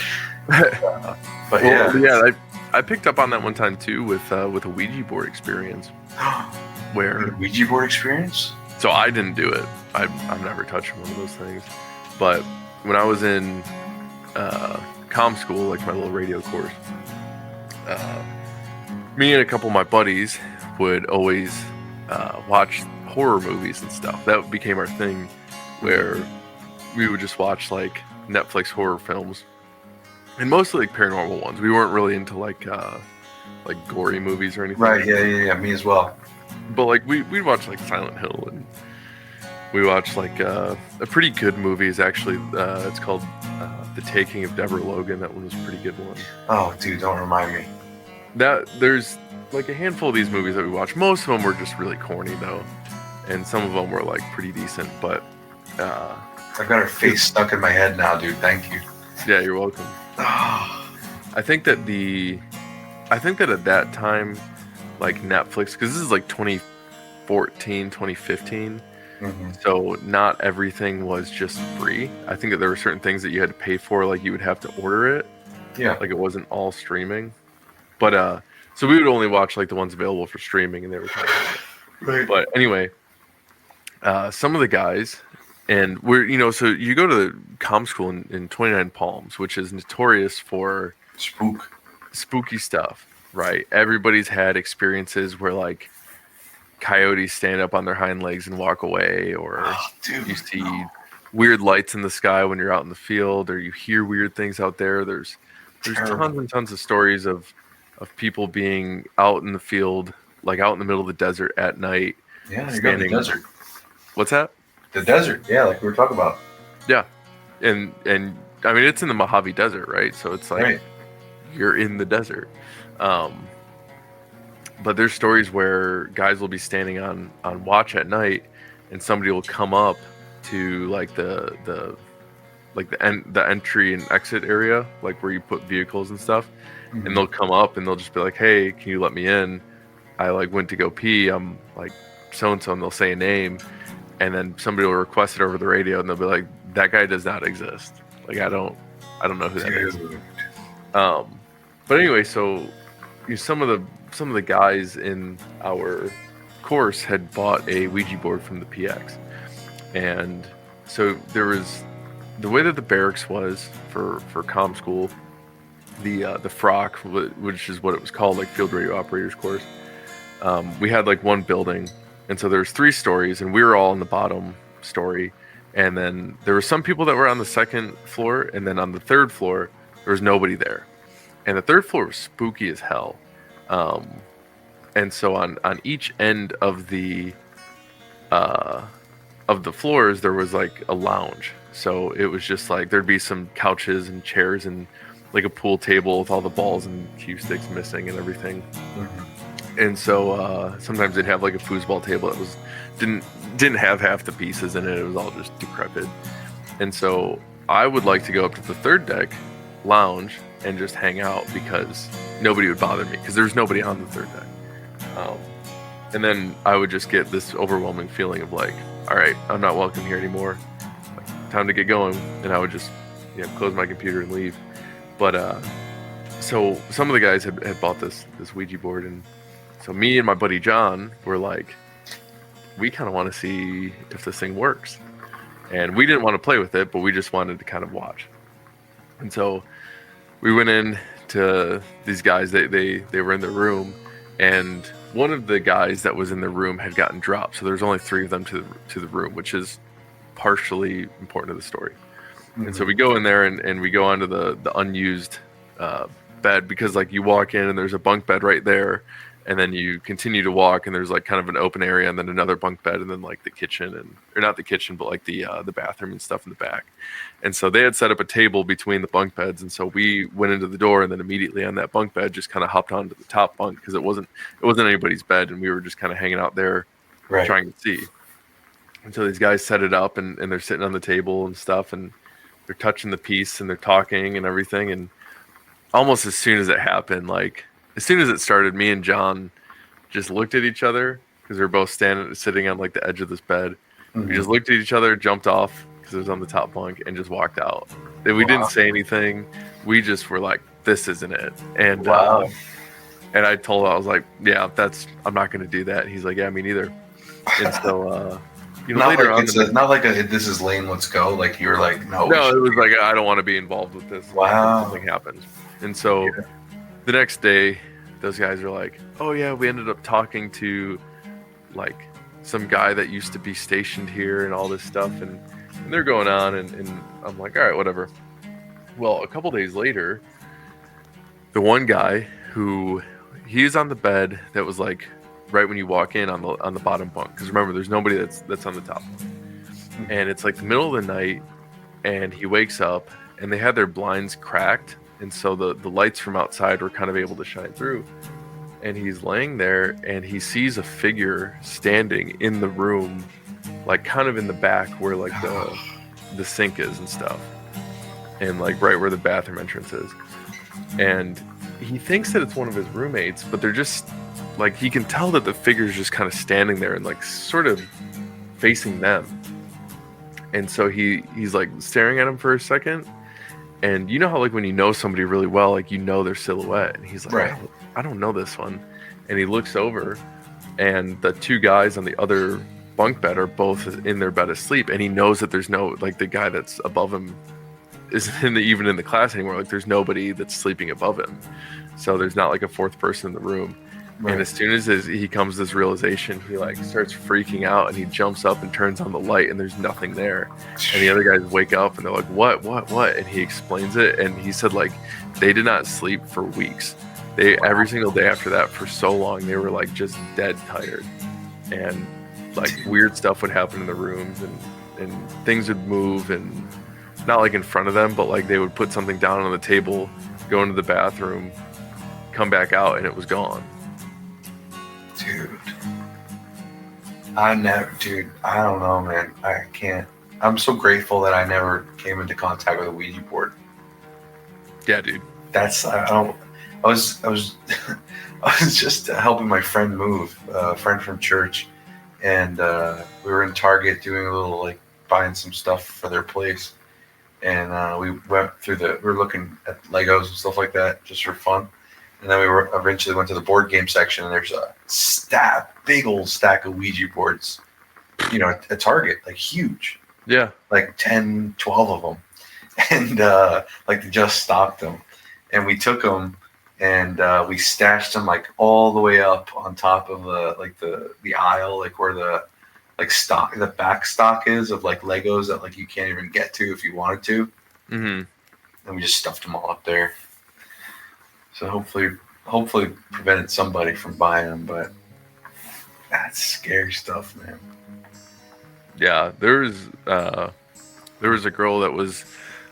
I picked up on that one time too with a Ouija board experience. Where Ouija board experience? So I didn't do it. I've never touched one of those things. But when I was in comm school, like my little radio course, me and a couple of my buddies would always watch horror movies and stuff. That became our thing, where we would just watch like Netflix horror films, and mostly like paranormal ones. We weren't really into like gory movies or anything. Right? Yeah. Me as well. But like we'd watch like Silent Hill, and we watched like a pretty good movie. Is actually it's called The Taking of Deborah Logan. That one was a pretty good one. Oh, dude, don't remind me. That there's like a handful of these movies that we watched. Most of them were just really corny though, and some of them were like pretty decent. But I've got her face stuck in my head now, dude. Thank you. Yeah, you're welcome. I think that at that time, like Netflix, because this is like 2014, 2015. Mm-hmm. So not everything was just free. I think that there were certain things that you had to pay for, like you would have to order it. Yeah. Like it wasn't all streaming. But so we would only watch like the ones available for streaming, and they were kind of Right. But anyway, some of the guys, and we're so you go to the comm school in 29 Palms, which is notorious for spooky stuff, right? Everybody's had experiences where like coyotes stand up on their hind legs and walk away, or you see weird lights in the sky when you're out in the field, or you hear weird things out there. There's tons and tons of stories of people being out in the field, like out in the middle of the desert at night. Yeah, you're in the desert. What's that? The desert, yeah, like we were talking about. Yeah, and I mean it's in the Mojave Desert, right? So it's like you're in the desert. But there's stories where guys will be standing on watch at night, and somebody will come up to like the entry and exit area, like where you put vehicles and stuff, and they'll come up and they'll just be like, "Hey, can you let me in? I like went to go pee. I'm like so and so," and they'll say a name, and then somebody will request it over the radio, and they'll be like, "That guy does not exist. Like I don't know who that is." But anyway, so some of the guys in our course had bought a Ouija board from the PX, and so there was the way that the barracks was for comm school, the FROC, which is what it was called, like field radio operators course. We had like one building, and so there's 3 stories, and we were all in the bottom story, and then there were some people that were on the 2nd floor, and then on the 3rd floor there was nobody there, and the 3rd floor was spooky as hell. And so on each end of the floors there was like a lounge. So it was just like there'd be some couches and chairs and like a pool table with all the balls and cue sticks missing and everything. Mm-hmm. And so sometimes they'd have like a foosball table that was didn't have half the pieces in it. It was all just decrepit. And so I would like to go up to the third deck lounge and just hang out because nobody would bother me because there's nobody on the third deck. And then I would just get this overwhelming feeling of like, all right, I'm not welcome here anymore. Like, time to get going. And I would just close my computer and leave. But so some of the guys had bought this Ouija board, and so me and my buddy John were like, we kind of want to see if this thing works. And we didn't want to play with it, but we just wanted to kind of watch. And so we went in to these guys. They were in the room, and one of the guys that was in the room had gotten dropped. So there's only 3 of them to the room, which is partially important to the story. Mm-hmm. And so we go in there and we go onto the unused bed, because like you walk in and there's a bunk bed right there, and then you continue to walk and there's like kind of an open area and then another bunk bed and then like the kitchen or not the kitchen, but like the bathroom and stuff in the back. And so they had set up a table between the bunk beds, and so we went into the door and then immediately on that bunk bed just kind of hopped onto the top bunk because it wasn't anybody's bed, and we were just kind of hanging out there trying to see. And so these guys set it up and they're sitting on the table and stuff, and they're touching the piece and they're talking and everything. And almost as soon as it happened, like as soon as it started, me and John just looked at each other because we were both sitting on like the edge of this bed. Mm-hmm. We just looked at each other, jumped off because it was on the top bunk, and just walked out. We didn't say anything. We just were like, "This isn't it." And and I told him, I was like, "Yeah, I'm not going to do that." And he's like, "Yeah, me neither." And so not later like on, not like this is lame, let's go. Like you were like, no, it was like I don't want to be involved with this. Wow, something happened. And so the next day, those guys are like, "Oh yeah, we ended up talking to like some guy that used to be stationed here and all this stuff," and they're going on, and I'm like, "All right, whatever." Well, a couple days later, the one guy he's on the bed that was like right when you walk in on the bottom bunk, because remember, there's nobody that's on the top bunk. And it's like the middle of the night, and he wakes up, and they had their blinds cracked, and so the lights from outside were kind of able to shine through. And he's laying there, and he sees a figure standing in the room, like kind of in the back where like the sink is and stuff, and like right where the bathroom entrance is. And he thinks that it's one of his roommates, but they're just like, he can tell that the figure's just kind of standing there and like sort of facing them. And so he's like staring at him for a second. And you know how like when you know somebody really well, like you know their silhouette. And he's like, right. I don't know this one. And he looks over, and the 2 guys on the other bunk bed are both in their bed asleep. And he knows that there's no, like the guy that's above him isn't even in the class anymore. Like there's nobody that's sleeping above him. So there's not like a 4th person in the room. Right. And as soon as he comes to this realization, he like starts freaking out, and he jumps up and turns on the light, and there's nothing there. And the other guys wake up and they're like, what? And he explains it. And he said like they did not sleep for weeks. Every single day after that for so long, they were like just dead tired. And like weird stuff would happen in the rooms, and things would move, and not like in front of them, but like they would put something down on the table, go into the bathroom, come back out, and it was gone. Dude, I don't know, man. I can't. I'm so grateful that I never came into contact with a Ouija board. Yeah, dude. I was just helping my friend move, a friend from church, and we were in Target doing a little like buying some stuff for their place, and we went through we were looking at Legos and stuff like that just for fun. And then we eventually went to the board game section, and there's a big old stack of Ouija boards, at Target, like huge. Yeah. Like 10, 12 of them. And like they just stocked them. And we took them and we stashed them like all the way up on top of the aisle, like where the back stock is of like Legos that like you can't even get to if you wanted to. Mm-hmm. And we just stuffed them all up there. So hopefully prevented somebody from buying them, but that's scary stuff, man. Yeah, there was a girl that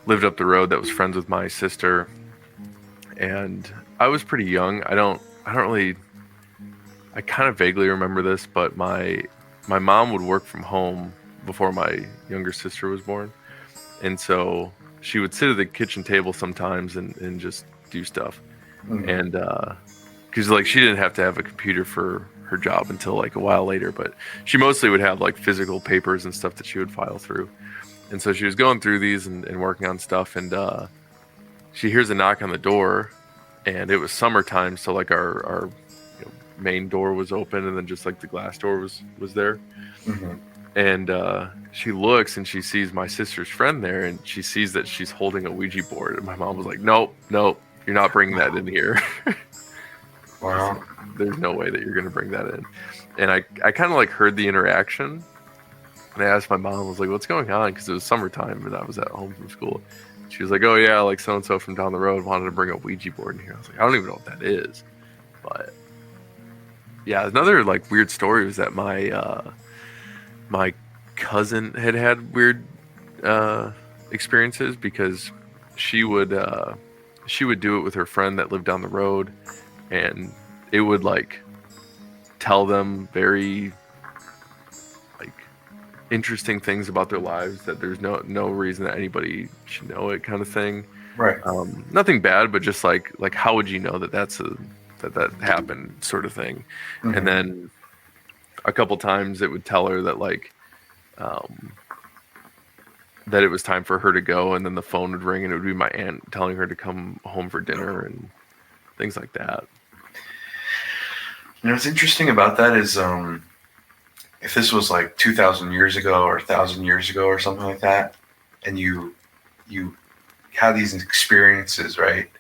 lived up the road that was friends with my sister, and I was pretty young. I don't really. I kind of vaguely remember this, but my mom would work from home before my younger sister was born, and so she would sit at the kitchen table sometimes and just do stuff, and because like she didn't have to have a computer for her job until like a while later, but she mostly would have like physical papers and stuff that she would file through. And so she was going through these and working on stuff, and she hears a knock on the door, and it was summertime, so like our main door was open, and then just like the glass door was there. And she looks and she sees my sister's friend there, and she sees that she's holding a Ouija board, and my mom was like, nope, you're not bringing that in here. Wow. There's no way that you're going to bring that in. And I kind of like heard the interaction, and I asked my mom, I was like, what's going on? Because it was summertime and I was at home from school. She was like, oh yeah, like so-and-so from down the road wanted to bring a Ouija board in here. I was like, I don't even know what that is. But yeah, another like weird story was that my cousin had weird experiences, because she would do it with her friend that lived down the road, and it would like tell them very like interesting things about their lives that there's no reason that anybody should know it, kind of thing. Right. Nothing bad, but just like how would you know that that happened, sort of thing. And then a couple times it would tell her that like that it was time for her to go, and then the phone would ring and it would be my aunt telling her to come home for dinner and things like that. You know, what's interesting about that is if this was like 2,000 years ago or 1,000 years ago or something like that, and you have these experiences, right?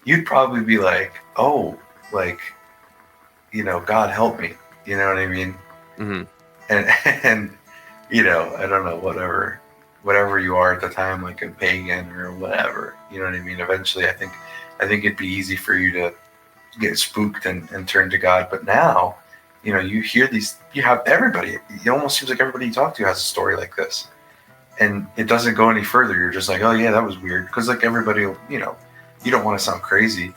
You'd probably be like, oh, like, you know, God help me. You know what I mean? And you know, I don't know, whatever you are at the time, like a pagan or whatever. You know what I mean? Eventually, I think it'd be easy for you to get spooked and turn to God. But now, you know, you hear these, you have everybody, it almost seems like everybody you talk to has a story like this, and it doesn't go any further. You're just like, oh yeah, that was weird, because like everybody, you know, you don't want to sound crazy,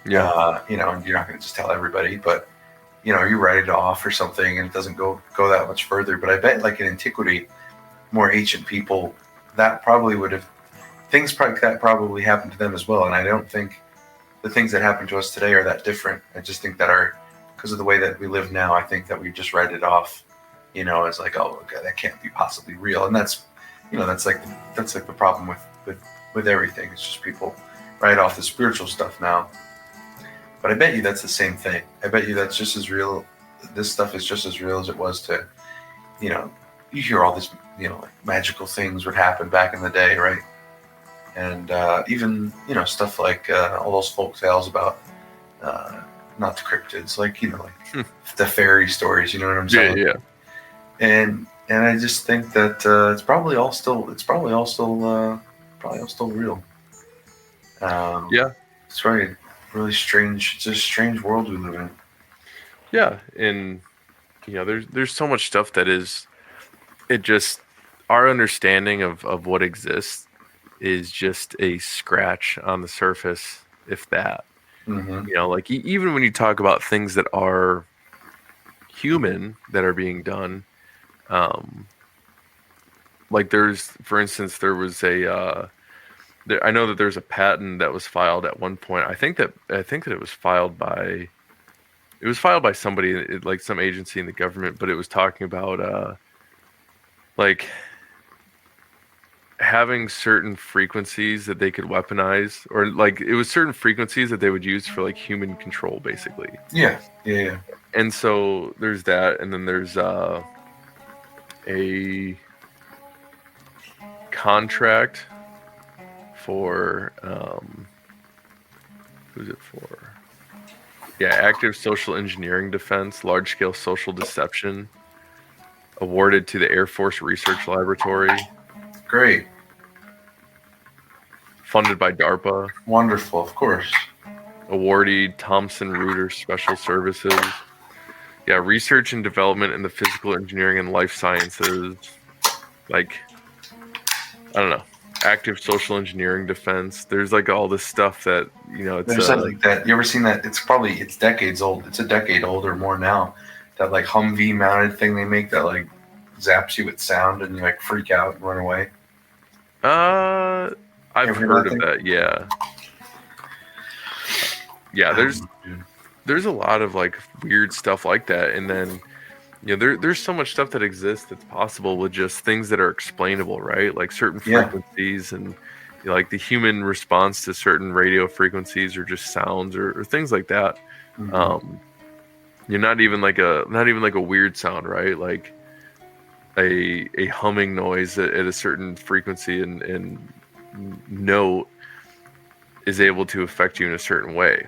you know, and you're not going to just tell everybody, but you know, you write it off or something, and it doesn't go that much further. But I bet like in antiquity, more ancient people, that probably would have, things like that probably happened to them as well. And I don't think the things that happen to us today are that different. I just think that because of the way that we live now, I think that we just write it off, you know, as like, oh, okay, that can't be possibly real. And that's, you know, that's like the problem with everything. It's just people write off the spiritual stuff now. But I bet you that's the same thing. I bet you that's just as real. This stuff is just as real as it was to, you know, you hear all this, you know, like magical things would happen back in the day, right? And even, you know, stuff like all those folk tales about, not the cryptids, like, you know, like the fairy stories, you know what I'm saying? Yeah. And I just think that it's probably all still real. Yeah. It's right. Really strange. It's a strange world we live in. Yeah, and you know, there's so much stuff that is, it just, our understanding of what exists is just a scratch on the surface, if that. You know, like even when you talk about things that are human that are being done, like for instance, there was I know that there's a patent that was filed at one point. I think that it was filed by somebody, like some agency in the government, but it was talking about like having certain frequencies that they could weaponize, or like it was certain frequencies that they would use for like human control, basically. Yeah. And so there's that, and then there's a contract for who's it for? Yeah, active social engineering defense, large scale social deception, awarded to the Air Force Research Laboratory. Great. Funded by DARPA. Wonderful, of course. Awardee Thomson Reuters Special Services. Yeah, research and development in the physical engineering and life sciences. Like, I don't know. active social engineering defense. There's like all this stuff that it's There's like that. You ever seen that? It's decades old. It's a decade old or more now. That like Humvee mounted thing they make that like zaps you with sound and you like freak out and run away. I've heard of that. Yeah. There's a lot of like weird stuff like that, and then there's so much stuff that exists that's possible with just things that are explainable, right? Like certain frequencies and like the human response to certain radio frequencies or just sounds or things like that. You're not even like a weird sound, right? Like a humming noise at a certain frequency and note is able to affect you in a certain way.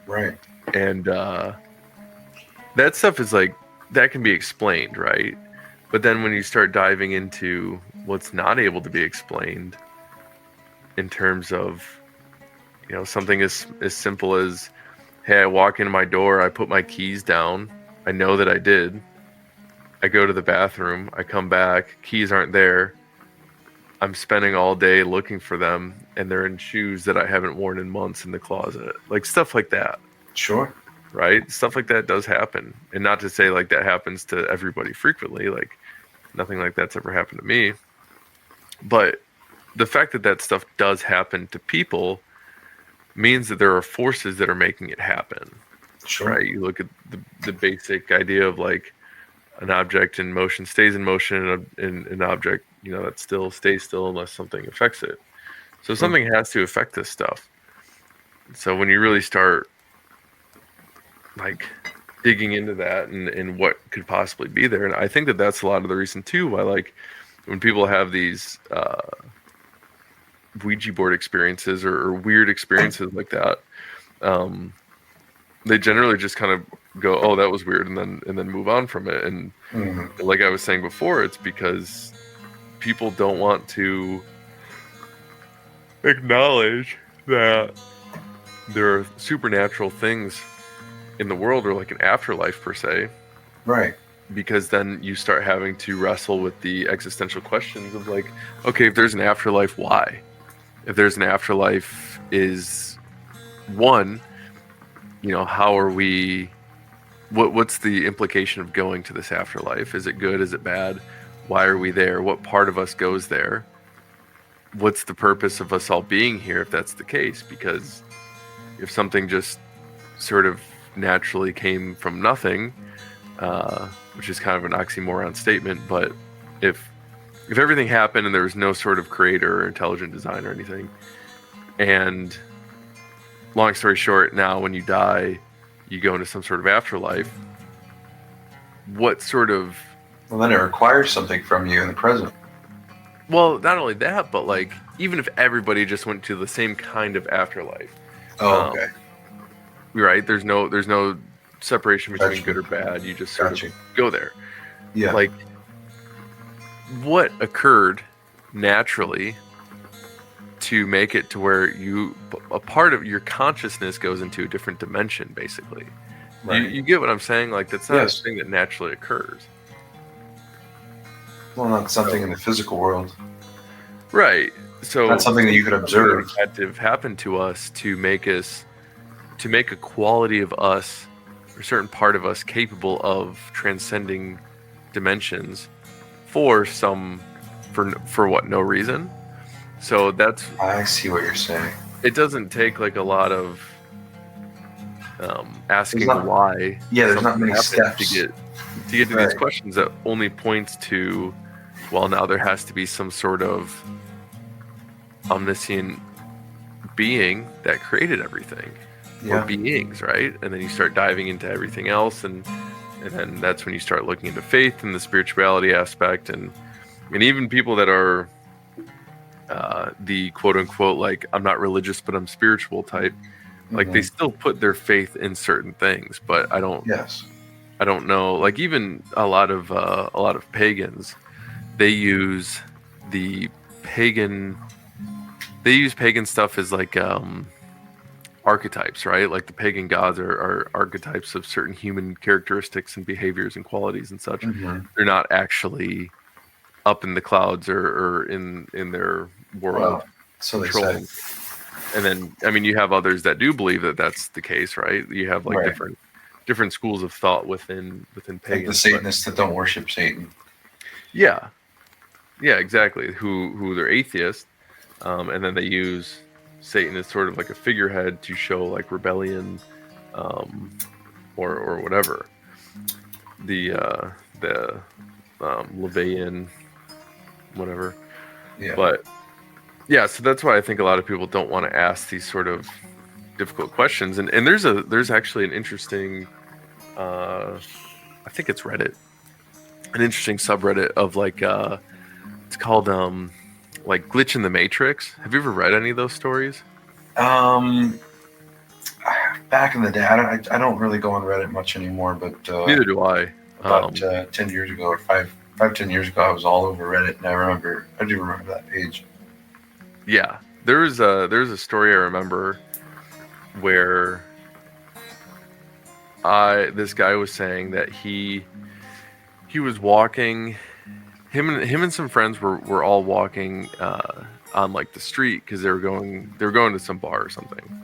Right. And that stuff is like, that can be explained, right? But then when you start diving into what's not able to be explained in terms of, something as simple as, hey, I walk into my door, I put my keys down, I know that I did, I go to the bathroom, I come back, keys aren't there, I'm spending all day looking for them, and they're in shoes that I haven't worn in months in the closet. Like stuff like that. Sure. Right? Stuff like that does happen. And not to say like that happens to everybody frequently, like nothing like that's ever happened to me. But the fact that that stuff does happen to people means that there are forces that are making it happen. Sure. Right? You look at the basic idea of like an object in motion stays in motion, and an object, that still stays still unless something affects it. So something has to affect this stuff. So when you really start like digging into that and what could possibly be there, and I think that that's a lot of the reason too why like when people have these Ouija board experiences or weird experiences like that, they generally just kind of go, oh, that was weird, and then move on from it. And like I was saying before, it's because people don't want to acknowledge that there are supernatural things in the world, or like an afterlife per se. Right. Because then you start having to wrestle with the existential questions of like, okay, if there's an afterlife, why? If there's an afterlife, is one, how are we, what's the implication of going to this afterlife? Is it good? Is it bad? Why are we there? What part of us goes there? What's the purpose of us all being here if that's the case? Because if something just sort of naturally came from nothing, which is kind of an oxymoron statement, but if everything happened and there was no sort of creator or intelligent design or anything, and long story short, now when you die, you go into some sort of afterlife, what sort of... Well, then it requires something from you in the present. Well, not only that, but like, even if everybody just went to the same kind of afterlife. Oh, okay. Right? There's no separation between good or bad. You just sort of go there. Yeah. Like, what occurred naturally to make it to where a part of your consciousness goes into a different dimension, basically. Right. You get what I'm saying? Like, that's not a thing that naturally occurs. Well, not something in the physical world. Right. So that's something that you could observe. Had to have happened to us to make a quality of us, or a certain part of us, capable of transcending dimensions for what, no reason. So that's... I see what you're saying. It doesn't take like a lot of asking why. Yeah, there's not many steps to get to these questions that only points to, well, now there has to be some sort of omniscient being that created everything, or beings, right? And then you start diving into everything else, and then that's when you start looking into faith and the spirituality aspect, and even people that are the quote unquote, like, I'm not religious but I'm spiritual type, like they still put their faith in certain things, but I don't know, like even a lot of pagans, they use pagan stuff as like archetypes, right? Like the pagan gods are archetypes of certain human characteristics and behaviors and qualities and such. They're not actually up in the clouds or in their world So they controlling. say. And then, I mean, you have others that do believe that that's the case, right? You have like Right. different schools of thought within Like the pagans. Satanists that don't worship Satan. Yeah, exactly. Who they're atheists, and then they use Satan as sort of like a figurehead to show like rebellion, or whatever. The Levian, whatever. Yeah. But yeah, so that's why I think a lot of people don't want to ask these sort of difficult questions. And there's actually an interesting, I think it's Reddit, an interesting subreddit of like it's called like Glitch in the Matrix. Have you ever read any of those stories? Back in the day, I don't really go on Reddit much anymore, but Neither do I. about 10 years ago or 10 years ago, I was all over Reddit, and I do remember that page. Yeah, there's a story I remember where this guy was saying that he was walking, him and some friends were all walking on like the street because they were going to some bar or something,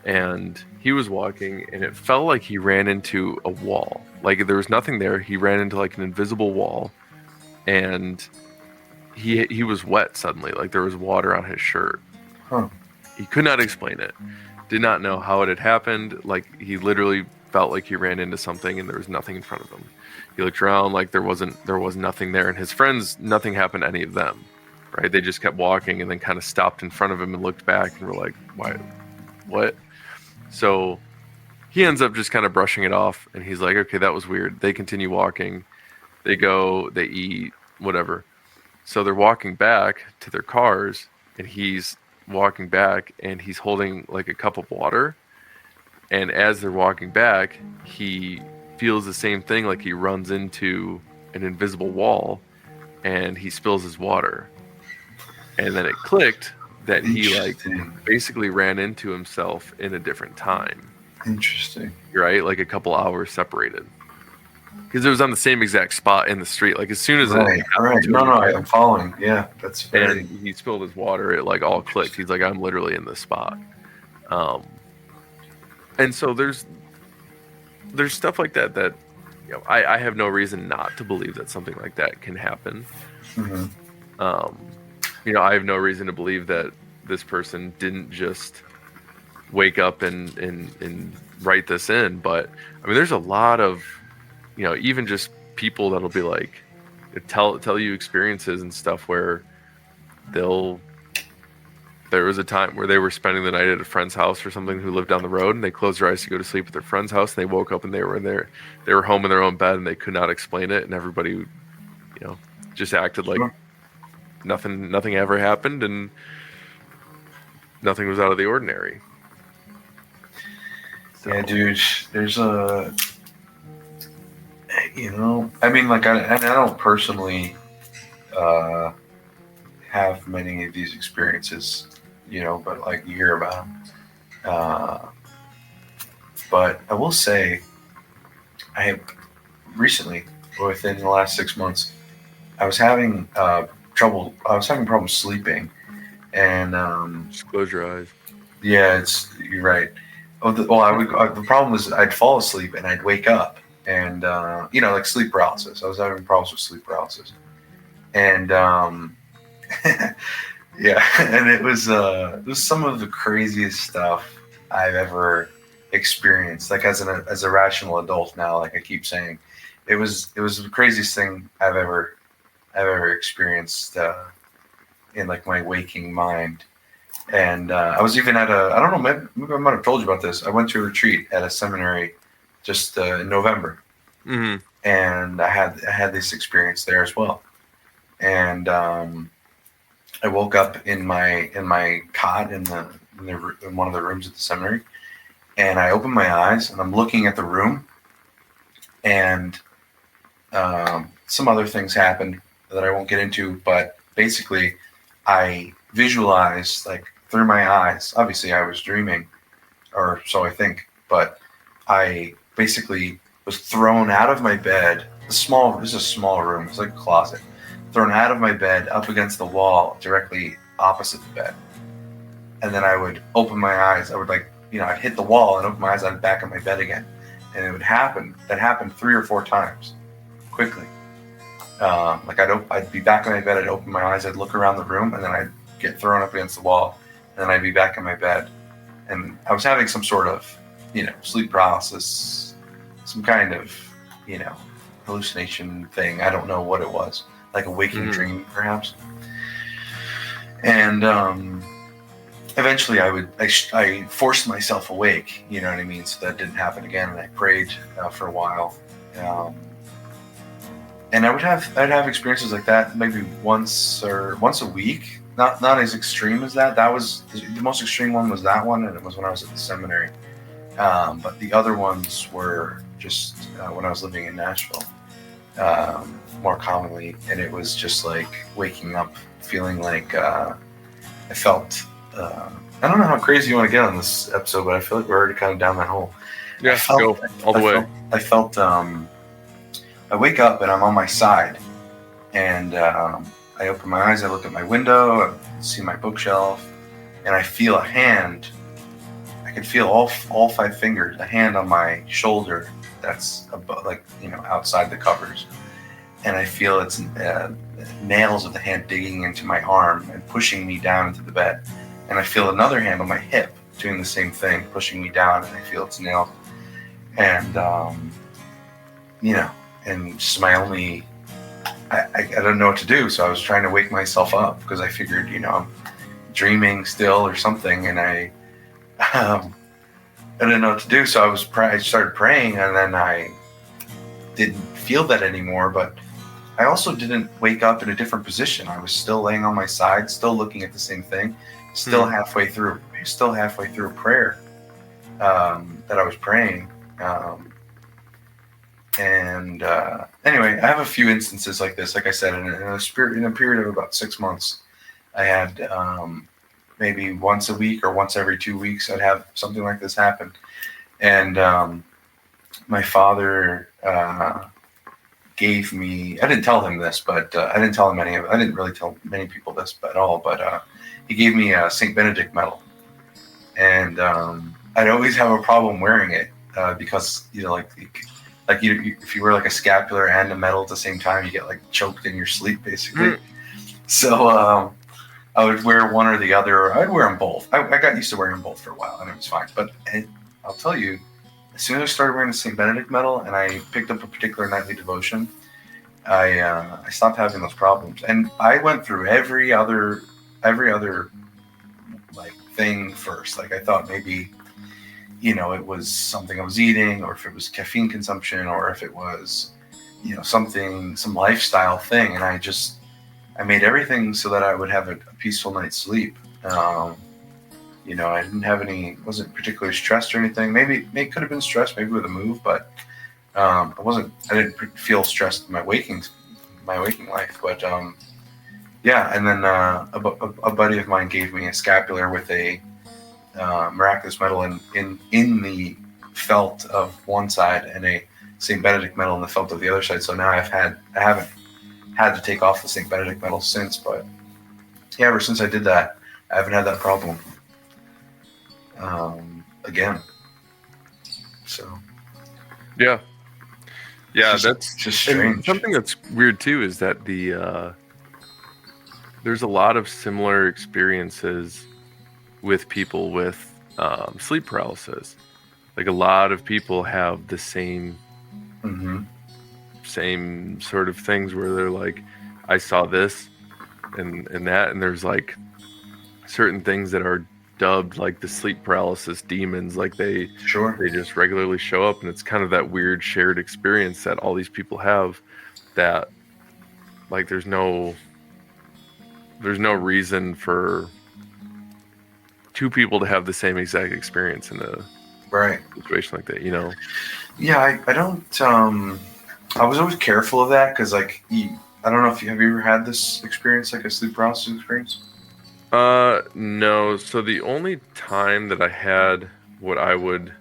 and he was walking and it felt like he ran into a wall. Like there was nothing there. He ran into like an invisible wall, and he was wet suddenly. Like there was water on his shirt. Huh. He could not explain it. Did not know how it had happened. Like he literally felt like he ran into something and there was nothing in front of him. He looked around like there was nothing there, and his friends, nothing happened to any of them. Right? They just kept walking and then kind of stopped in front of him and looked back and were like, "Why? What?" So he ends up just kind of brushing it off, and he's like, "Okay, that was weird." They continue walking. They go, they eat, whatever. So they're walking back to their cars, and he's walking back, and he's holding like a cup of water. And as they're walking back, he feels the same thing, like he runs into an invisible wall, and he spills his water. And then it clicked that he like basically ran into himself in a different time. Interesting. Right? Like a couple hours separated. Because it was on the same exact spot in the street. Like as soon as Right. No, I'm following. Yeah, that's very... And he spilled his water, it like all clicked. He's like, I'm literally in this spot. And so there's stuff like that you know, I have no reason not to believe that something like that can happen. Mm-hmm. You know, I have no reason to believe that this person didn't just wake up and write this in. But I mean, there's a lot of, you know, even just people that'll be like, tell you experiences and stuff where there was a time where they were spending the night at a friend's house or something who lived down the road, and they closed their eyes to go to sleep at their friend's house, and they woke up and they were home in their own bed, and they could not explain it, and everybody, you know, just acted like nothing ever happened, and nothing was out of the ordinary. So. Yeah, dude, there's a, you know, I mean, like, I don't personally have many of these experiences, you know, but like you hear about them. But I will say, I have recently, within the last 6 months, I was having problems sleeping, and just close your eyes. Yeah, you're right. The problem was I'd fall asleep and I'd wake up, and you know, like sleep paralysis. I was having problems with sleep paralysis, and yeah, and it was some of the craziest stuff I've ever experienced. Like as a rational adult now, like I keep saying, it was the craziest thing I've ever experienced in like my waking mind. And I was even at I don't know, maybe I might have told you about this. I went to a retreat at a seminary just in November, mm-hmm. and I had this experience there as well. And I woke up in my cot in one of the rooms at the seminary, and I opened my eyes and I'm looking at the room, and some other things happened that I won't get into, but basically I visualized, like, through my eyes. Obviously I was dreaming, or so I think, but I basically was thrown out of my bed. This is a small room. It's like a closet. Thrown out of my bed up against the wall directly opposite the bed. And then I would open my eyes. I would I'd hit the wall and open my eyes. I'd back in my bed again. And it would happen. That happened 3 or 4 times quickly. I'd be back in my bed. I'd open my eyes. I'd look around the room, and then I'd get thrown up against the wall. And then I'd be back in my bed. And I was having some sort of, sleep paralysis, some kind of, hallucination thing. I don't know what it was. Like a waking dream, perhaps. And eventually I forced myself awake, you know what I mean? So that didn't happen again. And I prayed for a while. And I'd have experiences like that maybe once a week. Not as extreme as that. That was the most extreme one was that one, and it was when I was at the seminary. But the other ones were just when I was living in Nashville, more commonly, and it was just like waking up feeling like I felt. I don't know how crazy you want to get on this episode, but I feel like we're already kind of down that hole. Yeah, go all the way. I felt. I wake up and I'm on my side, and I open my eyes. I look at my window. I see my bookshelf, and I feel a hand. I can feel all 5 fingers. A hand on my shoulder that's above, outside the covers, and I feel its nails of the hand digging into my arm and pushing me down into the bed. And I feel another hand on my hip doing the same thing, pushing me down, and I feel its nails. And and just my only. I don't know what to do, so I was trying to wake myself up because I figured, I'm dreaming still or something, and I didn't know what to do. So I started praying, and then I didn't feel that anymore. But I also didn't wake up in a different position. I was still laying on my side, still looking at the same thing, still halfway through a prayer that I was praying. Anyway, I have a few instances like this. Like I said, in a period of about 6 months, I had maybe once a week or once every 2 weeks, I'd have something like this happen. And my father gave me. I didn't tell him this, but I didn't tell him any of it. I didn't really tell many people this at all. But he gave me a St. Benedict medal, and I'd always have a problem wearing it because if you wear like a scapular and a medal at the same time, you get like choked in your sleep, basically. So I would wear one or the other, or I'd wear them both. I got used to wearing them both for a while, and it was fine. But I'll tell you, as soon as I started wearing the St. Benedict medal and I picked up a particular nightly devotion, I stopped having those problems. And I went through every other like thing first. Like I thought maybe, it was something I was eating, or if it was caffeine consumption, or if it was, some lifestyle thing. And I made everything so that I would have a peaceful night's sleep. I didn't have wasn't particularly stressed or anything. Maybe it could have been stressed, maybe with a move, but I didn't feel stressed in my waking life. But yeah. And then a buddy of mine gave me a scapular with a miraculous medal in the felt of one side and a St. Benedict medal in the felt of the other side. So now I haven't had to take off the St. Benedict medal since, but yeah, ever since I did that, I haven't had that problem again. So yeah, that's just strange. Something that's weird too is that there's a lot of similar experiences with people with sleep paralysis. Like a lot of people have the same sort of things where they're like, I saw this and that, and there's like certain things that are dubbed like the sleep paralysis demons. Like they just regularly show up, and it's kind of that weird shared experience that all these people have, that like there's no reason for 2 people to have the same exact experience in a situation like that, Yeah, I don't. I was always careful of that because, like, I don't know if have you ever had this experience, like a sleep paralysis experience? No. So the only time that I had what I would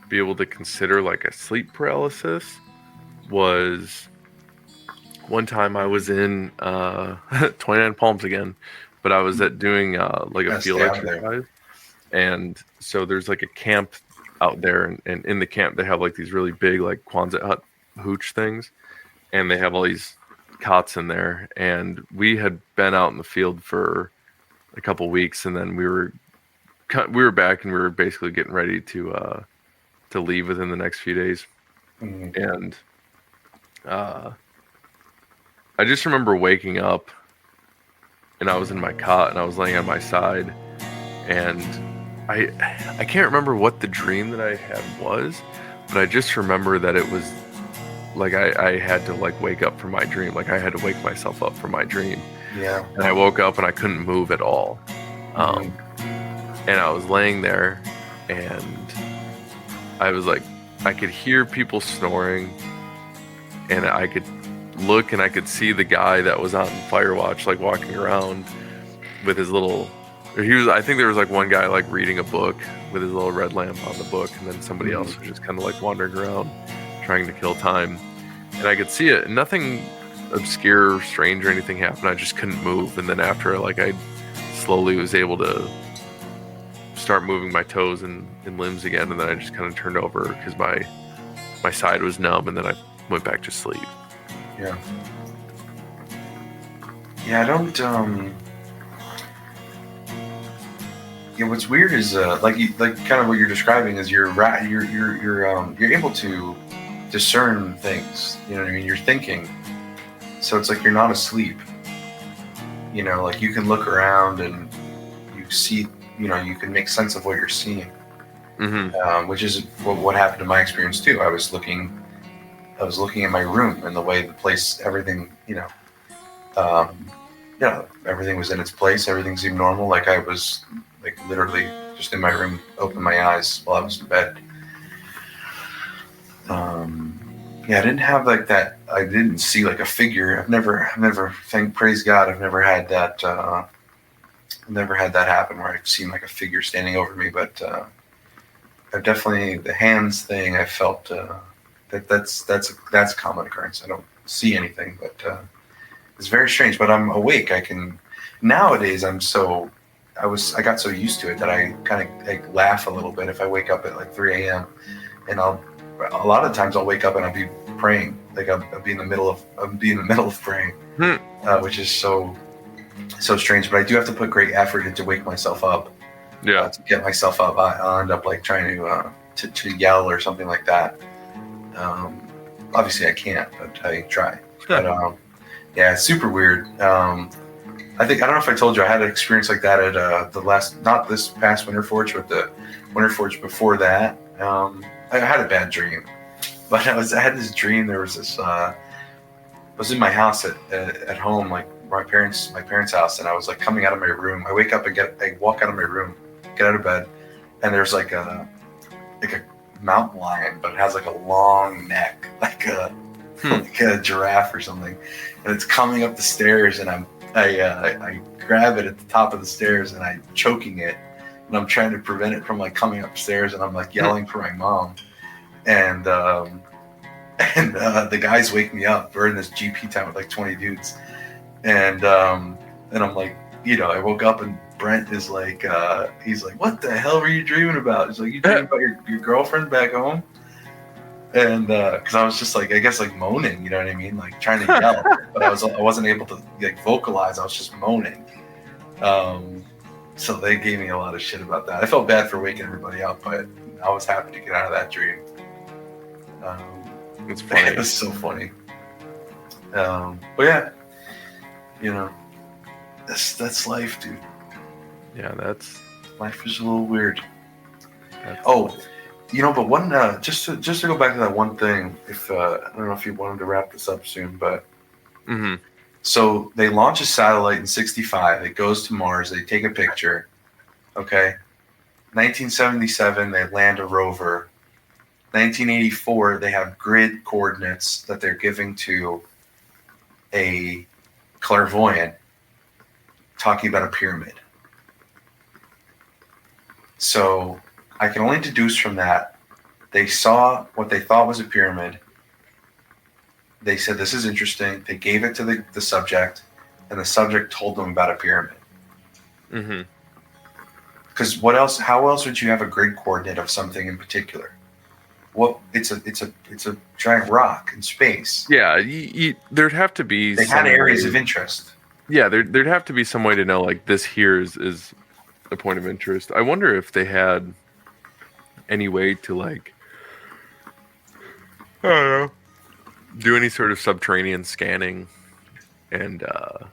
be able to consider like a sleep paralysis was one time I was in 29 Palms again. but I was at doing like a Gotta field stay out there. exercise, and so there's like a camp out there, and in the camp they have like these really big like Quonset hut hooch things, and they have all these cots in there, and we had been out in the field for a couple weeks, and then we were back, and we were basically getting ready to leave within the next few days. And I just remember waking up, and I was in my cot, and I was laying on my side, and I can't remember what the dream that I had was, but I just remember that it was like I had to like wake up from my dream. Like I had to wake myself up from my dream. Yeah. And I woke up and I couldn't move at all. And I was laying there, and I was like, I could hear people snoring, and I could look and I could see the guy that was on fire watch, like walking around with his little, I think there was like one guy like reading a book with his little red lamp on the book, and then somebody else was just kind of like wandering around trying to kill time. And I could see it, and nothing obscure or strange or anything happened. I just couldn't move. And then after, like, I slowly was able to start moving my toes and limbs again, and then I just kind of turned over because my side was numb, and then I went back to sleep. Yeah. Yeah, I don't. Yeah, what's weird is like kind of what you're describing is you're able to discern things. You know what I mean? You're thinking, so it's like you're not asleep. You know, like you can look around and you see. You know, you can make sense of what you're seeing, which is what happened in my experience too. I was looking at my room and the way the place, everything, everything was in its place. Everything seemed normal. Like I was like literally just in my room, opened my eyes while I was in bed. Yeah, I didn't have like that. I didn't see like a figure. I've never, praise God, I've never had that. Never had that happen where I've seen like a figure standing over me, but I've definitely, the hands thing, I felt that's a common occurrence. I don't see anything, but it's very strange. But I'm awake. I can nowadays. I got so used to it that I kind of like laugh a little bit if I wake up at like 3 a.m. and a lot of times I'll wake up and I'll be praying. Like I'll be in the middle of praying, which is so strange. But I do have to put great effort into wake myself up. Yeah. To get myself up, I'll end up like trying to yell or something like that. Obviously I can't, but I try. But yeah, it's super weird. I don't know if I told you I had an experience like that at not this past Winter Forge, but the Winter Forge before that. I had a bad dream, but I had this dream. There was this. I was in my house at home, like my parents' house, and I was like coming out of my room. I wake up and I walk out of my room, get out of bed, and there's like a mountain lion, but it has like a long neck, like a giraffe or something, and it's coming up the stairs, and I grab it at the top of the stairs, and I'm choking it, and I'm trying to prevent it from like coming upstairs, and I'm like yelling for my mom, and the guys wake me up. We're in this GP town with like 20 dudes, and I'm like, I woke up and Brent is like, he's like, what the hell were you dreaming about? He's like, you dreaming about your girlfriend back home? And because I was just like, I guess like moaning, you know what I mean, like trying to yell, but I wasn't able to like vocalize. I was just moaning. So they gave me a lot of shit about that. I felt bad for waking everybody up, but I was happy to get out of that dream. It's funny. It was so funny. But yeah, that's life, dude. Yeah, Life is a little weird. But one just to go back to that one thing. If I don't know if you wanted to wrap this up soon, but so they launch a satellite in '65. It goes to Mars. They take a picture. Okay, 1977 they land a rover. 1984 they have grid coordinates that they're giving to a clairvoyant talking about a pyramid. So I can only deduce from that they saw what they thought was a pyramid. They said, this is interesting. They gave it to the subject, and the subject told them about a pyramid. Mm-hmm. Because what else? How else would you have a grid coordinate of something in particular? Well, it's a giant rock in space. Yeah, there'd have to be. They had areas of interest. Yeah, there'd have to be some way to know like this here is a point of interest. I wonder if they had any way to like, I don't know, do any sort of subterranean scanning and or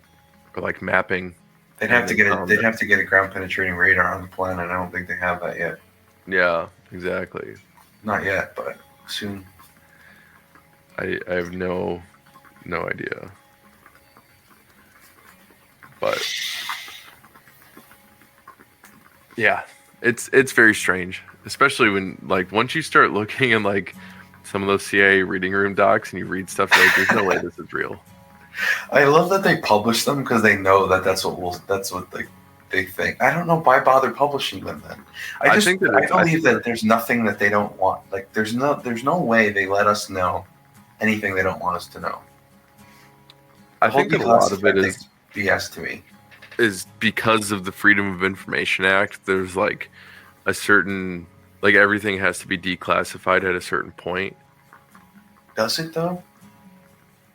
like mapping. They'd have to get a ground penetrating radar on the planet. I don't think they have that yet. Yeah, exactly. Not yet, but soon. I have no idea. But yeah, it's very strange, especially when like once you start looking in like some of those CIA reading room docs and you read stuff like there's no way this is real. I love that they publish them because they know that that's what they think. I don't know why bother publishing them then. I believe that there's nothing that they don't want. Like there's no way they let us know anything they don't want us to know. I think that a lot of it is BS to me. Is because of the Freedom of Information Act. There's like a certain like everything has to be declassified at a certain point. Does it though?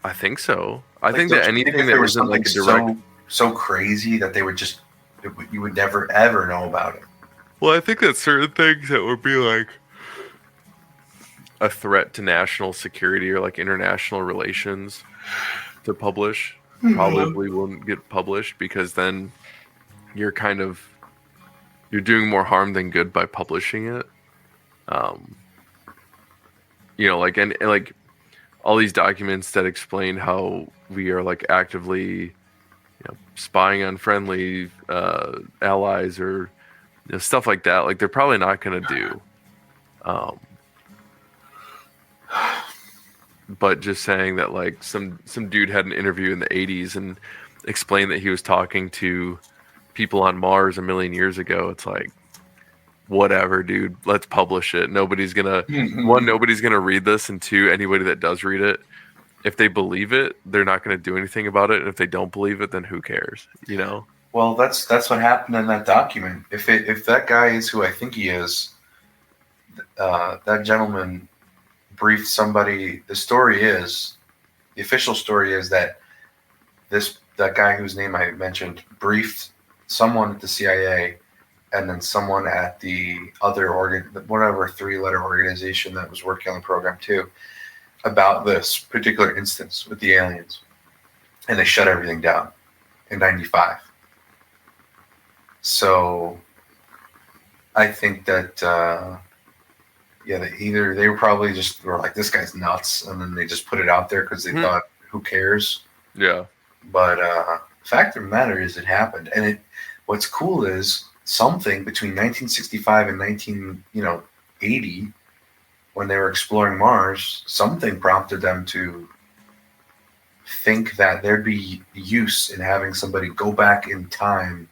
I think so. I think that anything that isn't like a direct so crazy that they would just you would never ever know about it. Well, I think that certain things that would be like a threat to national security or like international relations to publish probably wouldn't get published because then you're doing more harm than good by publishing it. You know, like and like all these documents that explain how we are like actively spying on friendly allies or stuff like that. Like they're probably not going to do. But just saying that like some dude had an interview in the 80s and explained that he was talking to people on Mars a million years ago. It's like, whatever, dude, let's publish it. Nobody's gonna read this, and two, anybody that does read it, if they believe it, they're not going to do anything about it. And if they don't believe it, then who cares? You know? Well, that's what happened in that document. If that guy is who I think he is, that gentleman briefed somebody. The official story is that that guy whose name I mentioned briefed someone at the CIA, and then someone at the other whatever 3-letter organization that was working on the program too, about this particular instance with the aliens, and they shut everything down in '95. So I think that they were probably just were like, this guy's nuts, and then they just put it out there because they thought, who cares? Yeah. But fact of the matter is, it happened, and what's cool is something between 1965 and 1980. When they were exploring Mars, something prompted them to think that there'd be use in having somebody go back in time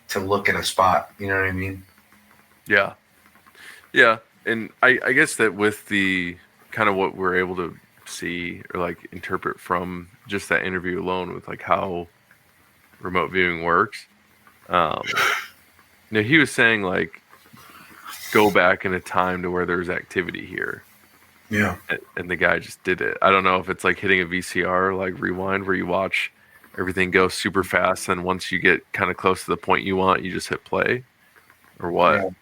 to look at a spot. You know what I mean? Yeah. Yeah. And I guess that with the kind of what we're able to see or like interpret from just that interview alone with like how remote viewing works, he was saying like, go back in a time to where there's activity here. Yeah. And the guy just did it. I don't know if it's like hitting a VCR, like rewind, where you watch everything go super fast, and once you get kind of close to the point you want, you just hit play, or what?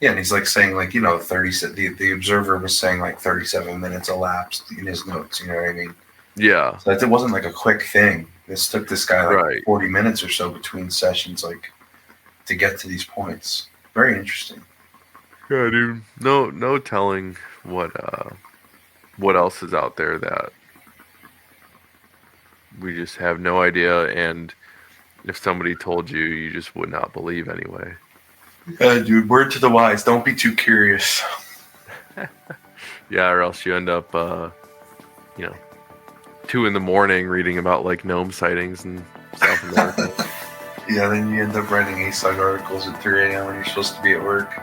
Yeah, and he's like saying like, 30. The observer was saying like 37 minutes elapsed in his notes. You know what I mean? Yeah. So it wasn't like a quick thing. This took this guy like 40 minutes or so between sessions, like to get to these points. Very interesting. Yeah, dude. No telling what else is out there that we just have no idea, and if somebody told you, you just would not believe anyway. Yeah, dude. Word to the wise: don't be too curious. Yeah, or else you end up, 2 a.m. reading about like gnome sightings in South America. Yeah, then you end up writing ASOG articles at 3 a.m. when you're supposed to be at work.